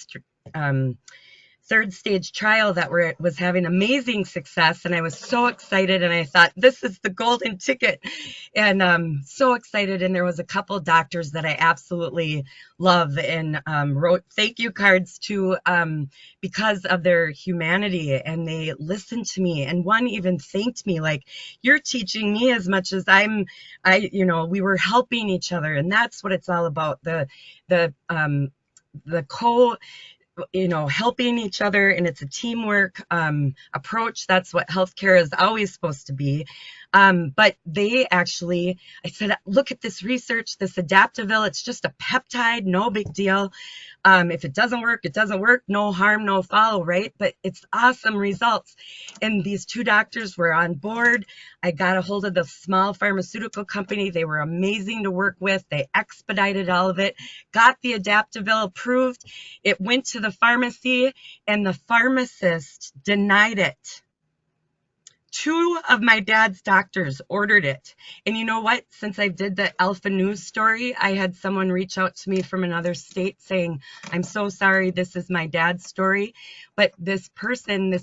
stage trial that was having amazing success, and I was so excited, and I thought, this is the golden ticket, and so excited. And there was a couple doctors that I absolutely love and wrote thank you cards to because of their humanity, and they listened to me, and one even thanked me, like, you're teaching me as much as we were helping each other. And that's what it's all about, the helping each other, and it's a teamwork approach. That's what healthcare is always supposed to be. But I said, look at this research, this Adaptaville, it's just a peptide, no big deal. If it doesn't work, it doesn't work, no harm, no foul, right? But it's awesome results. And these 2 doctors were on board. I got a hold of the small pharmaceutical company. They were amazing to work with. They expedited all of it, got the Adaptaville approved. It went to the pharmacy, and the pharmacist denied it. 2 of my dad's doctors ordered it. And you know what? Since I did the Alpha News story, I had someone reach out to me from another state saying, I'm so sorry, this is my dad's story. But this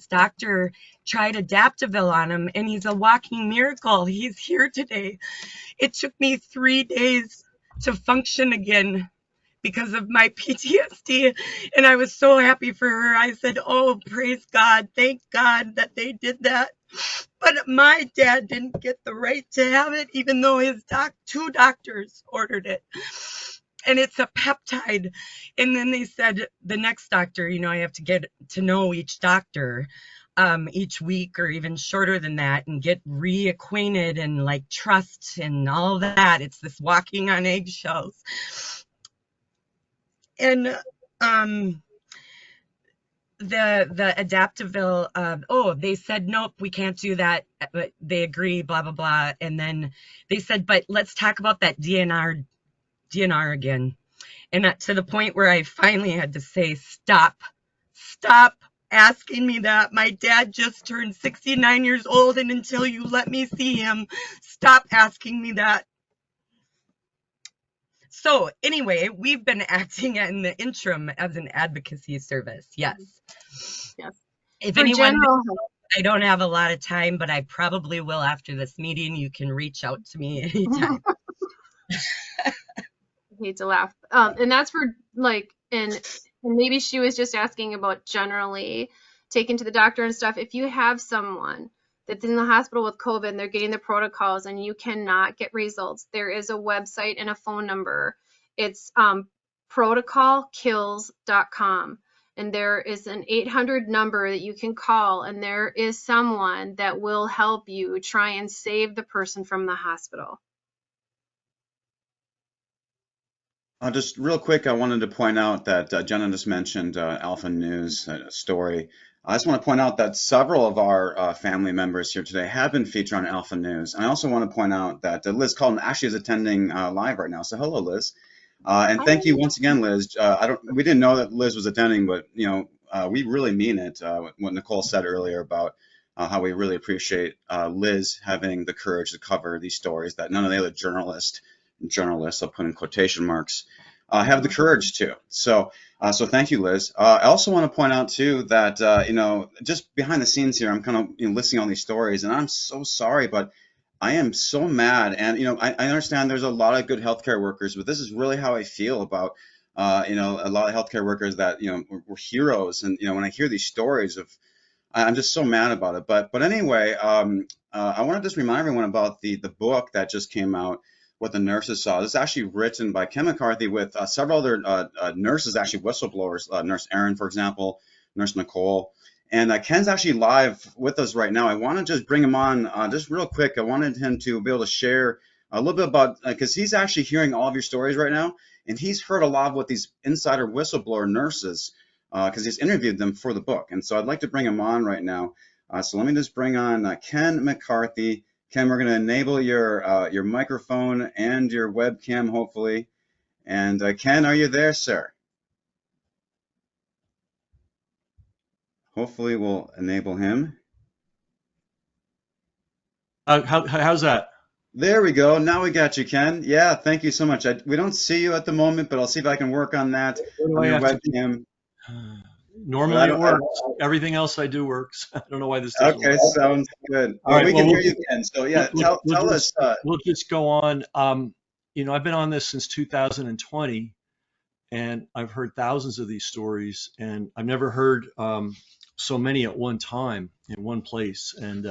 doctor tried Adaptaville on him, and he's a walking miracle. He's here today. It took me 3 days to function again because of my PTSD. And I was so happy for her. I said, oh, praise God. Thank God that they did that. But my dad didn't get the right to have it, even though his 2 doctors ordered it. And it's a peptide. And then they said, the next doctor, I have to get to know each doctor each week, or even shorter than that, and get reacquainted and like trust and all that. It's this walking on eggshells. And the Adaptaville, they said, nope, we can't do that. But they agree, blah, blah, blah. And then they said, but let's talk about that DNR again. And to the point where I finally had to say, stop asking me that. My dad just turned 69 years old, and until you let me see him, stop asking me that. So anyway, we've been acting in the interim as an advocacy service. Yes. If anyone, I don't have a lot of time, but I probably will after this meeting. You can reach out to me anytime. I hate to laugh. And that's for and maybe she was just asking about generally taking to the doctor and stuff. If you have someone that's in the hospital with COVID and they're getting the protocols and you cannot get results, there is a website and a phone number. It's protocolkills.com. And there is an 800 number that you can call, and there is someone that will help you try and save the person from the hospital. Just real quick, I wanted to point out that Jenna just mentioned Alpha News story. I just want to point out that several of our family members here today have been featured on Alpha News. And I also want to point out that Liz Cullen actually is attending live right now. So hello, Liz. And thank you once again, Liz. We didn't know that Liz was attending, but we really mean it. What Nicole said earlier about how we really appreciate Liz having the courage to cover these stories that none of the other journalists, I'll put in quotation marks, have the courage to. So thank you, Liz. I also want to point out too that just behind the scenes here, I'm kind of listing all these stories, and I'm so sorry, but I am so mad. And I understand there's a lot of good healthcare workers, but this is really how I feel about a lot of healthcare workers that were heroes. And when I hear these stories I'm just so mad about it. But anyway, I want to just remind everyone about the book that just came out, What the Nurses Saw. This is actually written by Ken McCarthy with several other nurses, actually whistleblowers, Nurse Erin, for example, Nurse Nicole. And Ken's actually live with us right now. I want to just bring him on just real quick. I wanted him to be able to share a little bit about, because he's actually hearing all of your stories right now, and he's heard a lot of what these insider whistleblower nurses, because he's interviewed them for the book. And so I'd like to bring him on right now. So let me just bring on Ken McCarthy. Ken, we're going to enable your microphone and your webcam, hopefully. And Ken, are you there, sir? Hopefully we'll enable him. How's that? There we go. Now we got you, Ken. Yeah, thank you so much. We don't see you at the moment, but I'll see if I can work on that on your webcam. Normally it works. Everything else I do works. I don't know why this doesn't work. Okay, sounds good. All right, we can hear you, Ken. So yeah, tell us. We'll just go on. I've been on this since 2020, and I've heard thousands of these stories, and I've never heard so many at one time in one place. And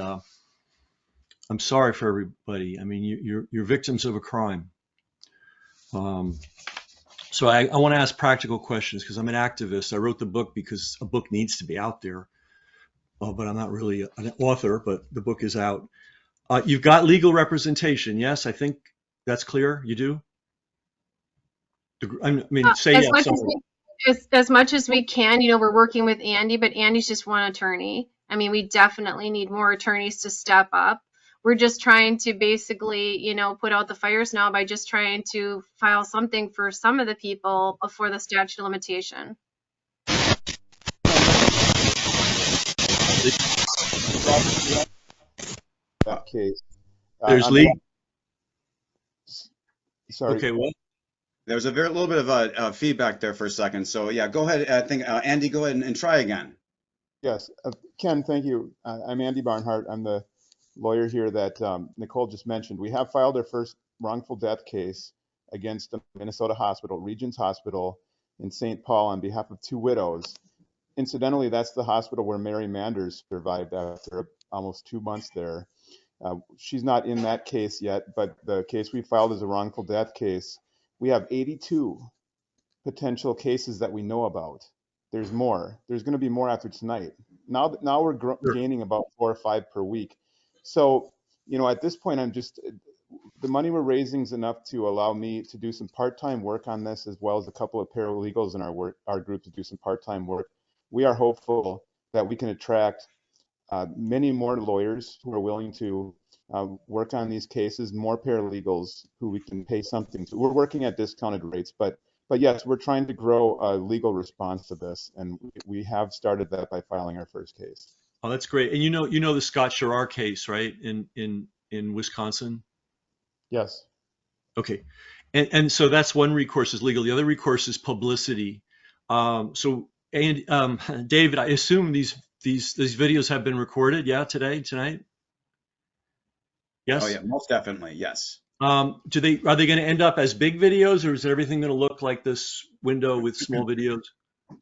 I'm sorry for everybody. I mean, you're victims of a crime. So I want to ask practical questions because I'm an activist. I wrote the book because a book needs to be out there, but I'm not really an author, but the book is out. You've got legal representation. Yes, I think that's clear. You do? I mean, say yes. As much as we can, we're working with Andy, but Andy's just one attorney. I mean, we definitely need more attorneys to step up. We're just trying to basically, put out the fires now by just trying to file something for some of the people before the statute of limitation. That case. There's legal. Sorry. Okay, what? There was a little bit of feedback there for a second. So yeah, go ahead. I think Andy, go ahead and try again. Yes, Ken, thank you. I'm Andy Barnhart. I'm the lawyer here that Nicole just mentioned. We have filed our first wrongful death case against the Minnesota Hospital, Regions Hospital in St. Paul, on behalf of 2 widows. Incidentally, that's the hospital where Mary Manders survived after almost 2 months there. She's not in that case yet, but the case we filed is a wrongful death case. We have 82 potential cases that we know about. There's more. There's going to be more after tonight. Now we're gaining about 4 or 5 per week. So, at this point, the money we're raising is enough to allow me to do some part-time work on this, as well as a couple of paralegals in our group to do some part-time work. We are hopeful that we can attract many more lawyers who are willing to work on these cases, more paralegals who we can pay something to. We're working at discounted rates, but yes, we're trying to grow a legal response to this, and we have started that by filing our first case. Oh, that's great. And you know the Scott Sherrar case, right? In Wisconsin? Yes. Okay. And so that's one recourse is legal. The other recourse is publicity. David, I assume these videos have been recorded, yeah, tonight? Yes? Oh yeah, most definitely, yes. Are they going to end up as big videos, or is everything going to look like this window with small videos?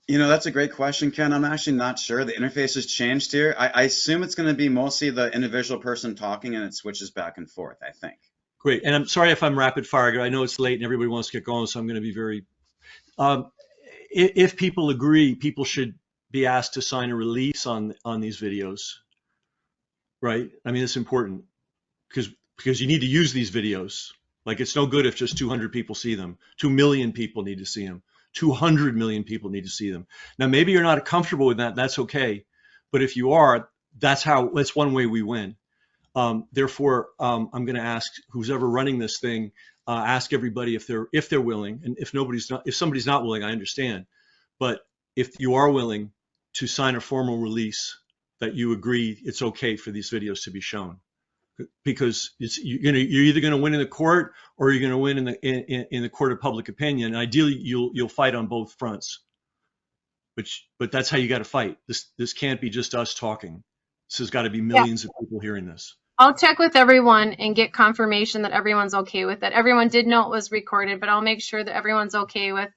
That's a great question, Ken. I'm actually not sure. The interface has changed here. I assume it's going to be mostly the individual person talking, and it switches back and forth, I think. Great. And I'm sorry if I'm rapid fire. I know it's late and everybody wants to get going, so I'm going to be very. if people agree, people should be asked to sign a release on these videos, right? I mean, it's important because you need to use these videos. Like, it's no good if just 200 people see them. 2 million people need to see them. 200 million people need to see them. Now, maybe you're not comfortable with that. That's okay. But if you are, that's one way we win. Therefore, I'm going to ask who's ever running this thing, ask everybody if they're willing, and if somebody's not willing, I understand. But if you are willing to sign a formal release that you agree it's okay for these videos to be shown, because you're either going to win in the court or you're going to win in the court of public opinion. Ideally, you'll fight on both fronts. But that's how you got to fight. This can't be just us talking. This has got to be millions of people hearing this. I'll check with everyone and get confirmation that everyone's okay with it. Everyone did know it was recorded, but I'll make sure that everyone's okay with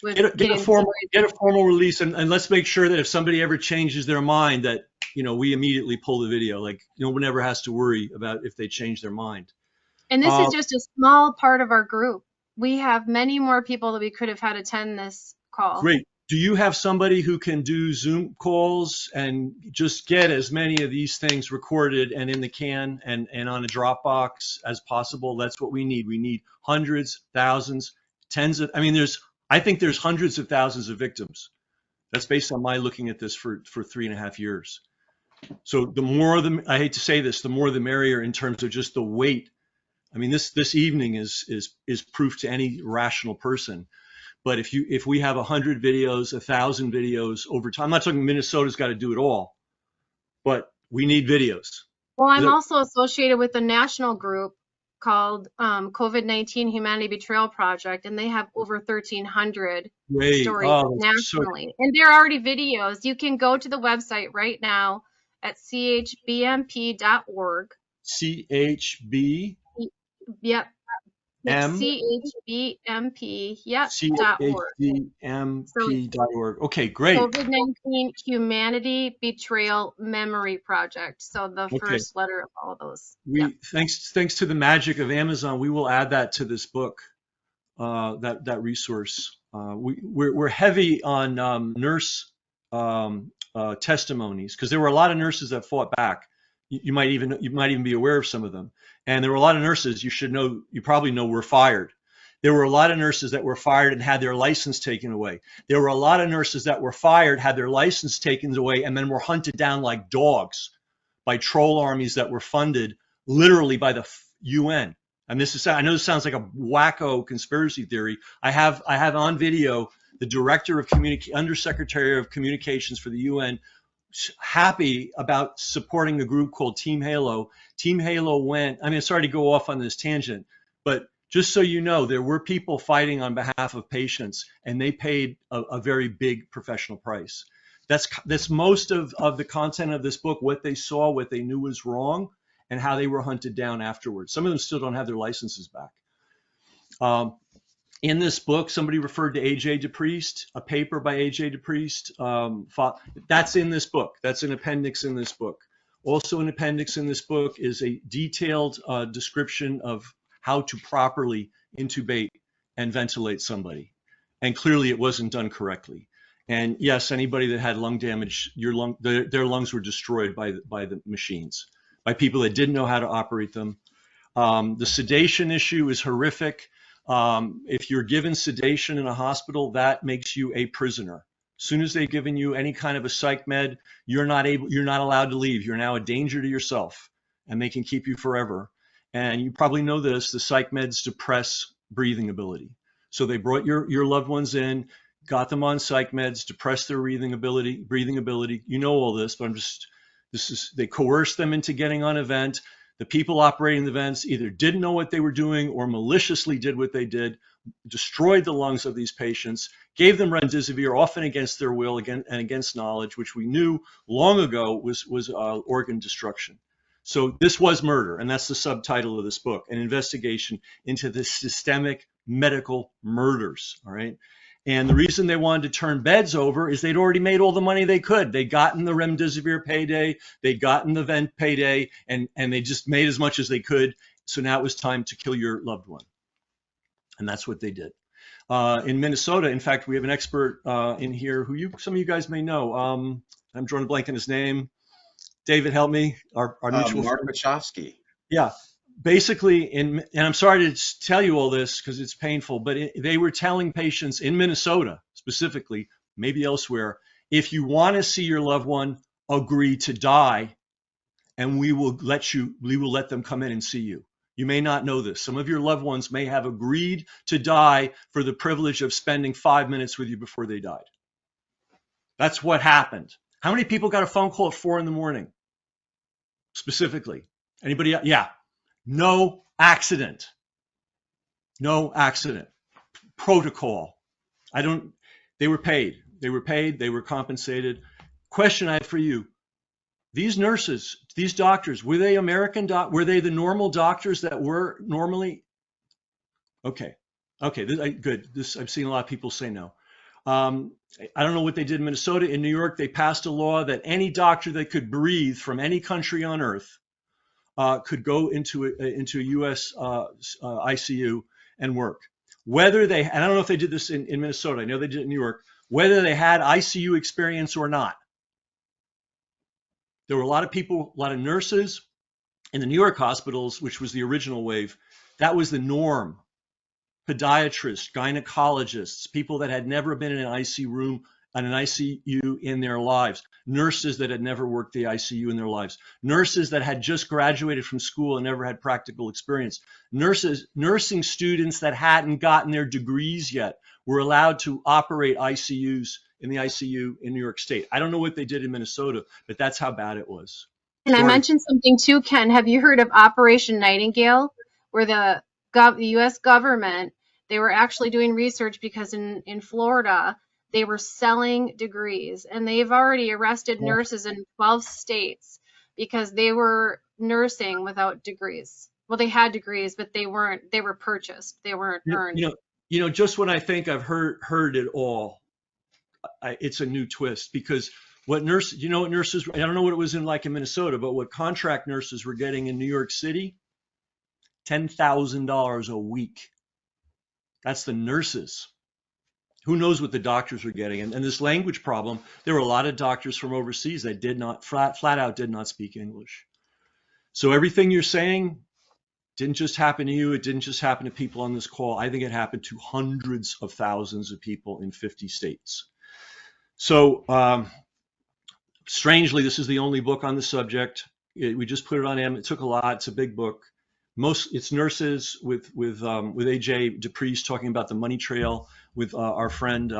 Get a formal release, and let's make sure that if somebody ever changes their mind, that we immediately pull the video. Like, no one ever has to worry about if they change their mind. And this is just a small part of our group. We have many more people that we could have had attend this call. Great. Do you have somebody who can do Zoom calls and just get as many of these things recorded and in the can and on a Dropbox as possible? That's what we need. We need hundreds, thousands, tens of, I think there's hundreds of thousands of victims. That's based on my looking at this for 3.5 years. So the more I hate to say this, the more the merrier in terms of just the weight. I mean, this evening is proof to any rational person. But if we have 100 videos, 1,000 videos over time, I'm not talking Minnesota's got to do it all, but we need videos. Well, I'm also associated with a national group called COVID-19 Humanity Betrayal Project, and they have over 1,300 stories nationally. And they're already videos. You can go to the website right now at chbmp.org. CHB? Yep. CHBMP, yep, .org. CHBMP.org. Okay, great. COVID-19 Humanity Betrayal Memory Project. So the first letter of all of those. Thanks to the magic of Amazon, we will add that to this book, that resource. We're heavy on nurse testimonies, because there were a lot of nurses that fought back. You might even be aware of some of them. And there were a lot of nurses you probably know were fired. There were a lot of nurses that were fired and had their license taken away. There were a lot of nurses that were fired, had their license taken away, and then were hunted down like dogs by troll armies that were funded literally by the UN. And I know this sounds like a wacko conspiracy theory. I have on video the director of Undersecretary of Communications for the UN happy about supporting a group called Team Halo. Team Halo went, sorry to go off on this tangent, but just so you know, there were people fighting on behalf of patients, and they paid a very big professional price. That's most of the content of this book, what they saw, what they knew was wrong, and how they were hunted down afterwards. Some of them still don't have their licenses back. In this book, somebody referred to A.J. DePriest, a paper by A.J. DePriest. That's in this book. That's an appendix in this book. Also an appendix in this book is a detailed description of how to properly intubate and ventilate somebody. And clearly it wasn't done correctly. And yes, anybody that had lung damage, their lungs were destroyed by the machines, by people that didn't know how to operate them. The sedation issue is horrific. If you're given sedation in a hospital, that makes you a prisoner. As soon as they've given you any kind of a psych med, you're not allowed to leave. You're now a danger to yourself, and they can keep you forever. And you probably know this, the psych meds depress breathing ability. So they brought your loved ones in, got them on psych meds, depressed their breathing ability. You know all this, but they coerced them into getting on a vent. The people operating the vents either didn't know what they were doing or maliciously did what they did, destroyed the lungs of these patients, gave them remdesivir, often against their will and against knowledge, which we knew long ago was organ destruction. So this was murder, and that's the subtitle of this book, an investigation into the systemic medical murders, all right? And the reason they wanted to turn beds over is they'd already made all the money they could. They'd gotten the remdesivir payday, they'd gotten the vent payday, and they just made as much as they could. So now it was time to kill your loved one. And that's what they did. in Minnesota. In fact, we have an expert in here who some of you guys may know. I'm drawing a blank on his name. David, help me. Our mutual Mark friend. Wachowski. Yeah. Basically, and I'm sorry to tell you all this because it's painful, but they were telling patients in Minnesota specifically, maybe elsewhere, if you want to see your loved one, agree to die, and we will let them come in and see you. You may not know this. Some of your loved ones may have agreed to die for the privilege of spending 5 minutes with you before they died. That's what happened. How many people got a phone call at 4 a.m? Specifically? Anybody? Yeah. No accident. No accident. Protocol. They were paid. They were compensated. Question I have for you. These nurses, these doctors, were they were they the normal doctors that were normally? Okay. Good. I've seen a lot of people say no. I don't know what they did in Minnesota. In New York, they passed a law that any doctor that could breathe from any country on earth could go into a U.S. ICU and work. Whether they, and I don't know if they did this in Minnesota, I know they did it in New York, whether they had ICU experience or not. There were a lot of people, a lot of nurses in the New York hospitals, which was the original wave. That was the norm. Podiatrists, gynecologists, people that had never been in an ICU in their lives, nurses that had never worked the ICU in their lives, nurses that had just graduated from school and never had practical experience, nursing students that hadn't gotten their degrees yet were allowed to operate ICUs in the ICU in New York State. I don't know what they did in Minnesota, but that's how bad it was. And I mentioned something too, Ken. Have you heard of Operation Nightingale, where the U.S. government, they were actually doing research because in Florida, they were selling degrees, and they've already arrested nurses in 12 states because they were nursing without degrees. Well, they had degrees, but they were purchased. They weren't earned. Just when I think I've heard it all, it's a new twist, because what nurses, I don't know what it was in Minnesota, but what contract nurses were getting in New York City, $10,000 a week. That's the nurses. Who knows what the doctors were getting? And this language problem, there were a lot of doctors from overseas that did not, flat out did not speak English. So everything you're saying didn't just happen to you. It didn't just happen to people on this call. I think it happened to hundreds of thousands of people in 50 states. So strangely, this is the only book on the subject. We just put it on Amazon. It took a lot. It's a big book. It's nurses with AJ Dupree's talking about the money trail, with our friend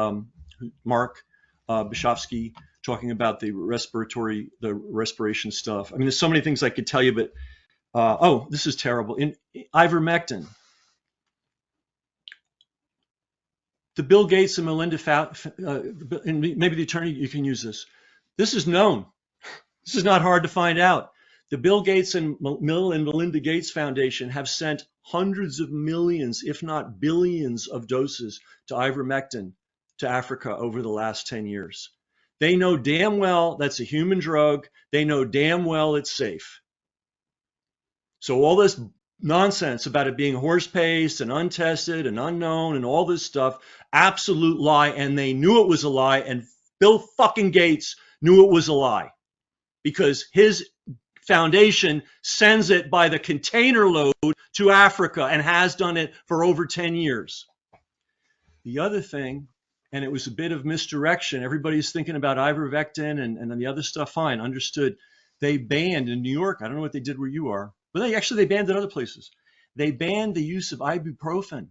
Mark Wachowski talking about the respiration stuff. I mean, there's so many things I could tell you, but this is terrible. In ivermectin, the Bill Gates and Melinda, and maybe the attorney, you can use this. This is known. This is not hard to find out. The Bill Gates and Melinda Gates Foundation have sent hundreds of millions, if not billions, of doses to ivermectin to Africa over the last 10 years. They know damn well that's a human drug. They know damn well it's safe. So all this nonsense about it being horse paste and untested and unknown and all this stuff, absolute lie. And they knew it was a lie. And Bill fucking Gates knew it was a lie, because his foundation sends it by the container load to Africa and has done it for over 10 years. The other thing, and it was a bit of misdirection, everybody's thinking about ivermectin and then the other stuff, fine, understood. They banned in New York, I don't know what they did where you are, but they banned in other places. They banned the use of ibuprofen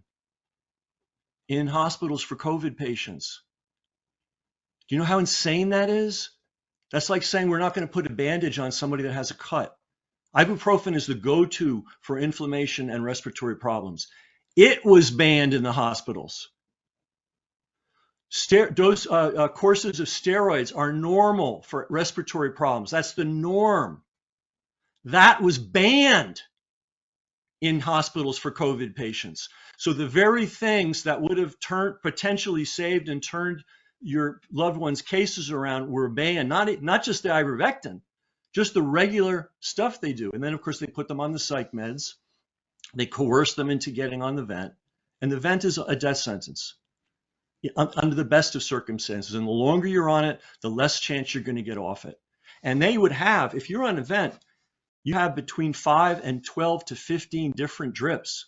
in hospitals for COVID patients. Do you know how insane that is? That's like saying we're not going to put a bandage on somebody that has a cut. Ibuprofen is the go-to for inflammation and respiratory problems. It was banned in the hospitals. Courses of steroids are normal for respiratory problems. That's the norm. That was banned in hospitals for COVID patients. So the very things that would have potentially saved and turned your loved one's cases around were banned. Not just the ivermectin, just the regular stuff they do. And then, of course, they put them on the psych meds. They coerce them into getting on the vent. And the vent is a death sentence. under the best of circumstances. And the longer you're on it, the less chance you're going to get off it. And they would have, if you're on a vent, you have between 5 and 12 to 15 different drips.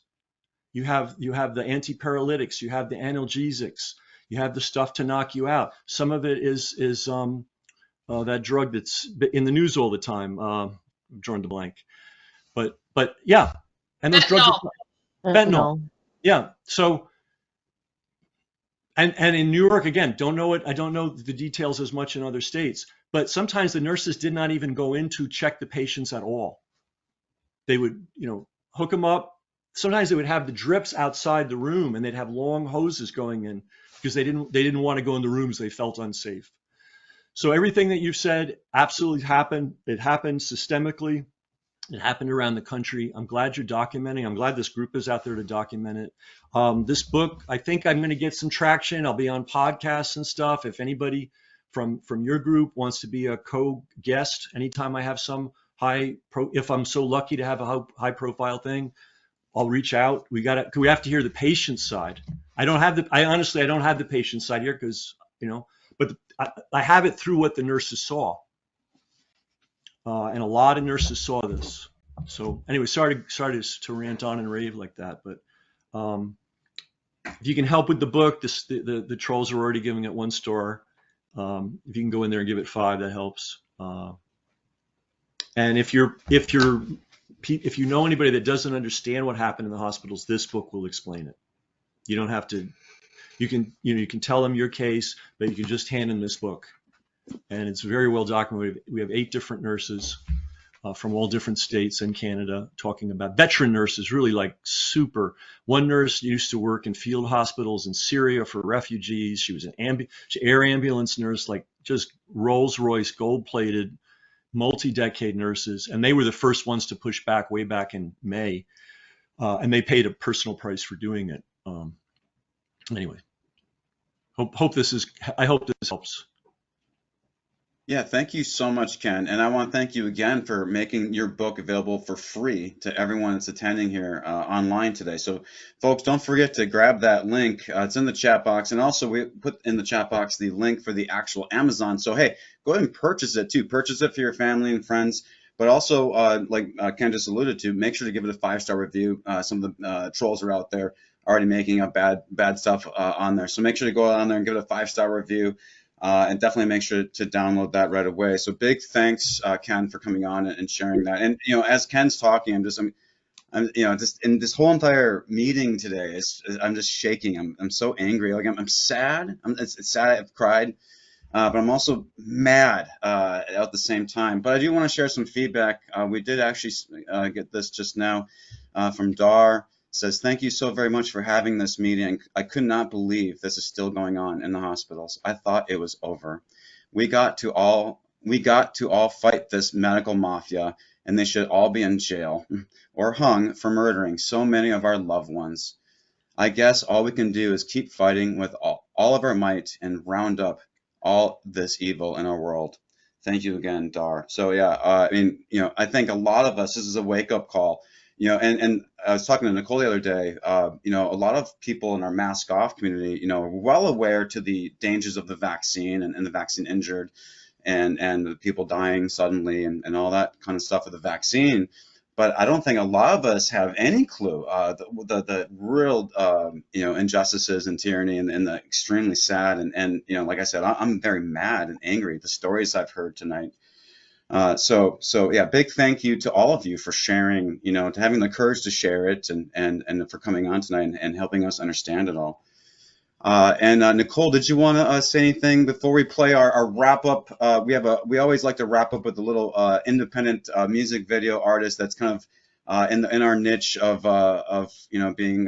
You have the antiparalytics, you have the analgesics, you have the stuff to knock you out. Some of it is that drug that's in the news all the time. I'm drawing the blank. But yeah, and those drugs are fentanyl. Yeah. So and in New York, again, I don't know the details as much in other states, but sometimes the nurses did not even go in to check the patients at all. They would, hook them up. Sometimes they would have the drips outside the room, and they'd have long hoses going in because they didn't want to go in the rooms. They felt unsafe. So everything that you've said absolutely happened. It happened systemically. It happened around the country. I'm glad you're documenting. I'm glad this group is out there to document it. This book, I think I'm going to get some traction. I'll be on podcasts and stuff. If anybody from your group wants to be a co-guest, anytime I have some if I'm so lucky to have a high profile thing, I'll reach out. We have to hear the patient side. I honestly don't have the patient side here because, but I have it through what the nurses saw. And a lot of nurses saw this. So anyway, sorry to rant on and rave like that, but if you can help with the book, the trolls are already giving it 1 star. If you can go in there and give it 5, that helps. And if you know anybody that doesn't understand what happened in the hospitals, this book will explain it. You don't have to. You can tell them your case, but you can just hand them this book. And it's very well documented. We have 8 different nurses from all different states and Canada talking about veteran nurses, really like super. One nurse used to work in field hospitals in Syria for refugees. She was an air ambulance nurse, like just Rolls-Royce gold-plated, multi-decade nurses. And they were the first ones to push back way back in May. And they paid a personal price for doing it. Anyway, I hope this helps. Yeah, thank you so much, Ken. And I want to thank you again for making your book available for free to everyone that's attending here online today. So folks, don't forget to grab that link. It's in the chat box. And also we put in the chat box the link for the actual Amazon. So, hey, go ahead and purchase it too. Purchase it for your family and friends. But also, like Ken just alluded to, make sure to give it a 5-star review. Some of the trolls are out there already making up bad stuff on there. So make sure to go on there and give it a 5-star review. And definitely make sure to download that right away. So big thanks, Ken, for coming on and sharing that. And as Ken's talking, I'm just in this whole entire meeting today, I'm just shaking. I'm so angry. Like I'm sad. It's sad. I've cried, but I'm also mad at the same time. But I do want to share some feedback. We did actually get this just now from Dar. Says, thank you so very much for having this meeting. I could not believe this is still going on in the hospitals. I thought it was over. We got to all fight this medical mafia, and they should all be in jail or hung for murdering so many of our loved ones. I guess all we can do is keep fighting with all of our might and round up all this evil in our world. Thank you again, Dar. So yeah, I think a lot of us, this is a wake-up call. And I was talking to Nicole the other day, a lot of people in our mask off community, are well aware to the dangers of the vaccine and the vaccine injured and the people dying suddenly and all that kind of stuff with the vaccine. But I don't think a lot of us have any clue the real, injustices and tyranny and the extremely sad. And like I said, I'm very mad and angry at the stories I've heard tonight. So yeah, big thank you to all of you for sharing, to having the courage to share it and for coming on tonight and helping us understand it all. And Nicole, did you want to say anything before we play our wrap up? We always like to wrap up with a little independent music video artist that's kind of in our niche of being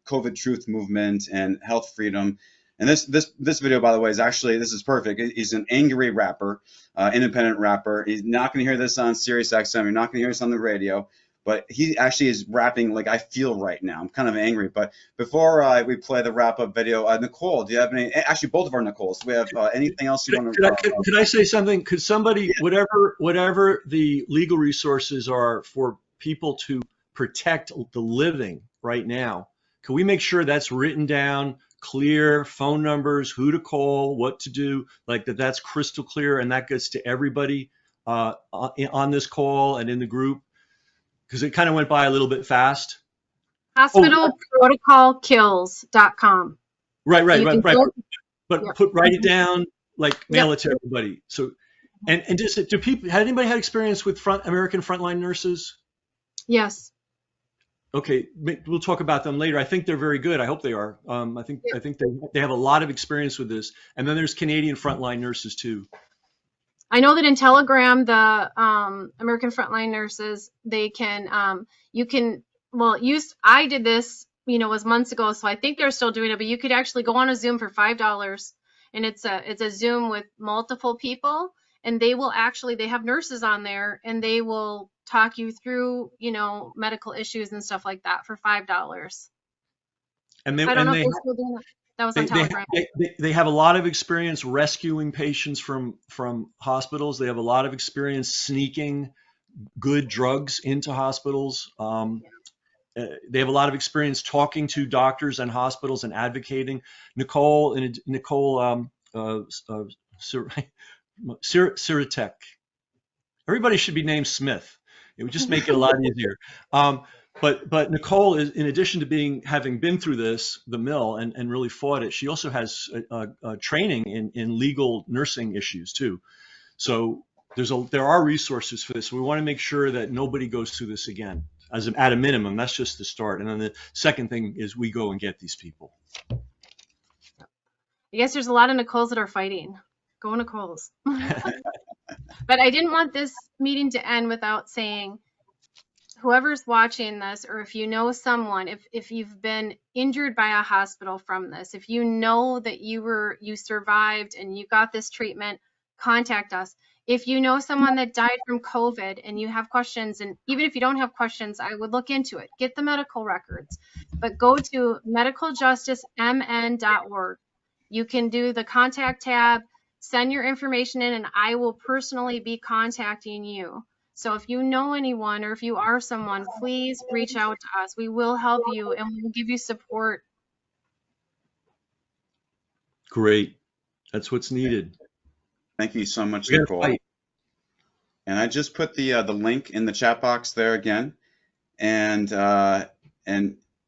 COVID truth movement and health freedom. And this video, by the way, this is perfect. He's an angry rapper, independent rapper. He's not going to hear this on Sirius XM. You're not going to hear this on the radio. But he actually is rapping like I feel right now. I'm kind of angry. But before we play the wrap-up video, Nicole, do you have any? Actually, both of our Nicoles. Do we have anything else you want to? Could I say something? Could somebody, whatever the legal resources are for people to protect the living right now, can we make sure that's written down, clear phone numbers, who to call, what to do, like that's crystal clear, and that gets to everybody on this call and in the group, because it kind of went by a little bit fast. Hospitalprotocolkills.com. Right. Go, But write it down, like mail it to everybody. So, and just, do people, had anybody had experience with American frontline nurses? Yes. Okay, we'll talk about them later. I think they're very good. I hope they are. I think they have a lot of experience with this. And then there's Canadian frontline nurses too. I know that in Telegram, the American frontline nurses, they can, I did this, was months ago, so I think they're still doing it, but you could actually go on a Zoom for $5, and it's a Zoom with multiple people, and they have nurses on there, and they will talk you through, medical issues and stuff like that for $5. And I don't know if they're still doing that. That was on Telegram. They have a lot of experience rescuing patients from hospitals. They have a lot of experience sneaking good drugs into hospitals. They have a lot of experience talking to doctors and hospitals and advocating. Nicole Siritek. Everybody should be named Smith. It would just make it a lot easier. But Nicole is, in addition to having been through the mill and really fought it, she also has training in legal nursing issues too. So there are resources for this. We want to make sure that nobody goes through this again. At a minimum, that's just the start. And then the second thing is we go and get these people. I guess there's a lot of Nicoles that are fighting. Go Nicoles. But I didn't want this meeting to end without saying, whoever's watching this, or if you know someone, if you've been injured by a hospital from this, if you know that you survived and you got this treatment, contact us. If you know someone that died from COVID and you have questions, and even if you don't have questions, I would look into it. Get the medical records, but go to medicaljusticemn.org. You can do the contact tab, send your information in, and I will personally be contacting you. So if you know anyone, or if you are someone, please reach out to us. We will help you and we will give you support. Great. That's what's needed. Thank you so much, Nicole. And I just put the link in the chat box there again. And oh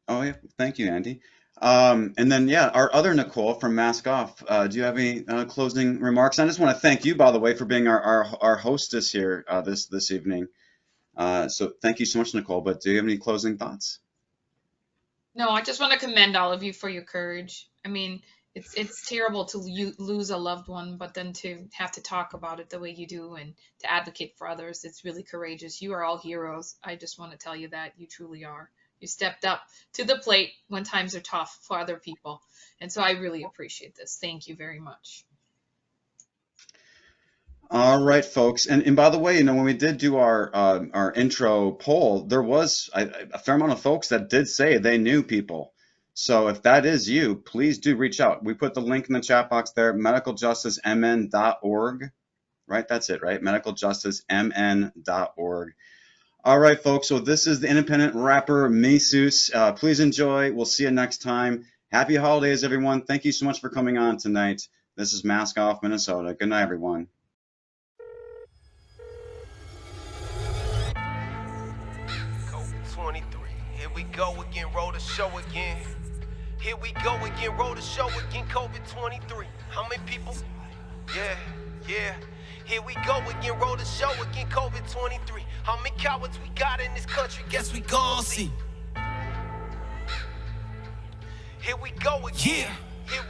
yeah, thank you, Andy. And then our other Nicole from Mask Off. Do you have any closing remarks? I just want to thank you, by the way, for being our hostess here this evening. So thank you so much, Nicole. But do you have any closing thoughts? No, I just want to commend all of you for your courage. I mean, it's terrible to lose a loved one, but then to have to talk about it the way you do and to advocate for others, it's really courageous. You are all heroes. I just want to tell you that you truly are. You stepped up to the plate when times are tough for other people. And so I really appreciate this. Thank you very much. All right, folks. And by the way, when we did do our intro poll, there was a fair amount of folks that did say they knew people. So if that is you, please do reach out. We put the link in the chat box there, medicaljusticemn.org. Right? That's it, right? medicaljusticemn.org. All right, folks. So this is the independent rapper, Mesus. Please enjoy. We'll see you next time. Happy holidays, everyone. Thank you so much for coming on tonight. This is Mask Off, Minnesota. Good night, everyone. COVID-23. Here we go again, roll the show again. Here we go again, roll the show again, COVID-23. How many people? Yeah. Here we go again, roll the show again, COVID-23. How many cowards we got in this country? Guess we gon' see. Here we go again. Here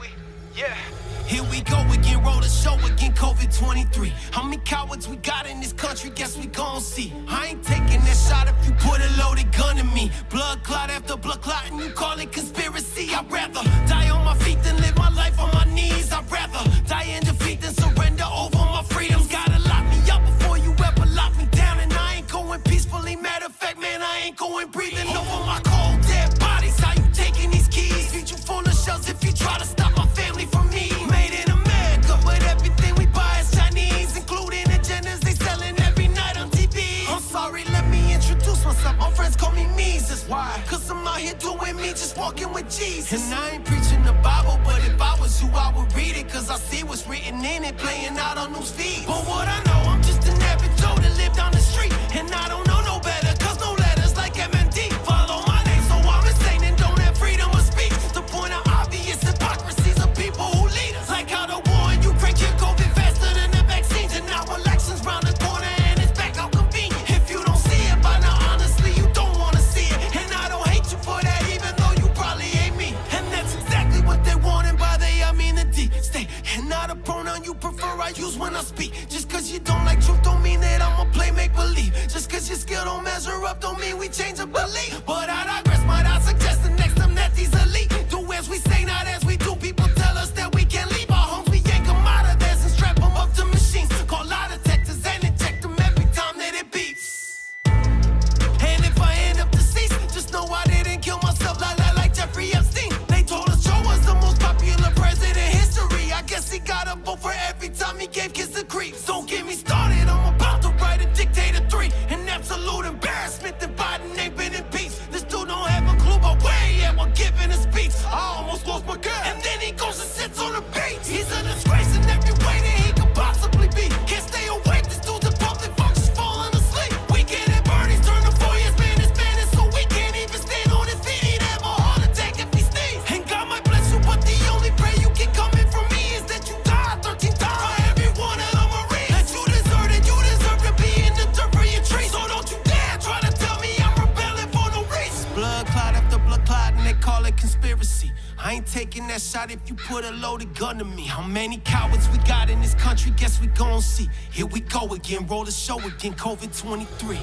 we go again, roll the show again, COVID-23. How many cowards we got in this country? Guess we gon' see. I ain't taking that shot if you put a loaded gun in me. Blood clot after blood clot and you call it conspiracy. I'd rather die on my feet than live my life on my knees. I'd rather die in defeat than surrender over my freedoms. Gotta lock me up before you ever lock me down. And I ain't going peacefully. Matter of fact, man, I ain't going breathing over my cold dead bodies. How you taking these keys? Feed you full of shells if you try to stop my family from me. Made in America, but everything we buy is Chinese, including agendas they selling every night on TV. I'm sorry, let me introduce myself. My friends call me Mesus. Why? Cause I'm out out here doing me, just walking with Jesus. And I ain't preaching the Bible, but if I was you, I would read it. Cause I see what's written in it, playing out on news feeds. But what I know, I'm just an average Joe that lived down the street. And I don't know no better, cause no letters like MMD follow my name, so I'm insane and don't have freedom of speech. The point of obvious hypocrisies of people who lead us. Like how the war in Ukraine killed COVID faster than the vaccines. And now elections round the corner and it's back out convenient. If you don't see it by now, honestly, you don't want to see it. And I don't hate you for that, even though you probably hate me. And that's exactly what they want, and by they I mean the D state. And not a pronoun you prefer I use when I speak. Just cause you don't like truth don't mean that I'ma play make-believe. Just cause your skill don't measure up don't mean we change a belief. But I digress, might I suggest the next time that these elite do as we say, not as we do. People tell us that we can't leave our homes, we yank them out of theirs and strap them up to machines. Call lie detectors and inject them every time that it beeps. And if I end up deceased, just know I didn't kill myself like Jeffrey Epstein. They told us Joe was the most popular president in history. I guess he got a vote for every time he gave kids the creeps. Don't get me started, I'm about to write a Dictator 3. An absolute embarrassment that Biden ain't been impeached. This dude don't have a clue about where he at while giving a speech. I almost lost my girl, and then he goes and sits on the beach. He's a disgrace in every way that he could possibly be. Can't stay awake, this dude's a public functions falling asleep. Weekend at Bernie's turned to 4 years, man, it's Spanish, so we can't even stand on his feet. He'd have a heart attack if he sneezed. And God might bless you, but the only prayer you get coming from me is that you die 13 times for every one of the Marines. That you deserve it, you deserve to be in the dirt for your trees. So don't you dare try to tell me I'm rebelling for no reason. Blood clot after blood clot, and they call it conspiracy. I ain't taking that shot if you put a loaded gun to me. How many cowards we got in this country? Guess we gon' see. Here we go again, roll the show again, COVID-23.